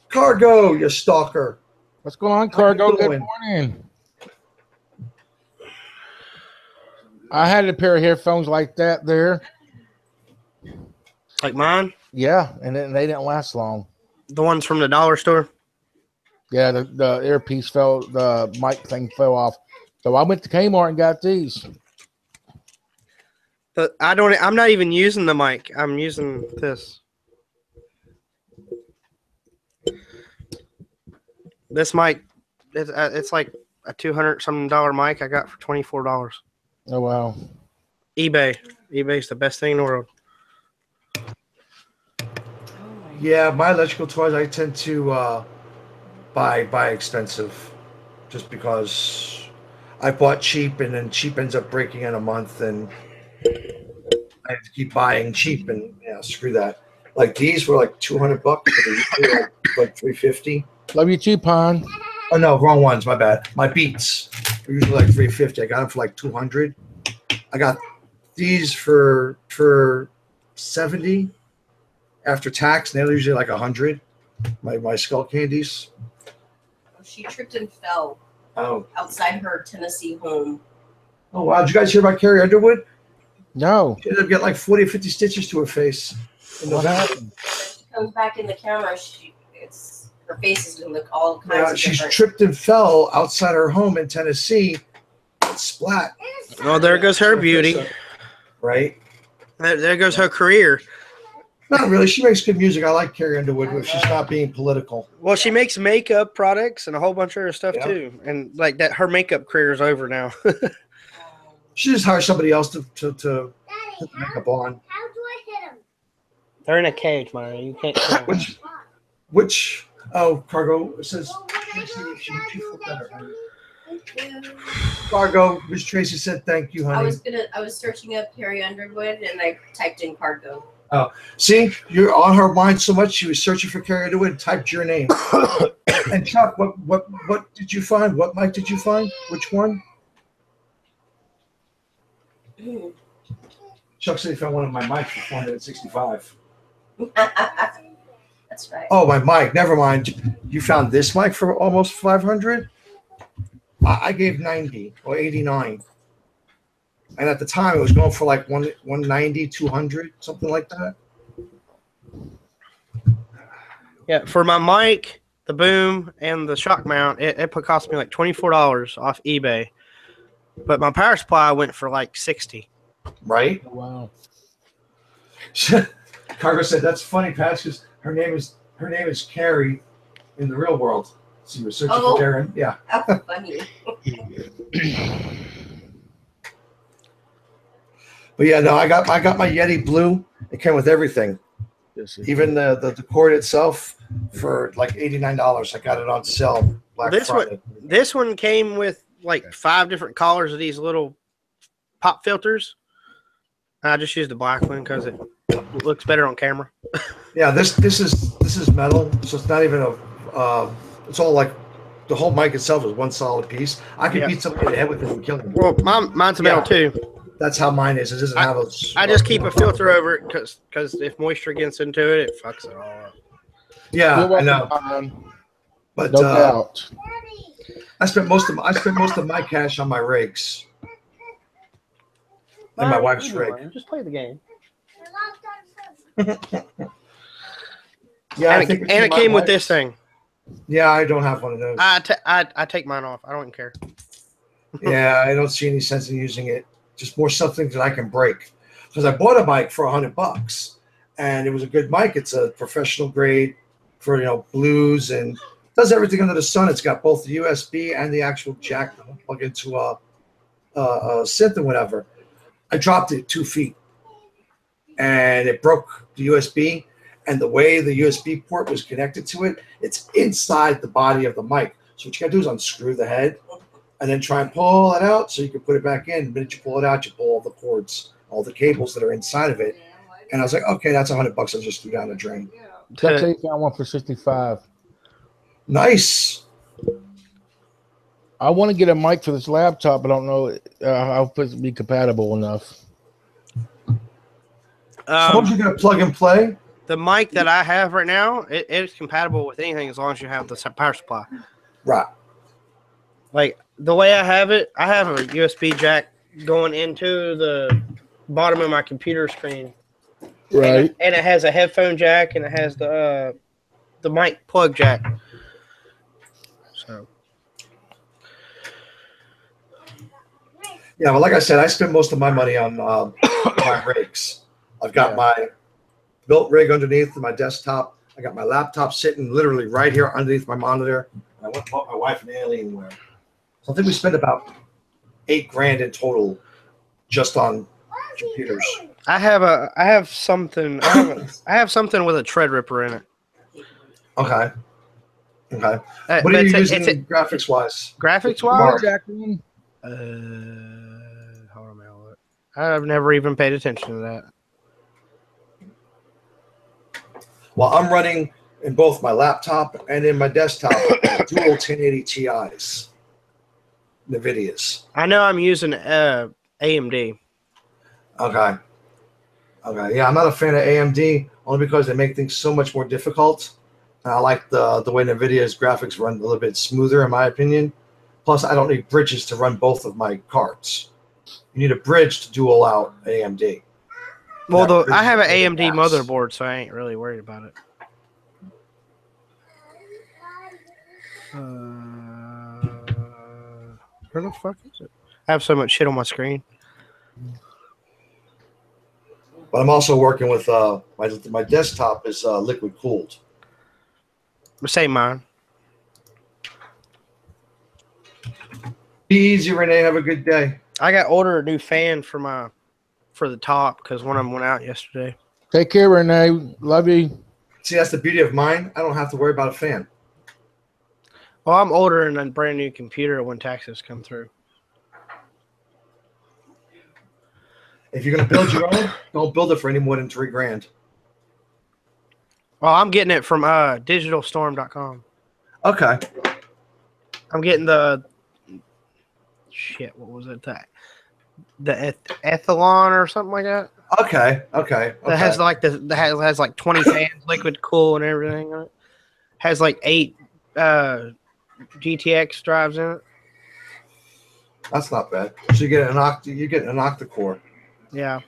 Cargo, you stalker. What's going on, Cargo? you Good doing? morning. I had a pair of headphones like that there. Like mine? Yeah, and then they didn't last long. The ones from the dollar store? Yeah, the earpiece fell, the mic thing fell off. So I went to Kmart and got these. But I'm not even using the mic. I'm using this. This mic, it's like a $200-something mic I got for $24. Oh wow. eBay. eBay's the best thing in the world. Yeah, my electrical toys I tend to buy expensive, just because I bought cheap and then cheap ends up breaking in a month, and I have to keep buying cheap, and yeah, screw that. Like these were like $200, but they usually like $350. Love you too, Pon. Oh no, wrong ones. My bad. My Beats were usually like $350. I got them for like $200. I got these for $70 after tax, and they're usually like $100. My skull candies. She tripped and fell Oh, outside her Tennessee home. oh wow! Did you guys hear about Carrie Underwood? No. She ended up getting like 40 or 50 stitches to her face. What happened? She comes back in the camera. Her face is going to look all kinds Yeah, of she's different. tripped and fell outside her home in Tennessee. Splat. Oh, there goes her beauty. Right? There goes her career. Not really. She makes good music. I like Carrie Underwood if she's not being political. Well, she makes makeup products and a a bunch of other stuff Yeah. too. And like that, her makeup career is over now. She just hires somebody else to put the Daddy, makeup on. how do I hit him? They're in a cage, Mario. You can't kill them. Which Cargo, it says Tracy, she flipped that around. Cargo, Miss Tracy said thank you, honey. I was searching up Carrie Underwood and I typed in cargo. See, you're on her mind so much. She was searching for Carrie Underwood and typed your name. And Chuck, what did you find? What mic did you find? Which one? Chuck said he found one of my mics for $465. That's right. Oh, my mic. Never mind. You found this mic for almost 500. I gave 90 or 89, and at the time it was going for like 190, 200, something like that. Yeah, for my mic, the boom, and the shock mount, it cost me like $24 off eBay. But my power supply went for like $60. Right? Oh, wow. Cargo said that's funny, Pat, because her name is Carrie in the real world. So you were searching for Darren. Yeah. How funny. But yeah, no, I got my Yeti Blue. It came with everything. Even the cord itself for like $89. I got it on sale Black Friday. This one came with like 5 different colors of these little pop filters. I just used the black one because it looks better on camera. Yeah, this is metal, so it's not even a. It's all like the whole mic itself is one solid piece. I could beat somebody in the head with it and kill them. Well, mine's metal too. That's how mine is. It doesn't have a. I just keep a filter over it because if moisture gets into it, it fucks it all up. Yeah, I know. But no doubt. I spent most of my cash on my rigs. And my wife's rig. Just play the game. Yeah, and it came with this thing. Yeah, I don't have one of those. I take mine off. I don't care. Yeah, I don't see any sense in using it. Just more something that I can break. Because I bought a mic for $100, and it was a good mic. It's a professional grade for blues and does everything under the sun. It's got both the USB and the actual jack that will plug into a synth and whatever. I dropped it 2 feet, and it broke the USB. And the way the USB port was connected to it, it's inside the body of the mic. So what you got to do is unscrew the head and then try and pull it out so you can put it back in. The minute you pull it out, you pull all the cords, all the cables that are inside of it. And I was like, okay, that's $100 I just threw down the drain. Tate found one for $65. Nice. I want to get a mic for this laptop, but I don't know how it be compatible enough. Suppose you're going to plug and play? The mic that I have right now, it's compatible with anything as long as you have the power supply. Right. Like the way I have it, I have a USB jack going into the bottom of my computer screen. Right. And it has a headphone jack and it has the mic plug jack. So. Yeah, well, like I said, I spend most of my money on my rigs. I've got my built rig underneath my desktop. I got my laptop sitting literally right here underneath my monitor. I went and bought my wife an Alienware. So I think we spent about $8,000 in total just on computers. I have something with a tread ripper in it. Okay. What are you using graphics wise? Graphics wise? Hold on a minute. I've never even paid attention to that. Well, I'm running in both my laptop and in my desktop dual 1080 Ti's, NVIDIAs. I know I'm using AMD. Okay. Yeah, I'm not a fan of AMD only because they make things so much more difficult. And I like the way NVIDIA's graphics run a little bit smoother, in my opinion. Plus, I don't need bridges to run both of my cards. You need a bridge to dual out AMD. Well, I have an AMD motherboard, so I ain't really worried about it. Where the fuck is it? I have so much shit on my screen. But I'm also working with my desktop is liquid cooled. Same mine. Be easy, Renee. Have a good day. I got ordered a new fan for the top because one of them went out yesterday. Take care, Renee. Love you. See, that's the beauty of mine. I don't have to worry about a fan. Well, I'm ordering a brand new computer when taxes come through. If you're going to build your own, don't build it for any more than $3,000. Well, I'm getting it from digitalstorm.com. Okay. I'm getting the shit. What was it? The Ethelon or something like that. Okay. That has like has like 20 fans, liquid cool, and everything. On it. Has like 8 GTX drives in it. That's not bad. So you get an octa-core. Yeah.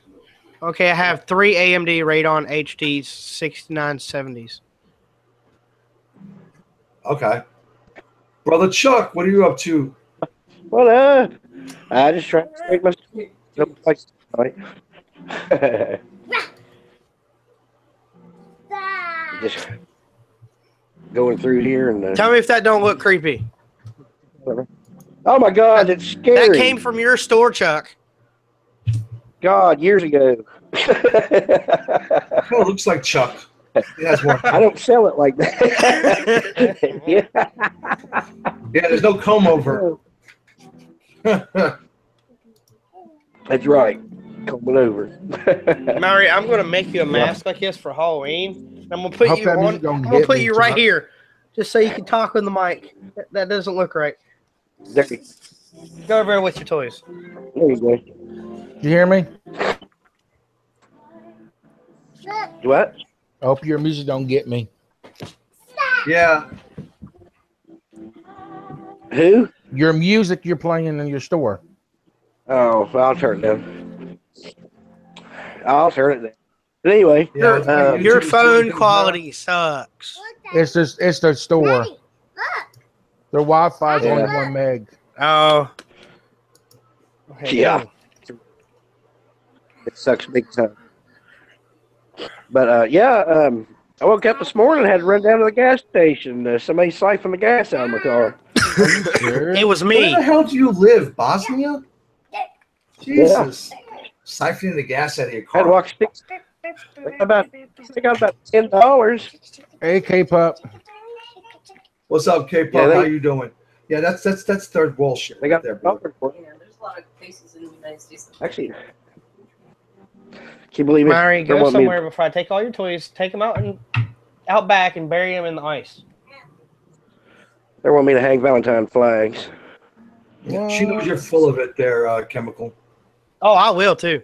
Okay, I have 3 AMD Radeon HD 6970s. Okay. Brother Chuck, what are you up to? Well, I just trying to make my like just going through here and Tell me if that don't look creepy. oh my God, it's scary. That came from your store, Chuck. God, years ago. Oh, it looks like Chuck. He has more. I don't sell it like that. Yeah. Yeah, there's no comb over. That's right. Coming over. Mary, I'm gonna make you a mask like this for Halloween. I'm gonna put Hope you that on. music don't I'm gonna hit put me, you right Chuck. here, just so you can talk on the mic. That doesn't look right. There you Go over there with your toys. go. You hear me? What? I hope your music don't get me. Yeah. Who? Your music you're playing in your store. Oh, well, I'll turn it down. I'll turn it down. But anyway, Yeah, Your phone quality sucks. It's the store. Daddy, Their Wi-Fi is Yeah. only 1 meg. Oh. Okay, Yeah. It sucks big time. But I woke up this morning and had to run down to the gas station. Somebody siphoned the gas out of my car. It was Where me. the hell do you live? Bosnia? Jesus. Siphoning the gas out of your I had to car. walk I got about $10. Hey, K-Pup. What's up, K-Pop? Yeah, How you doing? Yeah, that's third world shit. They Right got there, bro. Yeah, there's a lot of places in the United States. Actually, can you believe it? Mary, They go want me- somewhere before I take all your toys. Take them out back and bury them in the ice. They want me to hang Valentine flags. She knows you're full of it there, Chemical. Oh, I will too.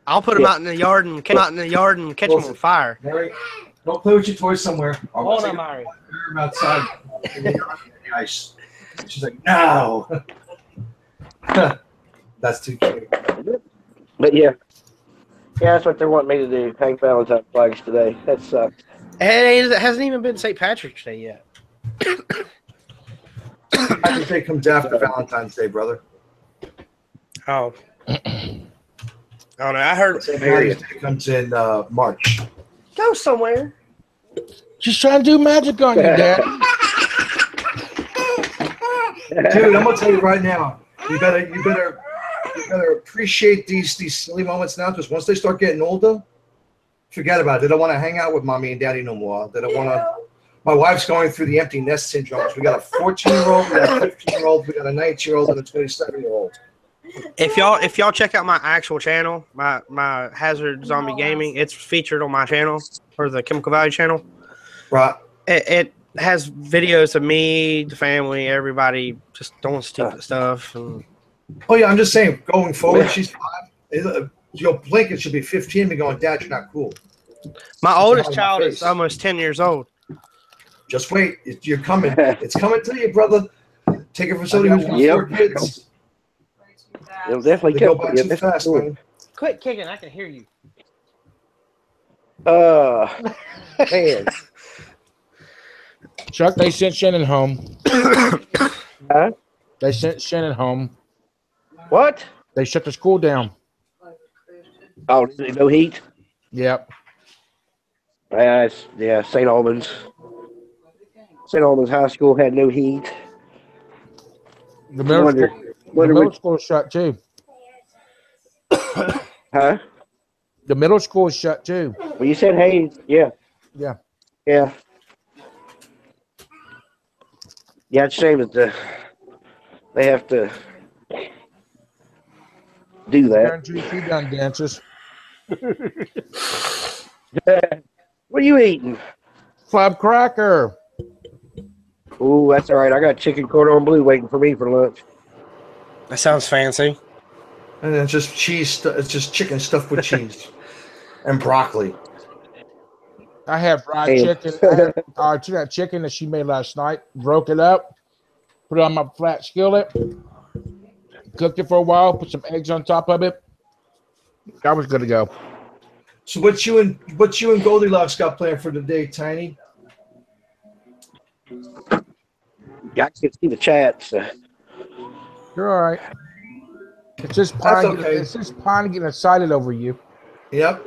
I'll put them Yeah. out in the yard and catch them on fire. Mary, don't play with your toys somewhere. Hold on, Mary. I'm outside in the ice. She's like, no. That's too cute. But yeah, that's what they're wanting me to do. Hang Valentine flags today. That sucks. It hasn't even been St. Patrick's Day yet. Patrick's Day comes after Valentine's Day, brother. Oh. Oh no, I heard. Valentine's Day comes in March. Go somewhere. Just trying to do magic on you, Dad. Dude, I'm gonna tell you right now. You better appreciate these silly moments now, because once they start getting older, forget about it. They don't want to hang out with mommy and daddy no more. They don't want to. My wife's going through the empty nest syndrome. We got a 14-year-old, we got a 15-year-old, we got a 19-year-old, and a 27-year-old. If y'all check out my actual channel, my Hazard Zombie Gaming, it's featured on my channel, or the Chemical Valley channel. Right. It has videos of me, the family, everybody just doing stupid stuff. And Oh yeah, I'm just saying. Going forward, she's 5. You'll blink, it should be 15. And going, Dad, you're not cool. my oldest on my child face. is almost 10 years old. Just wait. You're coming. It's coming to you, brother. Take it from somebody who's got 4 kids. It'll definitely They go come. by Yeah, too that's fast, cool. man. Quit kicking, I can hear you. Man. Chuck, they sent Shannon home. Huh? They sent Shannon home. What? They shut the school down. Oh, no heat? Yep. Yeah, St. Albans. St. Albans High School had no heat. The middle school is shut too. Huh? The middle school is shut too. Well, you said Hayes. Yeah. Yeah. Yeah. Yeah, it's a shame that they have to do that. Guarantee you done dances. What are you eating? Club cracker. Ooh, that's all right. I got chicken cordon bleu waiting for me for lunch. That sounds fancy. And then it's just cheese. It's just chicken stuffed with cheese and broccoli. I had fried Hey. chicken. I took that chicken that she made last night, broke it up, put it on my flat skillet, cooked it for a while, put some eggs on top of it. That was good to go. So what you and Goldilocks got planned for today, Tiny? Yeah, I can see the chats. You're all right. It's just That's Pine. okay. It's just Pine getting excited over you. Yep.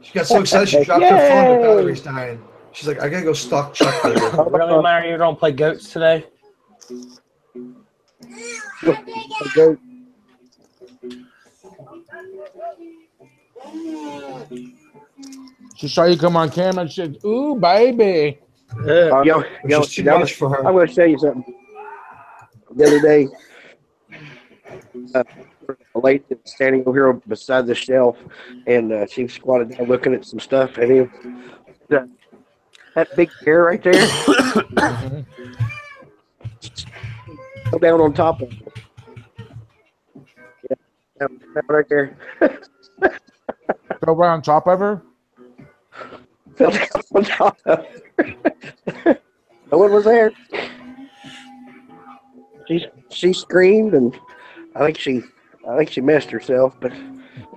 She got so excited she dropped her phone. The battery's dying. She's like, I gotta go stalk Chuck later. Really, Mario, you don't play goats today? She saw you come on camera and said, "Ooh, baby." Which is too much for her. I'm going to show you something. The other day, a lady was standing over here beside the shelf, and she squatted down looking at some stuff, and that big hair right there, go down on top of it. Yeah, that right there. Go right on top of her. Fell down on top of her. No one was there. She screamed, and I think she missed herself, but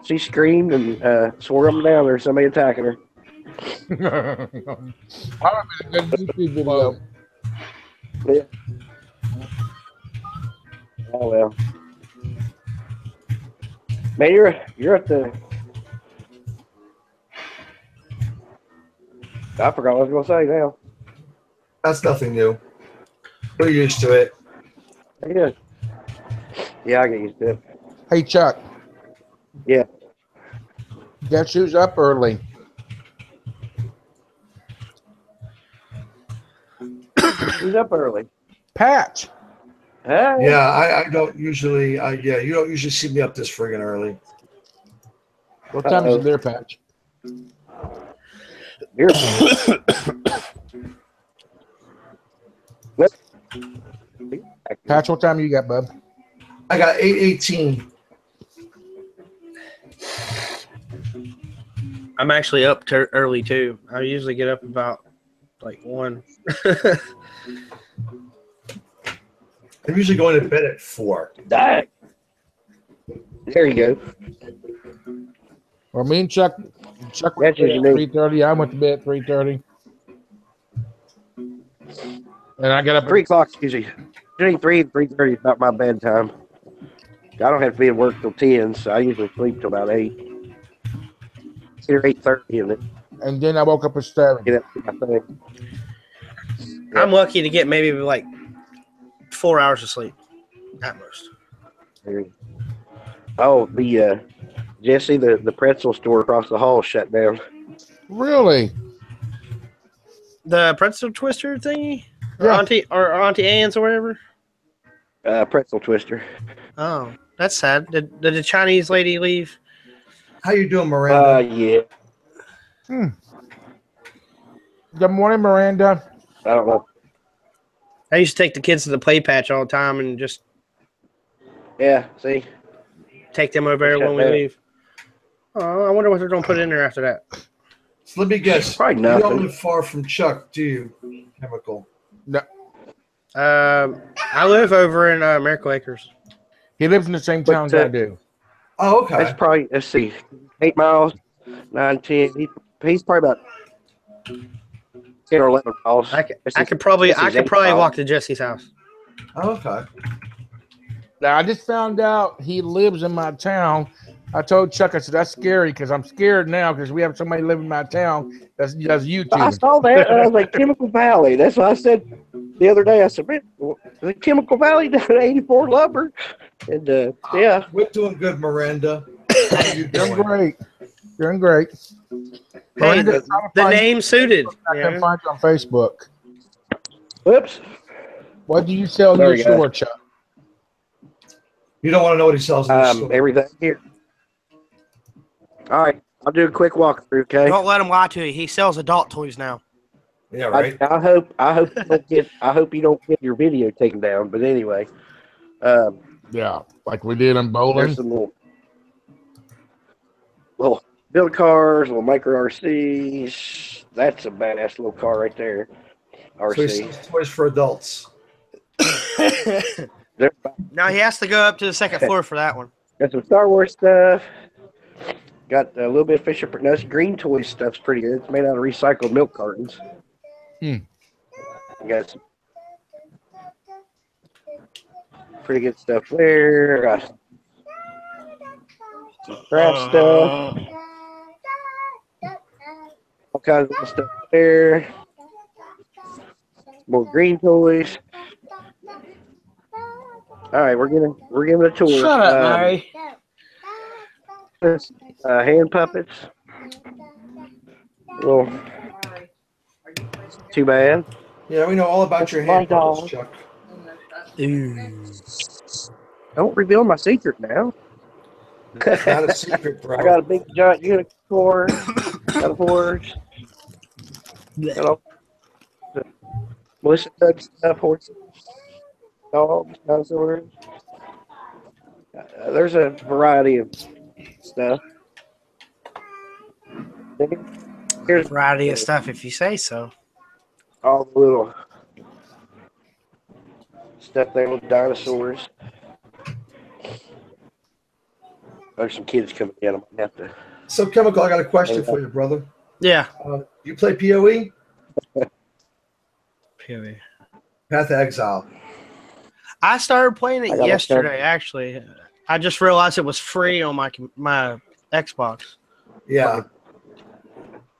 she screamed and swore up and down there's somebody attacking her. Probably a good YouTube video. Yeah. Oh well. Man, you're at the. I forgot what I was gonna say now. That's nothing new. We're used to it. Yeah. Yeah, I get used to it. Hey Chuck. Yeah. Guess who's up early? Who's up early? Patch. Hey. Yeah, I don't usually. You don't usually see me up this friggin' early. What time is it there, Patch? Patch, what time you got, bub? I got 8:18. I'm actually up early too. I usually get up about like 1. I'm usually going to bed at 4. There you go. Well, me and Chuck went That's to bed at usually 3:30. I went to bed at 3:30. And I got up 3 o'clock usually. Between 3 and 3:30 is about my bedtime. I don't have to be at work till 10, so I usually sleep till about 8. Or 8:30, and then I woke up at 7. get up to my thing. I'm lucky to get maybe like 4 hours of sleep at most. Oh, the Jesse, the pretzel store across the hall shut down. Really? The pretzel twister thingy? Yeah. Or Auntie Anne's or whatever? Pretzel twister. Oh, that's sad. Did the Chinese lady leave? How you doing, Miranda? Yeah. Good morning, Miranda. I don't know. I used to take the kids to the play patch all the time and just Yeah, see? take them over there Shut when we down. leave. Oh, I wonder what they're going to put in there after that. So let me guess. Probably You nothing. don't live far from Chuck, do you? Chemical. No, I live over in Miracle Acres. he lives in the same town as I do. Oh, okay. It's probably, let's see, 8 miles, 9, 10. He's probably about 10 or 11 miles. I could probably Jesse's 8 miles. walk to Jesse's house. Oh, okay. Now, I just found out he lives in my town. I told Chuck, I said, that's scary because I'm scared now because we have somebody living in my town that does I YouTube. saw that, and I was like, Chemical Valley. That's what I said the other day. I said, man, the Chemical Valley down at 84 Lumber. And, yeah. We're doing good, Miranda. How you Doing doing? great. Doing great. Hey, Miranda, the name suited. I can find you on Facebook. Whoops. What do you sell in There your you go. store, Chuck? You don't want to know what he sells in the store. Everything here. All right. I'll do a quick walkthrough, okay? Don't let him lie to you. He sells adult toys now. Yeah, right. I hope you don't get your video taken down. But anyway, Yeah, like we did in there's bowling. some little build cars, little micro RCs. That's a badass little car right there. So he RC. sells toys for adults. Now he has to go up to the second floor for that one. Got some Star Wars stuff. Got a little bit of Fisher Price. Green toy stuff's pretty good. It's made out of recycled milk cartons. Got some pretty good stuff there. Got some craft stuff. All kinds of stuff there. More green toys. All right, we're giving a tour. Shut up, Mary. Hand puppets. Well, too bad. Yeah, we know all about your hand puppets, Chuck. Don't reveal my secret now. It's not a secret, bro. I got a big giant unicorn. Got a horse. Got all the Melissa Doug stuff, horses, dogs, dinosaurs. There's a variety of stuff. Here's Variety of stuff, if you say so. all the little stuff there with dinosaurs. There's some kids coming in. I might have to. So, Chemical, I got a question for you, brother. Yeah. You play PoE? PoE. Path to Exile. I started playing it got yesterday, actually. I just realized it was free on my Xbox. Yeah.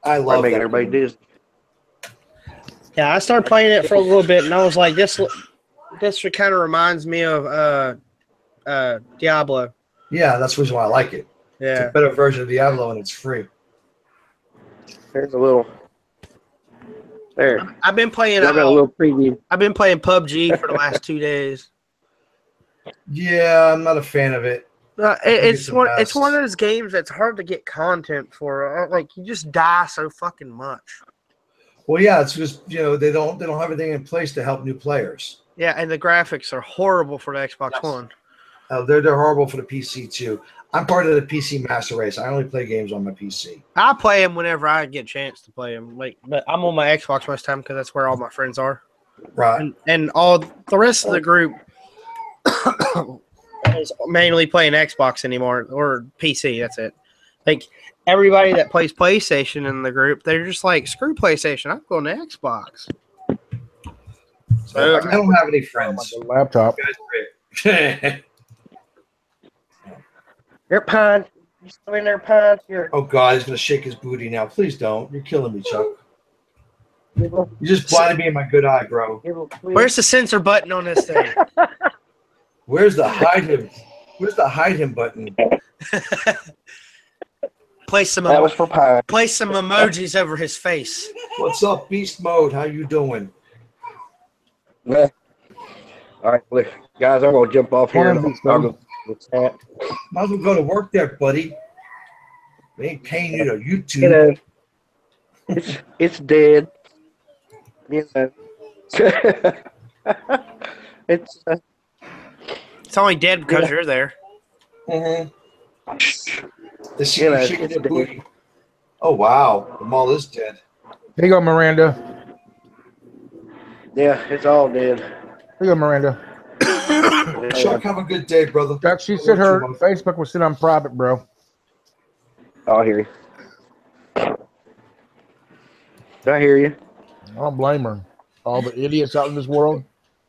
I love making that. everybody Disney. Yeah, I started playing it for a little bit, and I was like, this kind of reminds me of Diablo. Yeah, that's the reason why I like it. It's Yeah. a better version of Diablo, and it's free. There's a little. There. I've been playing. I got a little preview. I've been playing PUBG for the last 2 days. Yeah, I'm not a fan of it. It's the one. best. It's one of those games that's hard to get content for. Like you just die so fucking much. Well, yeah, it's because they don't have anything in place to help new players. Yeah, and the graphics are horrible for the Xbox One. They're horrible for the PC too. I'm part of the PC master race. I only play games on my PC. I play them whenever I get a chance to play them. But I'm on my Xbox most time because that's where all my friends are. Right. And all the rest of the group is mainly playing Xbox anymore or PC. That's it. Like everybody that plays PlayStation in the group, they're just like, screw PlayStation. I'm going to Xbox. So I don't have any friends. Laptop. You're Pine. You still in there, Pine? You're. Oh God, he's gonna shake his booty now. Please don't. You're killing me, Chuck. You just blinded me in my good eye, bro. Where's the censor button on this thing? Where's the hide him? Where's the hide him button? Place some That was for Pine. place some emojis over his face. What's up, Beast Mode? How you doing? Yeah. All right, look, guys, I'm gonna jump off here. Hold on, I'll go with that. Might as well go to work there, buddy. They ain't paying you to YouTube. You know, it's dead. You know. It's It's only dead because you're there. Mm-hmm. They see You you know, shaking it's your dead. booty. Oh wow, the mall is dead. Here you go, Miranda. yeah, it's all dead. Here you go, Miranda. Chuck, have a good day, brother. Chuck, she said her Facebook was sit on private, bro. I'll hear you. I hear you. I don't blame her. All the idiots out in this world.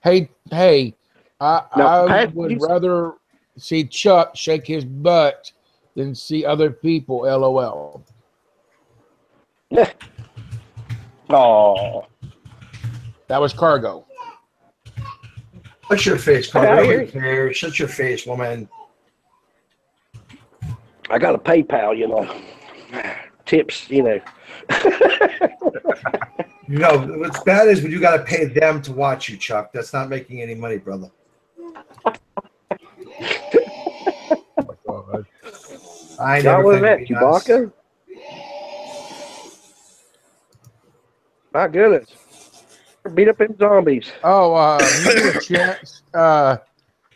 Hey, I Pat, would rather see Chuck shake his butt than see other people. LOL. Oh, That was cargo. Shut your face, I Carter. hear Nobody cares. Shut your face, woman. I got a PayPal, you know. Tips, you know. You know, what's bad is when you got to pay them to watch you, Chuck. That's not making any money, brother. I Y'all never was think that it'd be nice. Chewbacca? My goodness. Beat up in zombies. Oh, you get a chance,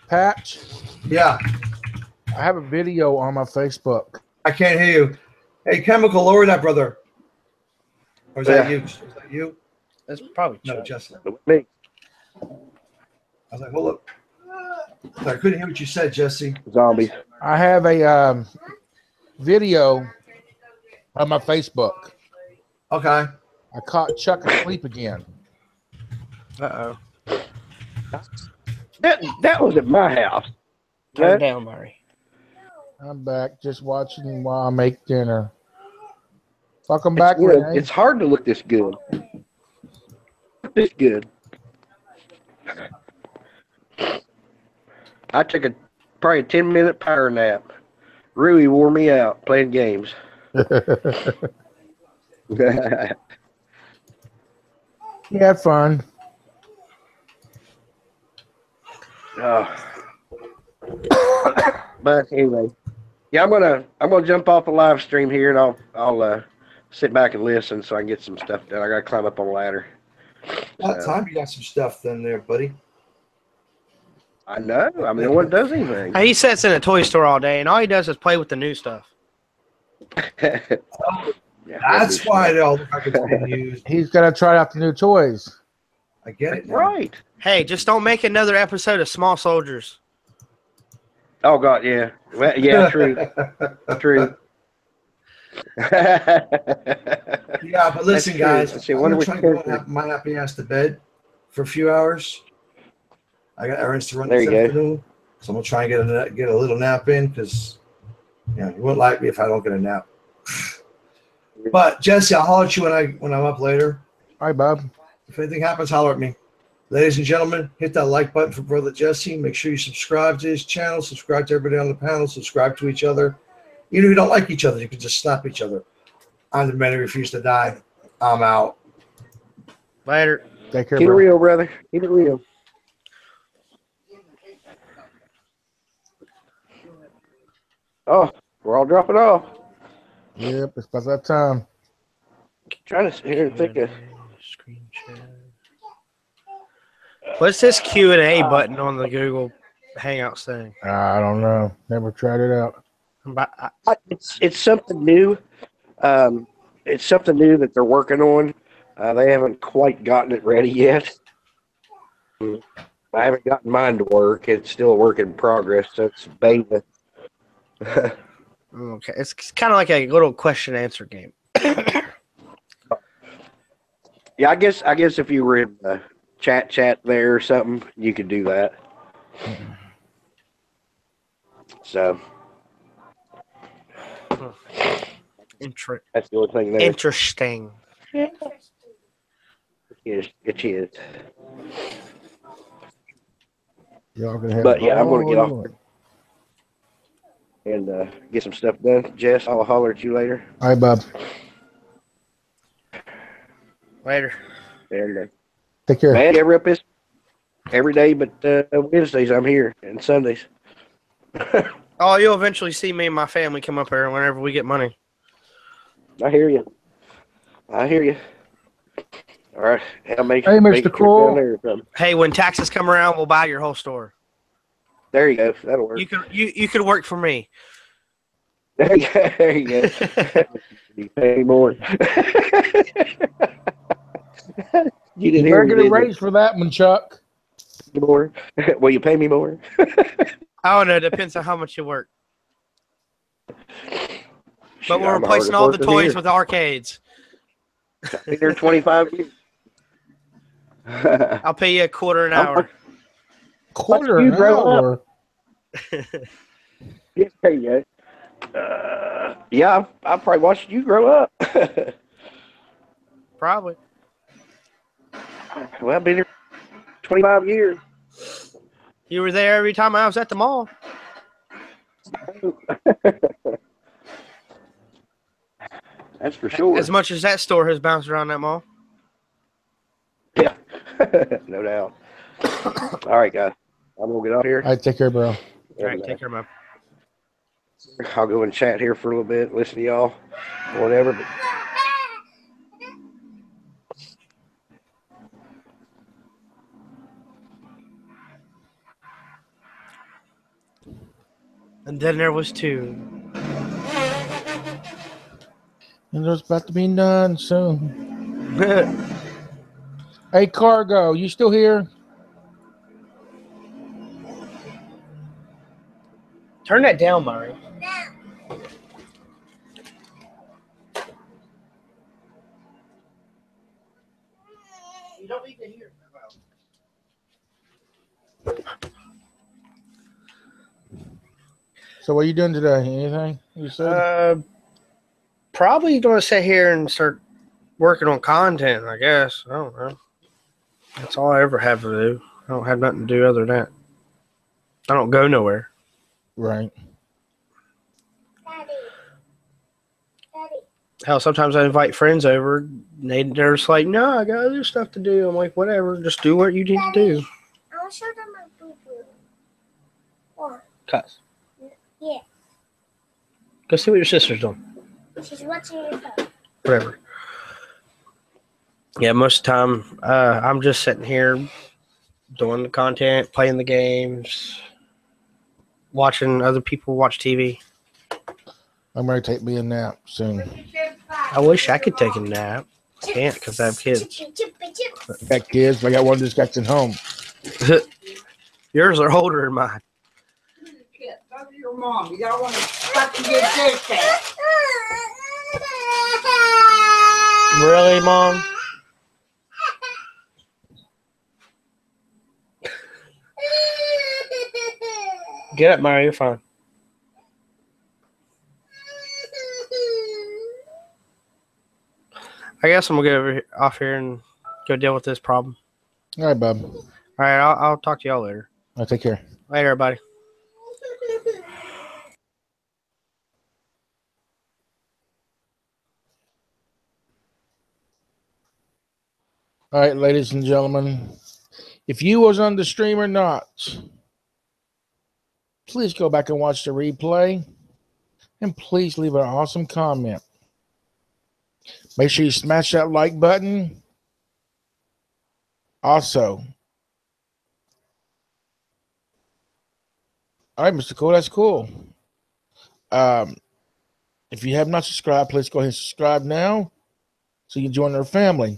Patch. Yeah, I have a video on my Facebook. I can't hear you. Hey, Chemical, lower that, brother. Or is that you? Is that you? That's probably No, Chuck. Jesse. Me. I was like, hold up. I couldn't hear what you said, Jesse. Zombies. I have a video on my Facebook. Okay. I caught Chuck asleep again. Uh-oh. That was at my house. Turn Yeah. it down, Murray. I'm back just watching while I make dinner. Welcome It's back, good. Renee. It's hard to look this good. This good. I took probably a 10-minute power nap. Rui wore me out playing games. He had fun. But anyway, yeah, I'm gonna jump off the live stream here, and I'll sit back and listen so I can get some stuff done. I gotta climb up on the ladder. About time you got some stuff done there, buddy. I know. I mean, no one does anything. He sits in a toy store all day, and all he does is play with the new stuff. Yeah, That's why they all look like it's been used. He's gonna try out the new toys. I get it now. Right. Hey, just don't make another episode of Small Soldiers. Oh God, yeah. Well, yeah, true. True. Yeah, but listen, That's true. guys, Let's see, I'm wonder gonna which try to go character. my happy ass to bed for a few hours. I got errands to run There this you go. afternoon, so I'm gonna try and get a little nap in because you wouldn't like me if I don't get a nap. But Jesse, I'll holler at you when I'm up later. Hi, Bob. If anything happens, holler at me. Ladies and gentlemen, hit that like button for Brother Jesse. Make sure you subscribe to his channel, subscribe to everybody on the panel, subscribe to each other. Even if you don't like each other, you can just slap each other. I'm the man who refused to die. I'm out. Later. Take care, Keep it bro. real, brother. Keep it real. Oh, we're all dropping off. Yep, it's about that time. Trying to sit here and think of. Screen share. What's this Q&A button on the Google Hangouts thing? I don't know. Never tried it out. It's something new. It's something new that they're working on. They haven't quite gotten it ready yet. I haven't gotten mine to work. It's still a work in progress, so it's beta. Okay, it's kind of like a little question answer game. Yeah, I guess if you were in chat there or something, you could do that. So that's the only thing there. Interesting. It is. Y'all gonna have But yeah, I'm gonna get Oh, off and get some stuff done. Jess, I'll holler at you later. Hi, Bob. Later. And Take care. man, every up is every day, but Wednesdays I'm here and Sundays. Oh, you'll eventually see me and my family come up here whenever we get money. I hear you. All right, I'll make. Hey, make Mr. a trip Cole. down there or something. Hey, when taxes come around, we'll buy your whole store. There you go. That'll work. You could work for me. There you go. There you go. You pay more. You didn't You hear better me, get a did you? raise for that one, Chuck. More? Will you pay me more? I don't know. It depends on how much you work. But we're I'm replacing hardest all the worker toys here. with arcades. Been there 25 years. I'll pay you $0.25 an hour. Quarter you an grow hour. Yeah, there you go. Yeah, I probably watched you grow up. Probably. Well, I've been here 25 years. You were there every time I was at the mall. That's for sure. As much as that store has bounced around that mall. Yeah, no doubt. All right, guys. I'm going to get off here. All right, take care, bro. All right, take care, man. I'll go and chat here for a little bit, listen to y'all, whatever. But And then there was 2. And there's about to be none soon. Hey, Cargo, you still here? Turn that down, Murray. You don't need to hear. So what are you doing today? Anything you said? Probably going to sit here and start working on content, I guess. I don't know. That's all I ever have to do. I don't have nothing to do other than that. I don't go nowhere. Right. Daddy. Hell, sometimes I invite friends over. And they're just like, no, I got other stuff to do. I'm like, whatever. Just do what you need to do. I want to show them my boo-boo. What? Cuss. Yeah. Go see what your sister's doing. She's watching your phone. Whatever. Yeah, most of the time, I'm just sitting here doing the content, playing the games, watching other people watch TV. I'm ready to take me a nap soon. I wish I could take a nap. I can't because I have kids. I got kids, but I got one just got sent home. Yours are older than mine. Talk to your mom. You don't want to fucking get this thing. Really, Mom? Get up, Mario. You're fine. I guess I'm gonna get off here and go deal with this problem. All right, bub. All right, I'll talk to y'all later. I'll take care. Later, everybody. All right, ladies and gentlemen, if you was on the stream or not, please go back and watch the replay, and please leave an awesome comment. Make sure you smash that like button. Also, all right, Mr. Cool, that's cool. If you have not subscribed, please go ahead and subscribe now so you can join our family.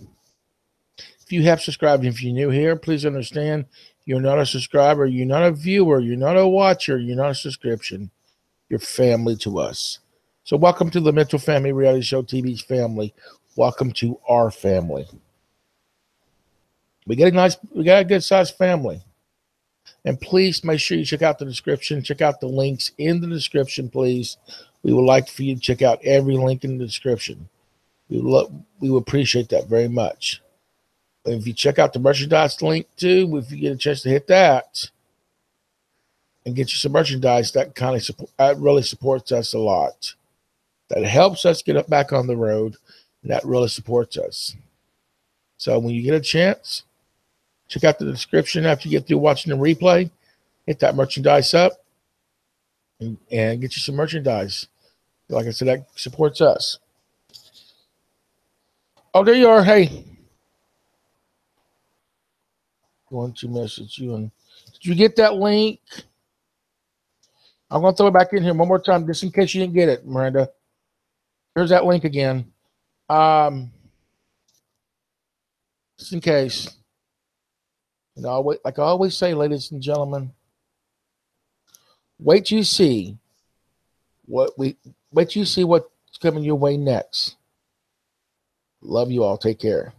If you have subscribed, if you're new here, please understand you're not a subscriber, you're not a viewer, you're not a watcher, you're not a subscription. You're family to us. So welcome to the Mental Family Reality Show TV's family. Welcome to our family. We got a good sized family. And please make sure you check out the description. Check out the links in the description, please. We would like for you to check out every link in the description. We would appreciate that very much. If you check out the merchandise link too, if you get a chance to hit that and get you some merchandise, that kind of that really supports us a lot. That helps us get back on the road, and that really supports us. So when you get a chance, check out the description after you get through watching the replay. Hit that merchandise up and get you some merchandise. Like I said, that supports us. Oh, there you are. Hey. Going to message you. And did you get that link? I'm going to throw it back in here one more time just in case you didn't get it, Miranda. Here's that link again. Just in case. And like I always say, ladies and gentlemen, wait till you see what's coming your way next. Love you all. Take care.